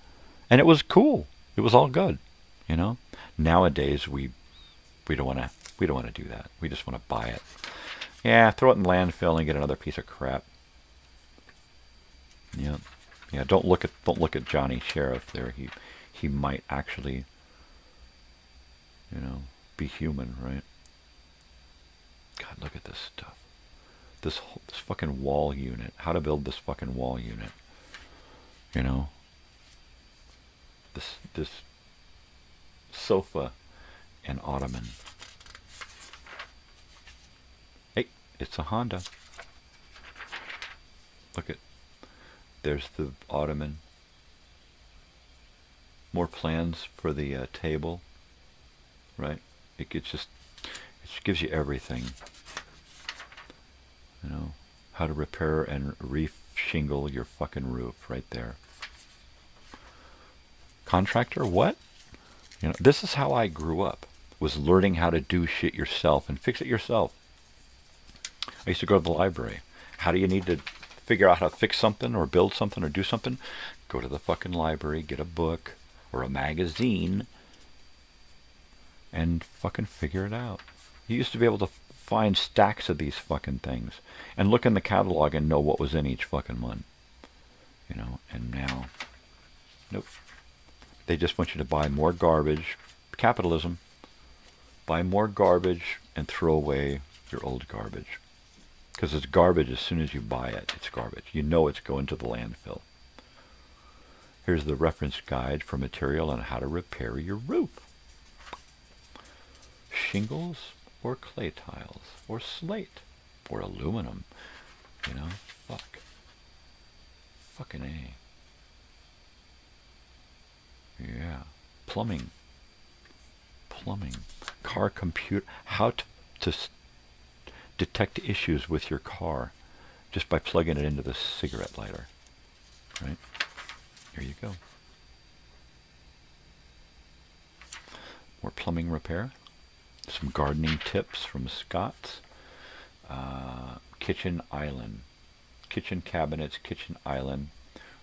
And it was cool. It was all good, Nowadays we don't want to do that. We just want to buy it. Yeah, throw it in landfill and get another piece of crap. Yeah. Yeah, don't look at Johnny Sheriff there. He might actually, be human, right? God, look at this stuff. This fucking wall unit. How to build this fucking wall unit. This sofa and ottoman. Hey, it's a Honda. Look at. There's the ottoman. More plans for the table, right? It just gives you everything. How to repair and re-shingle your fucking roof right there. Contractor, what? This is how I grew up, was learning how to do shit yourself and fix it yourself. I used to go to the library. How do you need to figure out how to fix something or build something or do something? Go to the fucking library, get a book or a magazine, and fucking figure it out. You used to be able to find stacks of these fucking things and look in the catalog and know what was in each fucking one. And now, nope. They just want you to buy more garbage capitalism. Buy more garbage and throw away your old garbage. Because it's garbage as soon as you buy it. It's garbage. You know it's going to the landfill. Here's the reference guide for material on how to repair your roof. Shingles or clay tiles or slate or aluminum. You know, fuck. Fucking A. Yeah. Plumbing. Car computer. How to detect issues with your car just by plugging it into the cigarette lighter. Right? Here you go. More plumbing repair. Some gardening tips from Scott's. Kitchen island. Kitchen cabinets, kitchen island.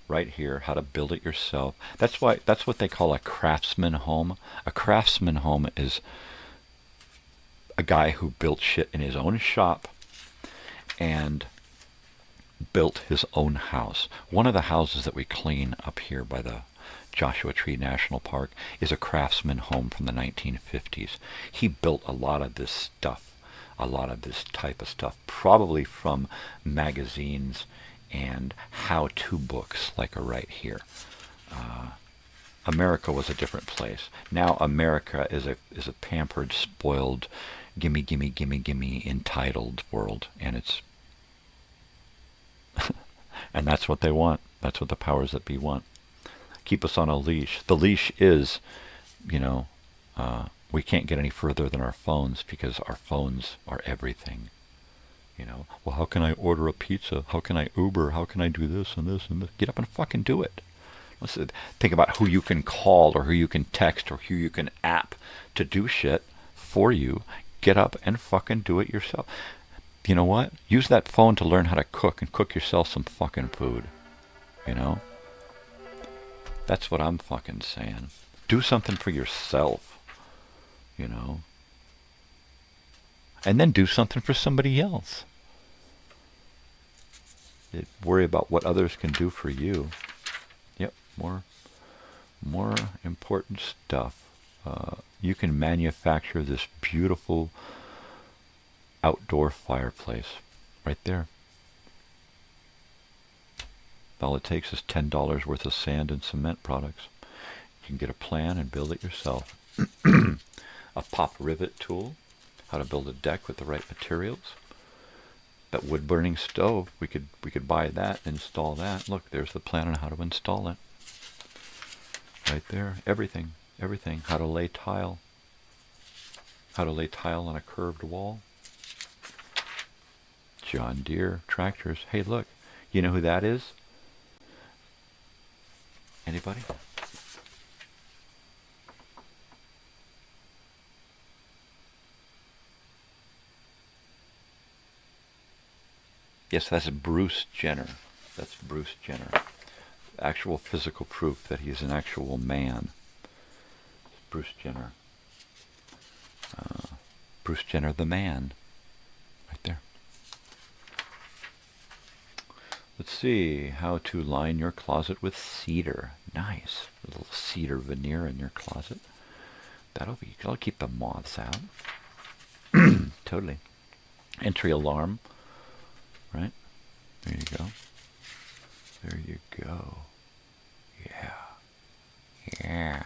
Right here, how to build it yourself. That's what they call a craftsman home. A craftsman home is a guy who built shit in his own shop and built his own house. One of the houses that we clean up here by the Joshua Tree National Park is a craftsman home from the 1950s. He built a lot of this stuff, a lot of this type of stuff, probably from magazines and how-to books like are right here. America was a different place. Now America is a pampered, spoiled, gimme, gimme, gimme, gimme, entitled world, and it's and that's what they want. That's what the powers that be want. Keep us on a leash. The leash is, we can't get any further than our phones because our phones are everything. Well, how can I order a pizza? How can I Uber? How can I do this and this and this? Get up and fucking do it. Let's think about who you can call or who you can text or who you can app to do shit for you. Get up and fucking do it yourself. You know what? Use that phone to learn how to cook and cook yourself some fucking food. That's what I'm fucking saying. Do something for yourself. And then do something for somebody else. Worry about what others can do for you. Yep, more important stuff. You can manufacture this beautiful outdoor fireplace right there. All it takes is $10 worth of sand and cement products. You can get a plan and build it yourself. A pop rivet tool, how to build a deck with the right materials. That wood burning stove, we could buy that, install that. Look, there's the plan on how to install it. Right there, everything. How to lay tile. How to lay tile on a curved wall. John Deere tractors. Hey, look, you know who that is? Anybody? Yes, that's Bruce Jenner. That's Bruce Jenner. Actual physical proof that he's an actual man. Bruce Jenner. Bruce Jenner the man. Right there. Let's see. How to line your closet with cedar. Nice. A little cedar veneer in your closet. That'll keep the moths out. Totally. Entry alarm. Right? There you go. There you go. Yeah.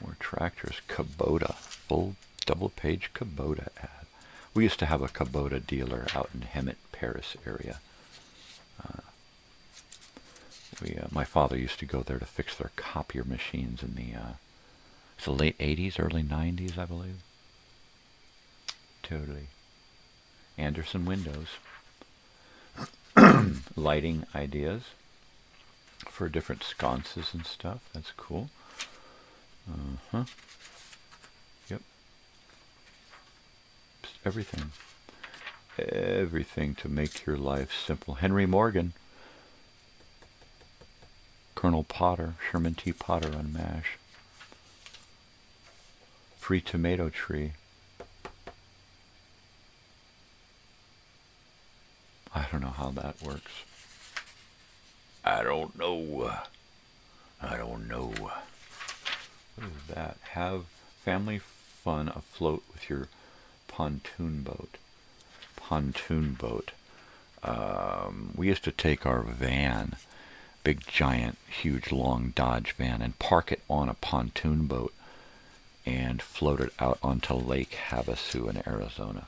More tractors. Kubota. Full double-page Kubota ad. We used to have a Kubota dealer out in Hemet, Paris area. My father used to go there to fix their copier machines in the late 80s, early 90s, I believe. Totally. Anderson windows. Lighting ideas for different sconces and stuff. That's cool. Yep. Just everything. Everything to make your life simple. Henry Morgan. Colonel Potter. Sherman T. Potter on MASH. Free tomato tree. I don't know how that works. I don't know. What is that? Have family fun afloat with your pontoon boat. Pontoon boat. We used to take our van, big, giant, huge, long Dodge van, and park it on a pontoon boat and float it out onto Lake Havasu in Arizona.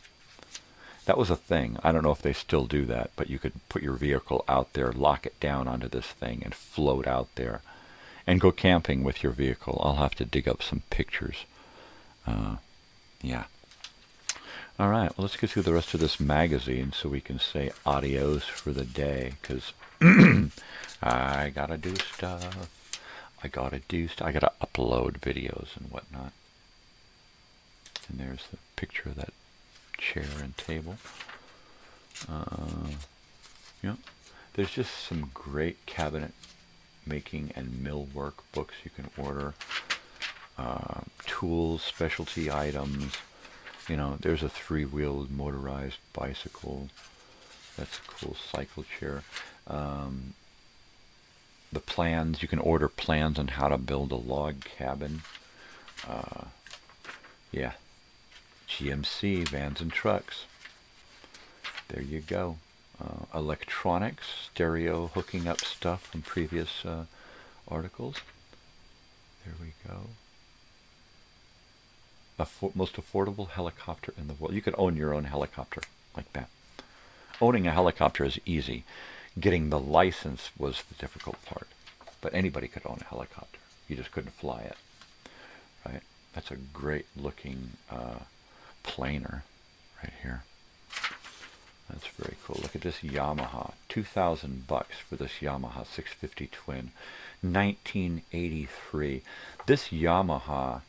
That was a thing. I don't know if they still do that, but you could put your vehicle out there, lock it down onto this thing, and float out there and go camping with your vehicle. I'll have to dig up some pictures. Yeah. All right, well, let's get through the rest of this magazine so we can say adios for the day, because I gotta do stuff. I gotta upload videos and whatnot. And there's the picture of that chair and table. Yeah, there's just some great cabinet making and millwork books you can order. Tools, specialty items. You know, there's a 3-wheeled motorized bicycle. That's a cool cycle chair. The plans, you can order plans on how to build a log cabin. Yeah. GMC, vans and trucks. There you go. Electronics, stereo hooking up stuff from previous articles. There we go. Most affordable helicopter in the world. You could own your own helicopter like that. Owning a helicopter is easy. Getting the license was the difficult part. But anybody could own a helicopter. You just couldn't fly it. Right? That's a great looking planer right here. That's very cool. Look at this Yamaha. $2,000 for this Yamaha 650 twin. 1983. This Yamaha,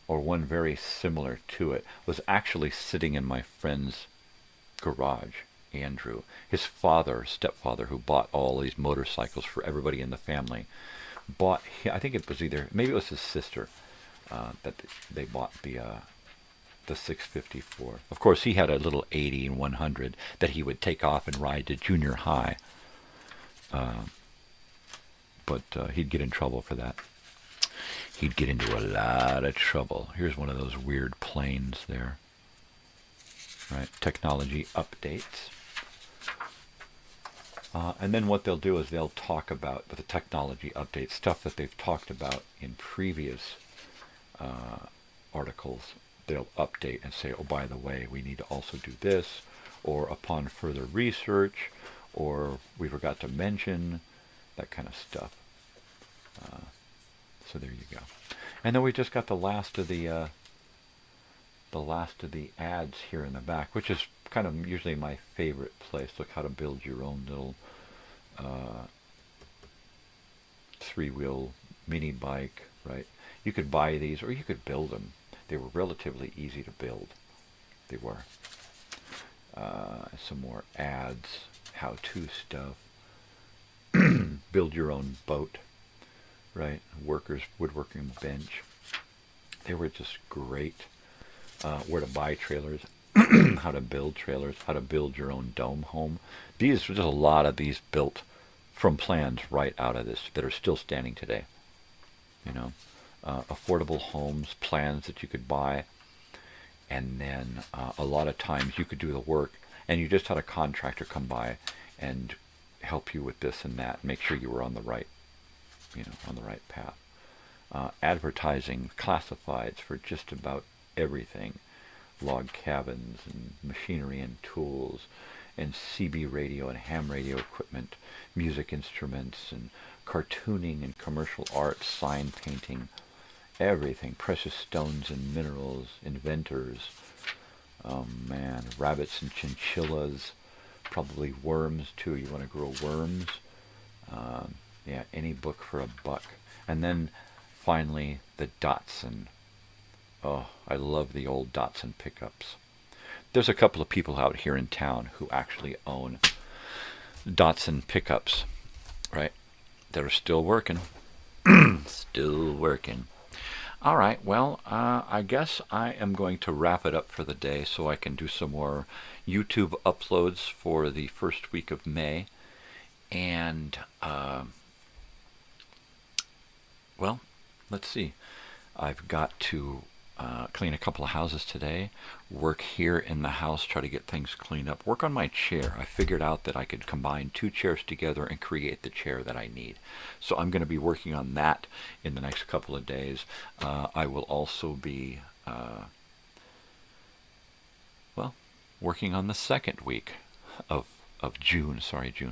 or one very similar to it, was actually sitting in my friend's garage, Andrew. His stepfather, who bought all these motorcycles for everybody in the family, bought, I think it was maybe it was his sister, that they bought the 654. Of course, he had a little 80 and 100 that he would take off and ride to junior high. But he'd get in trouble for that. He'd get into a lot of trouble. Here's one of those weird planes there. Right, technology updates. And then what they'll do is they'll talk about the technology updates, stuff that they've talked about in previous articles. They'll update and say, oh, by the way, we need to also do this, or upon further research, or we forgot to mention, that kind of stuff. So there you go. And then we just got the last of the ads here in the back, which is kind of usually my favorite place. Look, how to build your own little 3-wheel mini bike, right? You could buy these or you could build them. They were relatively easy to build. They were. Some more ads, how-to stuff. Build your own boat, right? Workers, woodworking bench. They were just great. Where to buy trailers, how to build trailers, how to build your own dome home. There's a lot of these built from plans right out of this that are still standing today. You know, affordable homes, plans that you could buy, and then a lot of times you could do the work, and you just had a contractor come by and help you with this and that, make sure you were on the right, on the right path. Advertising, classifieds for just about everything, log cabins and machinery and tools and CB radio and ham radio equipment, music instruments and cartooning and commercial art, sign painting, everything, precious stones and minerals, inventors, oh man, rabbits and chinchillas, probably worms too. You want to grow worms? Yeah, any book for $1. And then finally the Datsun. Oh, I love the old Datsun pickups. There's a couple of people out here in town who actually own Datsun pickups, right? That are still working. Still working. All right, well, I guess I am going to wrap it up for the day so I can do some more YouTube uploads for the first week of May. And, well, let's see. I've got to clean a couple of houses today, work here in the house, try to get things cleaned up, work on my chair. I figured out that I could combine 2 chairs together and create the chair that I need. So I'm going to be working on that in the next couple of days. I will also be, working on the second week of June,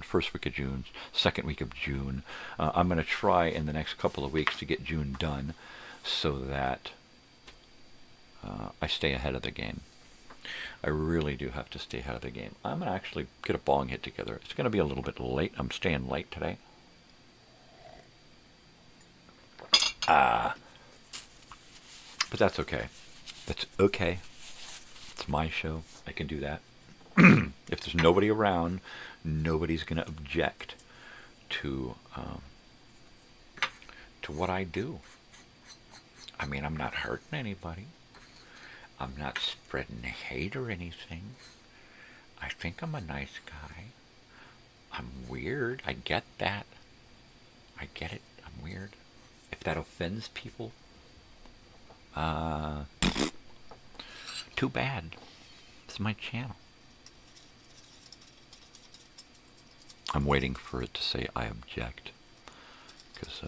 first week of June, second week of June. I'm going to try in the next couple of weeks to get June done so that I stay ahead of the game. I really do have to stay ahead of the game. I'm going to actually get a bong hit together. It's going to be a little bit late. I'm staying late today. But that's okay. That's okay. It's my show. I can do that. If there's nobody around, nobody's going to object to what I do. I mean, I'm not hurting anybody. I'm not spreading hate or anything. I think I'm a nice guy. I'm weird. I get that. I get it. I'm weird. If that offends people, too bad. It's my channel. I'm waiting for it to say I object. Because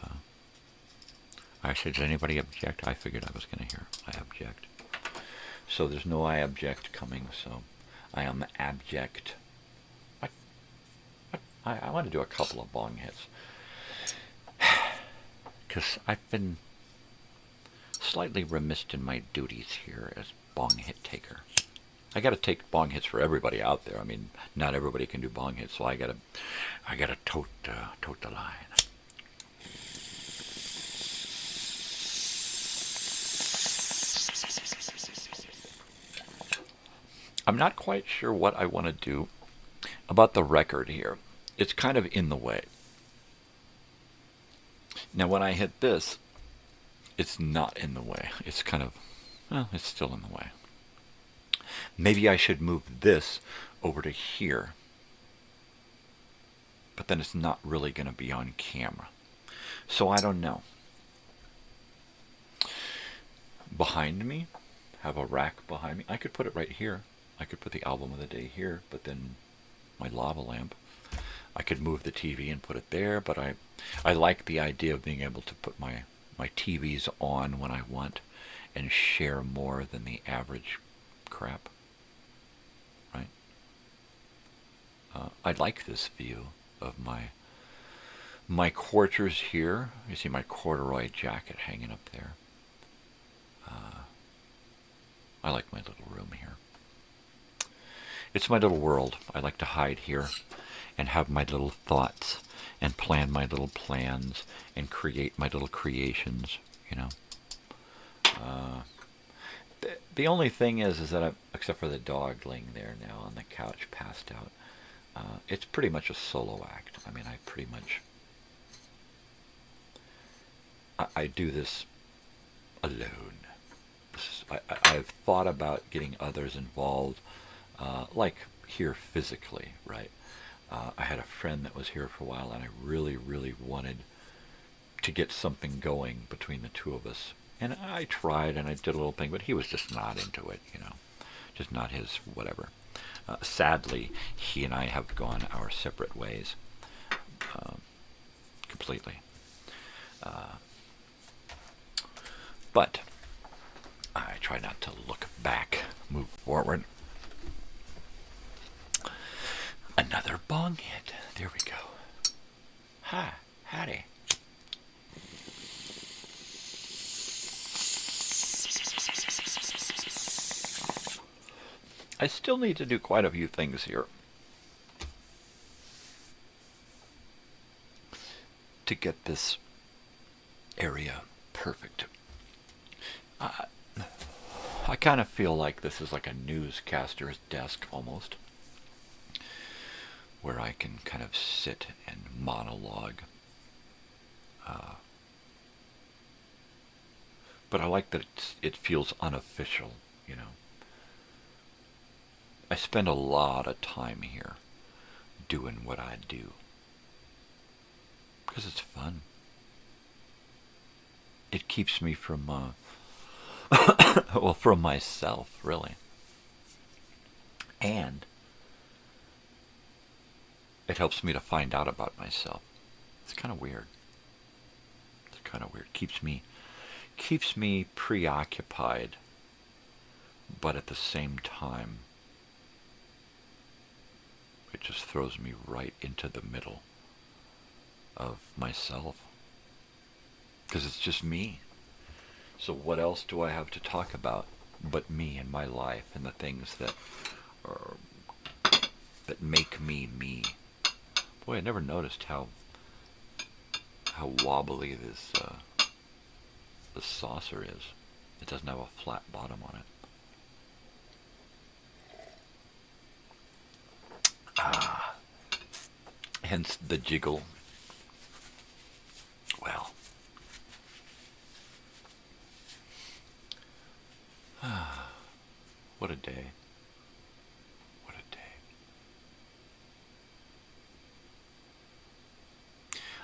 I said, does anybody object? I figured I was going to hear I object. So there's no I object coming, so I am abject. What? I want to do a couple of bong hits. Because I've been slightly remiss in my duties here as bong hit taker. I got to take bong hits for everybody out there. I mean, not everybody can do bong hits, so I got to tote the line. I'm not quite sure what I want to do about the record here. It's kind of in the way. Now, when I hit this, it's not in the way. It's kind of, well, it's still in the way. Maybe I should move this over to here. But then it's not really going to be on camera. So I don't know. Behind me, have a rack behind me. I could put it right here. I could put the album of the day here, but then my lava lamp. I could move the TV and put it there, but I like the idea of being able to put my TVs on when I want and share more than the average crap. Right? I like this view of my quarters here. You see my corduroy jacket hanging up there. I like my little room here. It's my little world. I like to hide here and have my little thoughts and plan my little plans and create my little creations, you know. The only thing is that except for the dog laying there now on the couch passed out, it's pretty much a solo act. I mean, I do this alone. I've thought about getting others involved, like here physically, right? I had a friend that was here for a while, and I really, really wanted to get something going between the two of us. And I tried, and I did a little thing, but he was just not into it, you know, just not his whatever. Sadly, he and I have gone our separate ways completely. But I try not to look back, move forward. Another bong hit. There we go. Hi, howdy. I still need to do quite a few things here to get this area perfect. I kind of feel like this is like a newscaster's desk almost, where I can kind of sit and monologue. But I like that it feels unofficial, you know. I spend a lot of time here doing what I do because it's fun. it keeps me from, well, from myself, really. And it helps me to find out about myself. It's kind of weird. It's kind of weird. Keeps me preoccupied, but at the same time, it just throws me right into the middle of myself. Because it's just me. So what else do I have to talk about but me and my life and the things that make me me? Boy, I never noticed how wobbly this saucer is. It doesn't have a flat bottom on it. Hence the jiggle. Well. What a day. What a day.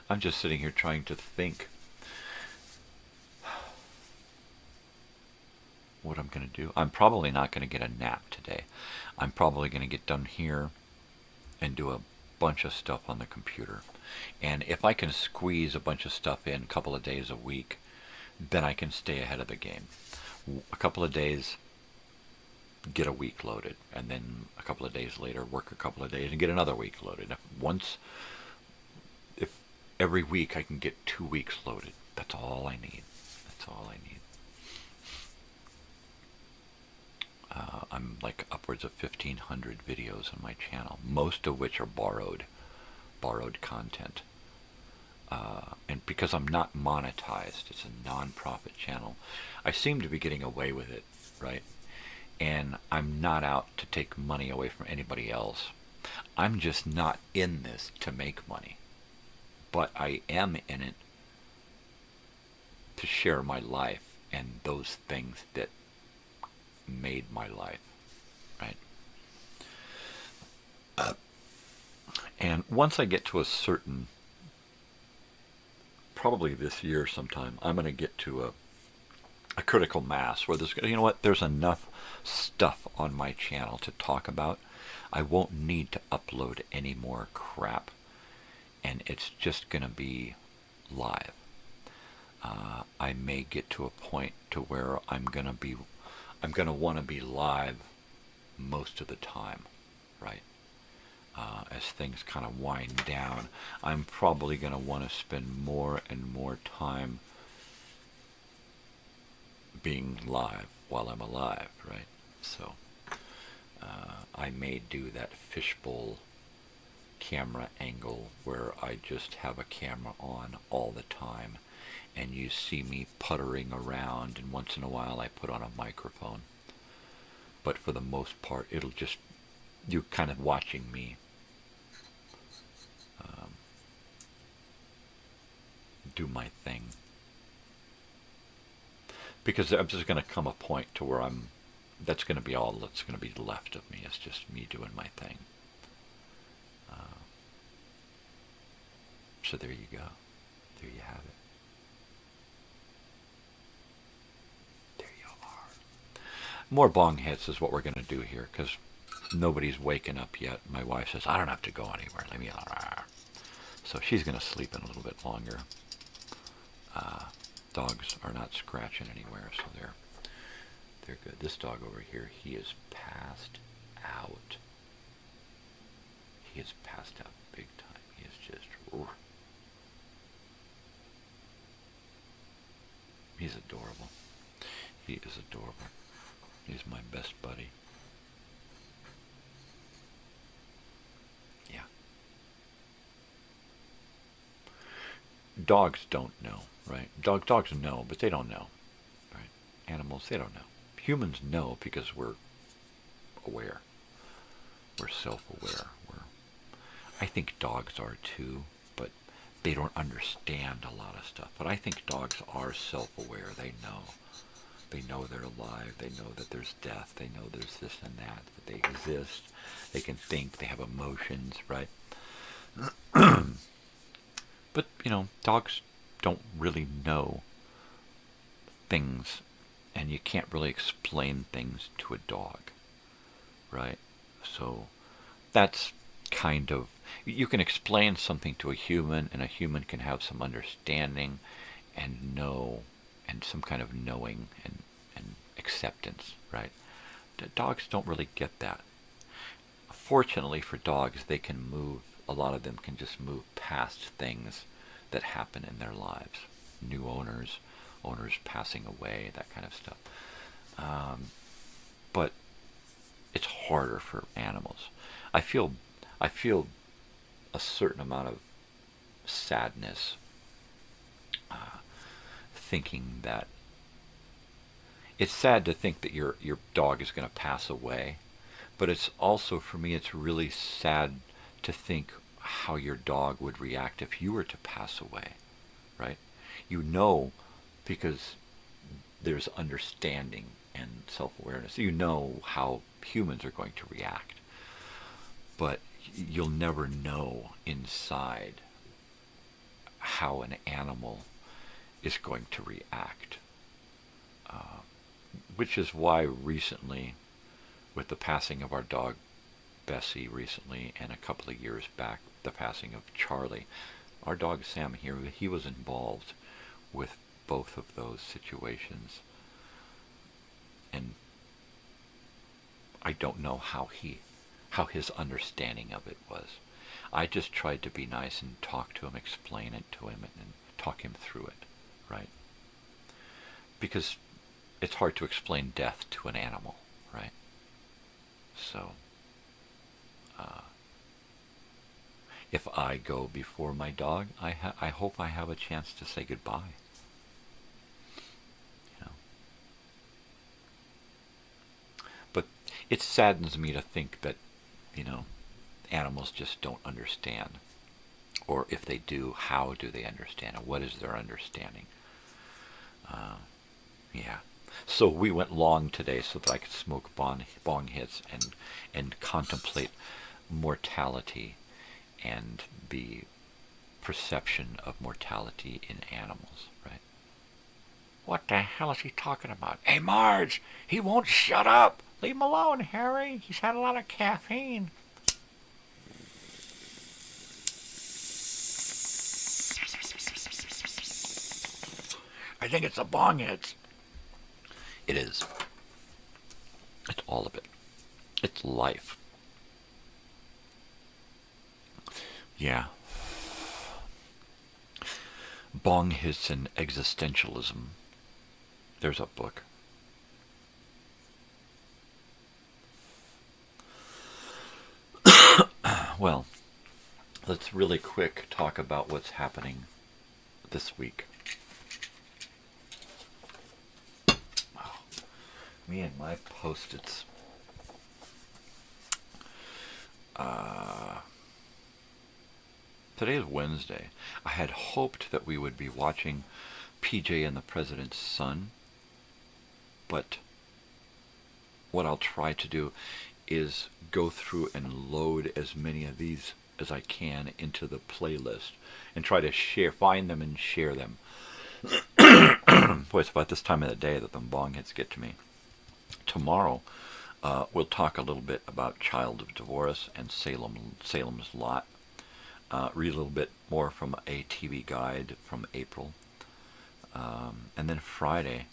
I'm just sitting here trying to think what I'm going to do. I'm probably not going to get a nap today. I'm probably going to get done here and do a bunch of stuff on the computer. And if I can squeeze a bunch of stuff in a couple of days a week, then I can stay ahead of the game. A couple of days, get a week loaded, and then a couple of days later, work a couple of days and get another week loaded. If every week I can get 2 weeks loaded, that's all I need. That's all I need. I'm like upwards of 1,500 videos on my channel, most of which are borrowed content. And because I'm not monetized, it's a non-profit channel, I seem to be getting away with it, right? And I'm not out to take money away from anybody else. I'm just not in this to make money. But I am in it to share my life and those things that made my life, right? And once I get to a certain, probably this year sometime, I'm going to get to a critical mass where there's, you know what, there's enough stuff on my channel to talk about. I won't need to upload any more crap, and it's just going to be live. I may get to a point to where I'm going to want to be live most of the time, right? As things kind of wind down, I'm probably going to want to spend more and more time being live while I'm alive, right? So I may do that fishbowl camera angle where I just have a camera on all the time and you see me puttering around, and once in a while I put on a microphone. But for the most part, it'll just, you're kind of watching me do my thing. Because there's just going to come a point to where that's going to be all that's going to be left of me. It's just me doing my thing. So there you go. There you have it. There you are. More bong hits is what we're going to do here, because nobody's waking up yet. My wife says, I don't have to go anywhere. Let me... So she's going to sleep in a little bit longer. Dogs are not scratching anywhere, so they're good. This dog over here, he is passed out. He is passed out big time. He is just... He's adorable. He is adorable. He's my best buddy. Yeah. Dogs don't know, right? Dogs know, but they don't know, right? Animals, they don't know. Humans know because we're aware. We're self-aware. I think dogs are too, but they don't understand a lot of stuff. But I think dogs are self-aware. They know. They know they're alive. They know that there's death. They know there's this and that they exist. They can think. They have emotions, right? But, dogs don't really know things, and you can't really explain things to a dog, right? So that's kind of, you can explain something to a human, and a human can have some understanding and know, and some kind of knowing and acceptance, right? The dogs don't really get that. Fortunately for dogs, they can move, a lot of them can just move past things that happen in their lives. New owners passing away, that kind of stuff. But it's harder for animals. I feel a certain amount of sadness thinking that it's sad to think that your dog is going to pass away, but it's also, for me, it's really sad to think how your dog would react if you were to pass away, right? You know, because there's understanding and self-awareness. You know how humans are going to react, but you'll never know inside how an animal is going to react. Which is why recently, with the passing of our dog Bessie recently, and a couple of years back, the passing of Charlie, our dog Sam here, he was involved with both of those situations. And I don't know how his understanding of it was. I just tried to be nice and talk to him, explain it to him, and talk him through it, right? Because it's hard to explain death to an animal, right? So, if I go before my dog, I hope I have a chance to say goodbye. You know. But it saddens me to think that, you know, animals just don't understand. Or if they do, how do they understand? And what is their understanding? Yeah. So we went long today so that I could smoke bong hits and contemplate mortality and the perception of mortality in animals, right? What the hell is he talking about? Hey, Marge, he won't shut up. Leave him alone, Harry. He's had a lot of caffeine. I think it's the bong hits. It is. It's all of it. It's life. Yeah. Bong hits and existentialism. There's a book. Well, let's really quick talk about what's happening this week. Me and my Post-its. Today is Wednesday. I had hoped that we would be watching PJ and the President's Son, but what I'll try to do is go through and load as many of these as I can into the playlist and try to find them and share them. Boy, it's about this time of the day that the bong hits get to me. Tomorrow, we'll talk a little bit about Child of Divorce and Salem's Lot. Read a little bit more from a TV guide from April. And then Friday,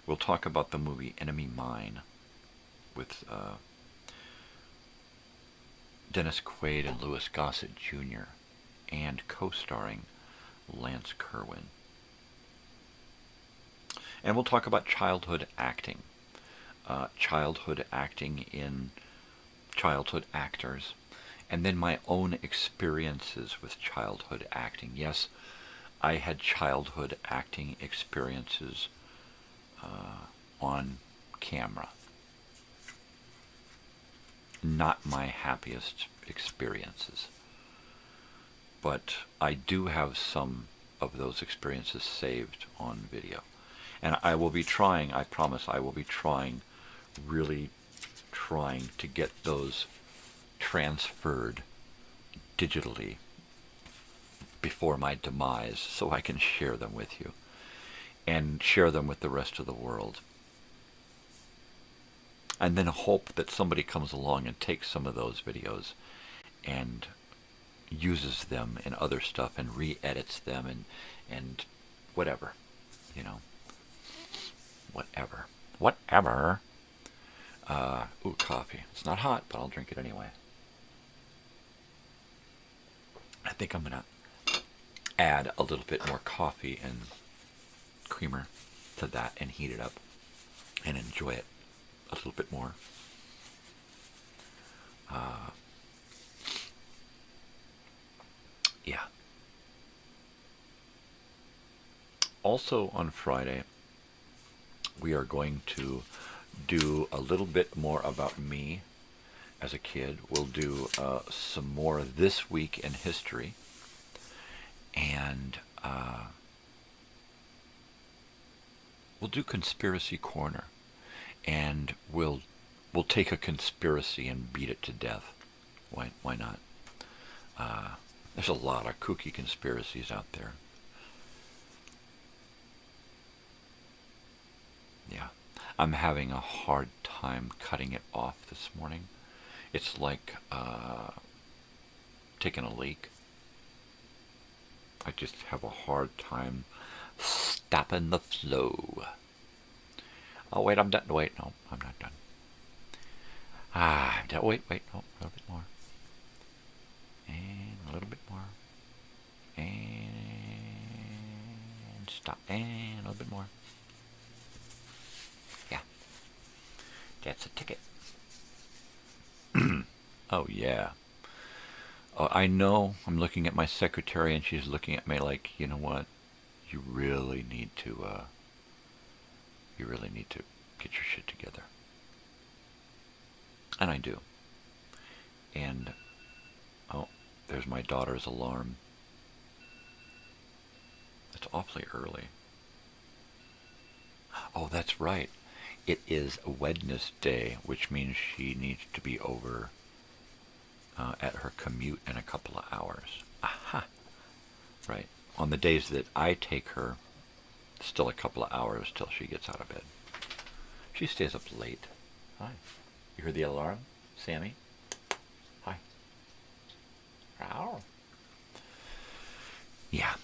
we'll talk about the movie Enemy Mine with Dennis Quaid and Louis Gossett Jr. and co-starring Lance Kerwin. And we'll talk about childhood acting in childhood actors, and then my own experiences with childhood acting. Yes, I had childhood acting experiences on camera. Not my happiest experiences, but I do have some of those experiences saved on video. And I will be trying, I promise, I will be trying, really trying to get those transferred digitally before my demise so I can share them with you. and share them with the rest of the world. And then hope that somebody comes along and takes some of those videos and uses them in other stuff and re-edits them and whatever, you know. Whatever. Ooh, coffee. It's not hot, but I'll drink it anyway. I think I'm going to add a little bit more coffee and creamer to that and heat it up and enjoy it a little bit more. Yeah. Also on Friday, we are going to do a little bit more about me as a kid. We'll do some more This Week in History, and we'll do Conspiracy Corner, and we'll take a conspiracy and beat it to death. Why not? There's a lot of kooky conspiracies out there. Yeah. I'm having a hard time cutting it off this morning. It's like taking a leak. I just have a hard time stopping the flow. Oh, wait, I'm done. Wait, no, I'm not done. I'm done. Wait, no, a little bit more. And a little bit more. And stop. And a little bit more. Yeah. That's a ticket. Oh, yeah. I know I'm looking at my secretary and she's looking at me like, you know what? You really need to get your shit together. And I do. And, oh, there's my daughter's alarm. It's awfully early. Oh, that's right. It is Wednesday, which means she needs to be over at her commute in a couple of hours. Aha! Right. On the days that I take her, still a couple of hours till she gets out of bed. She stays up late. Hi. You heard the alarm, Sammy? Hi. Ow. Yeah.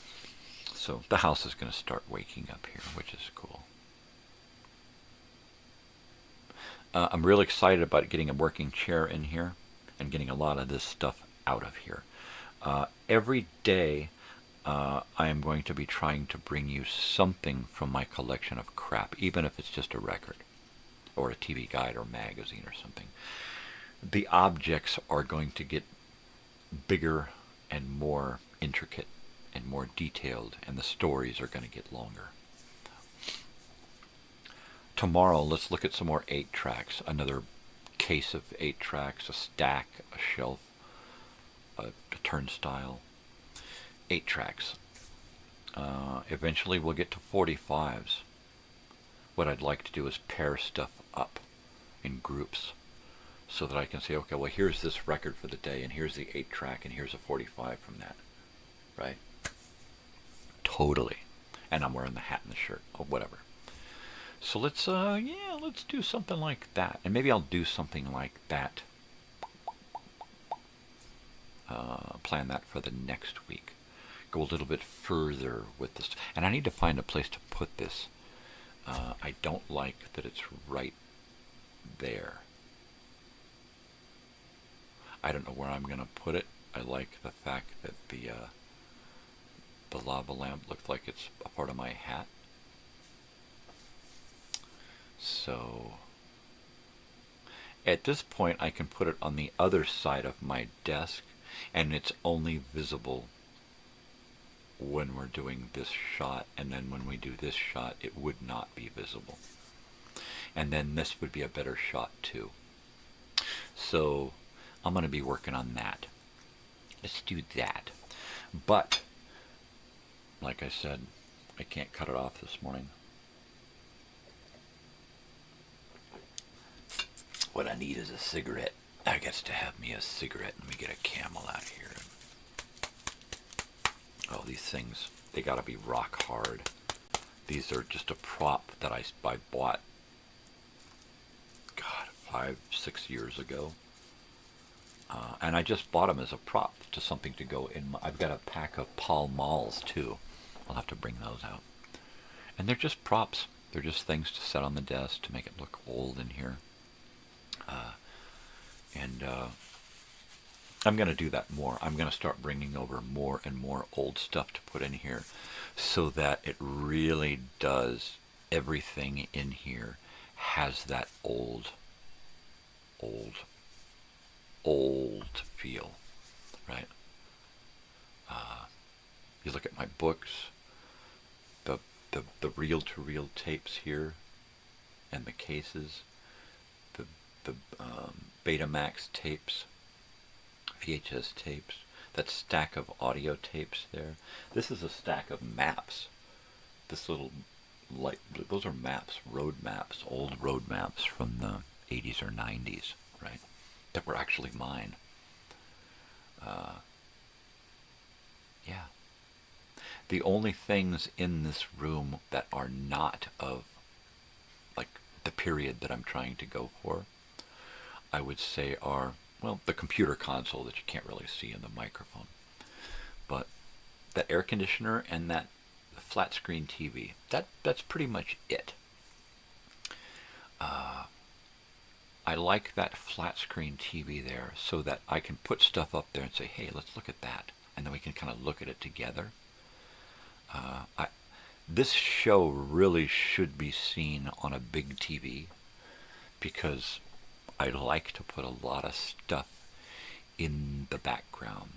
So the house is going to start waking up here, which is cool. I'm really excited about getting a working chair in here and getting a lot of this stuff out of here. Every day I am going to be trying to bring you something from my collection of crap, even if it's just a record or a TV guide or magazine or something. The objects are going to get bigger and more intricate and more detailed, and the stories are going to get longer. Tomorrow, let's look at some more 8-tracks, another case of 8-tracks, a stack, a shelf, a turnstile. 8-tracks. Eventually we'll get to 45s. What I'd like to do is pair stuff up in groups so that I can say, okay, well, here's this record for the day, and here's the 8-track, and here's a 45 from that. Right? Totally. And I'm wearing the hat and the shirt, or whatever. So let's do something like that. And maybe I'll do something like that. Plan that for the next week. Go a little bit further with this. And I need to find a place to put this. I don't like that it's right there. I don't know where I'm going to put it. I like the fact that the lava lamp looked like it's a part of my hat. So at this point I can put it on the other side of my desk, and it's only visible when we're doing this shot, and then when we do this shot it would not be visible, and then this would be a better shot too. So I'm going to be working on that. Let's do that. But like I said, I can't cut it off this morning. What I need is a cigarette. I gets to have me a cigarette. Let me get a Camel out here. Oh, these things, they gotta be rock hard. These are just a prop that I bought, God, 5, 6 years ago. And I just bought them as a prop to something to go in. I've got a pack of Pall Malls, too. I'll have to bring those out. And they're just props. They're just things to set on the desk to make it look old in here. I'm going to do that more. I'm going to start bringing over more and more old stuff to put in here so that it really does, everything in here has that old feel, right? You look at my books, the reel-to-reel tapes here, and the cases, the Betamax tapes, VHS tapes, that stack of audio tapes there. This is a stack of maps. This little light, those are maps, road maps, old road maps from the 80s or 90s, right? That were actually mine. Yeah. The only things in this room that are not of, like, the period that I'm trying to go for, I would say are, well, the computer console that you can't really see in the microphone. But that air conditioner and that flat screen TV, that's pretty much it. I like that flat screen TV there so that I can put stuff up there and say, hey, let's look at that. And then we can kind of look at it together. This show really should be seen on a big TV because I like to put a lot of stuff in the background.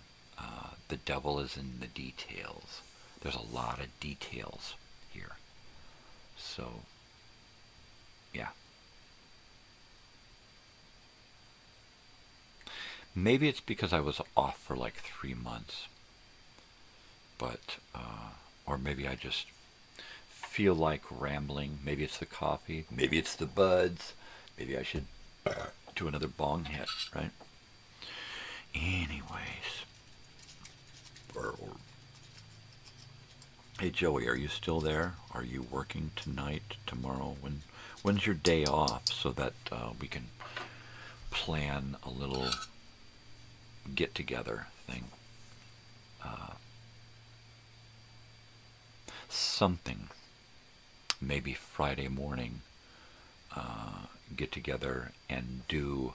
The devil is in the details. There's a lot of details here. So, yeah. Maybe it's because I was off for like 3 months. But, or maybe I just feel like rambling. Maybe it's the coffee. Maybe it's the buds. Maybe I should do another bong hit, right? Anyways. Hey, Joey, are you still there? Are you working tonight, tomorrow? When's your day off so that we can plan a little get-together thing? Something. Maybe Friday morning, get together and do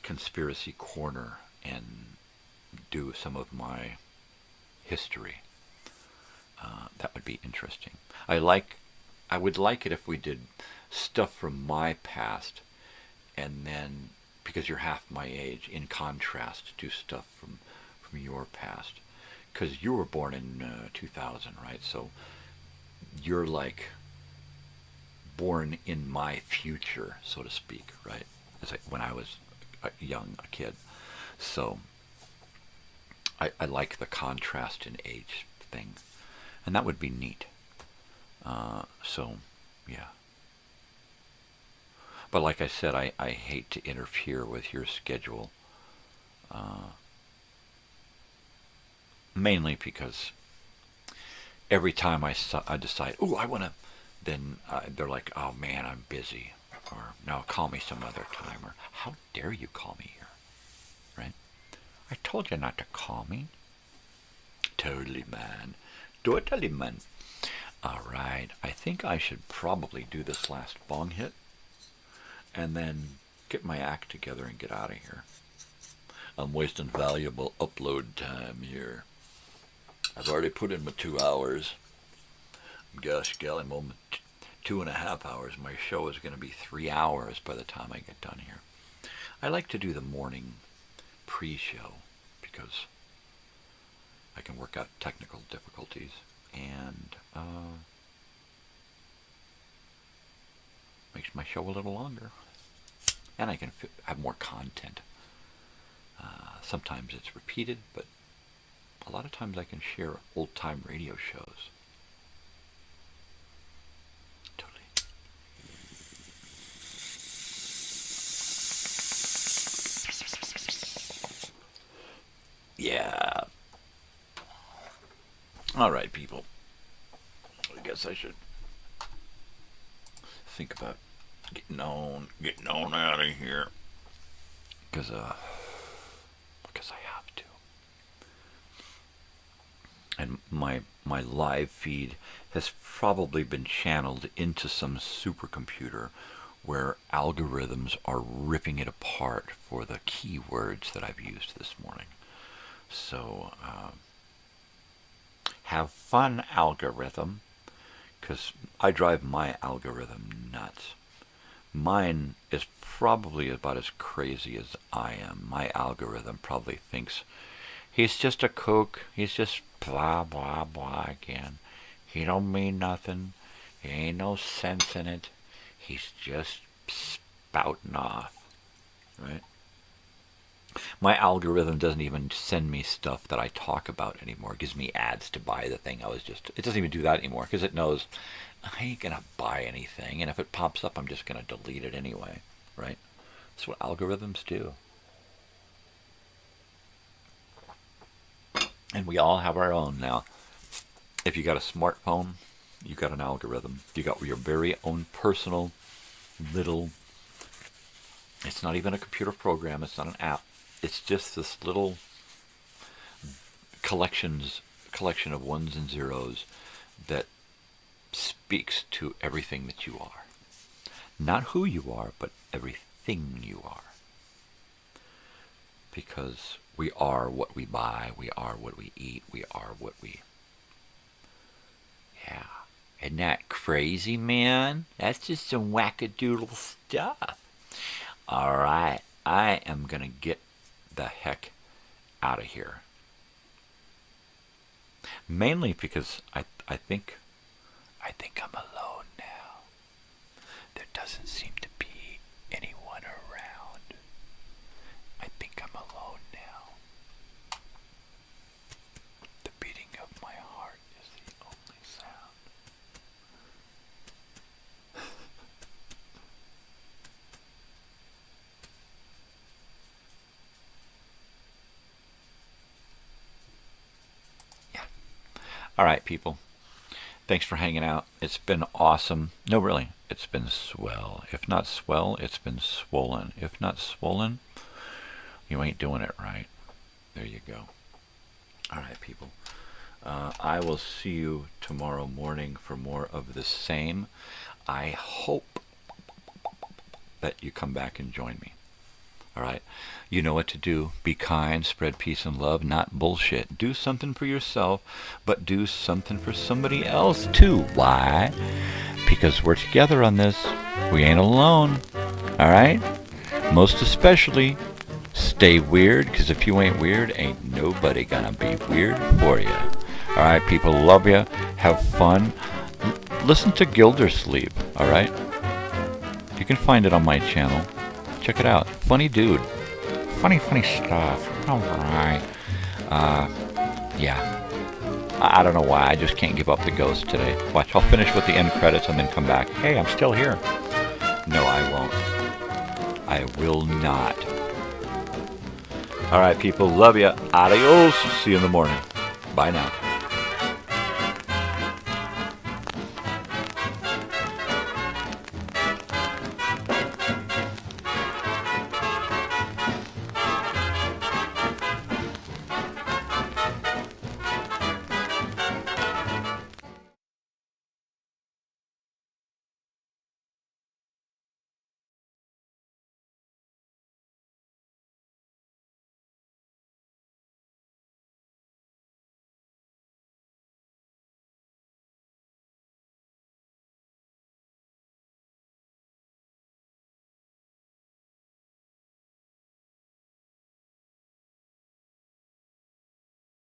Conspiracy Corner and do some of my history. That would be interesting. I would like it if we did stuff from my past, and then, because you're half my age, in contrast, do stuff from your past. Because you were born in 2000, right? So you're like born in my future, so to speak, right? When I was a kid. So I like the contrast in age thing. And that would be neat. So, yeah. But like I said, I hate to interfere with your schedule. Mainly because every time I decide, oh, I want to, then they're like, oh man, I'm busy. Or, no, call me some other time. Or, how dare you call me here? Right? I told you not to call me. Totally, man. Totally, man. All right. I think I should probably do this last bong hit and then get my act together and get out of here. I'm wasting valuable upload time here. I've already put in my 2 hours. Gosh, golly, I'm 2.5 hours. My show is going to be 3 hours by the time I get done here. I like to do the morning pre-show because I can work out technical difficulties and makes my show a little longer. And I can have more content. Sometimes it's repeated, but a lot of times I can share old-time radio shows. Totally. Yeah. All right, people. guess I should think about getting on out of here. Because I have to. And my live feed has probably been channeled into some supercomputer where algorithms are ripping it apart for the keywords that I've used this morning. So, have fun, algorithm, because I drive my algorithm nuts. Mine is probably about as crazy as I am. My algorithm probably thinks he's just a kook. He's just blah, blah, blah again. He don't mean nothing. He ain't no sense in it. He's just spouting off, right? My algorithm doesn't even send me stuff that I talk about anymore. It gives me ads to buy the thing. It doesn't even do that anymore because it knows I ain't going to buy anything. And if it pops up, I'm just going to delete it anyway, right? That's what algorithms do. And we all have our own now. If you got a smartphone, you got an algorithm. You got your very own personal little, it's not even a computer program, it's not an app. It's just this little collection of ones and zeros that speaks to everything that you are. Not who you are, but everything you are. Because we are what we buy, we are what we eat, we are what we... Yeah. Isn't that crazy, man? That's just some wackadoodle stuff. All right. I am going to get the heck out of here. Mainly because I think I'm alone now. There doesn't seem to be anyone around. I think I'm alone now. The beating of my heart is the only sound. Yeah. All right, people. Thanks for hanging out. It's been awesome. No, really. It's been swell. If not swell, it's been swollen. If not swollen, you ain't doing it right. There you go. All right, people. I will see you tomorrow morning for more of the same. I hope that you come back and join me. All right? You know what to do. Be kind, spread peace and love, not bullshit. Do something for yourself, but do something for somebody else too. Why? Because we're together on this. We ain't alone. All right? Most especially, stay weird, because if you ain't weird, ain't nobody gonna be weird for you. All right, people, love you. Have fun. Listen to Gildersleeve, all right? You can find it on my channel. Check it out. Funny dude. Funny stuff. All right. Yeah. I don't know why. I just can't give up the ghost today. Watch, I'll finish with the end credits and then come back. Hey, I'm still here. No, I won't. I will not. All right, people. Love you. Adios. See you in the morning. Bye now.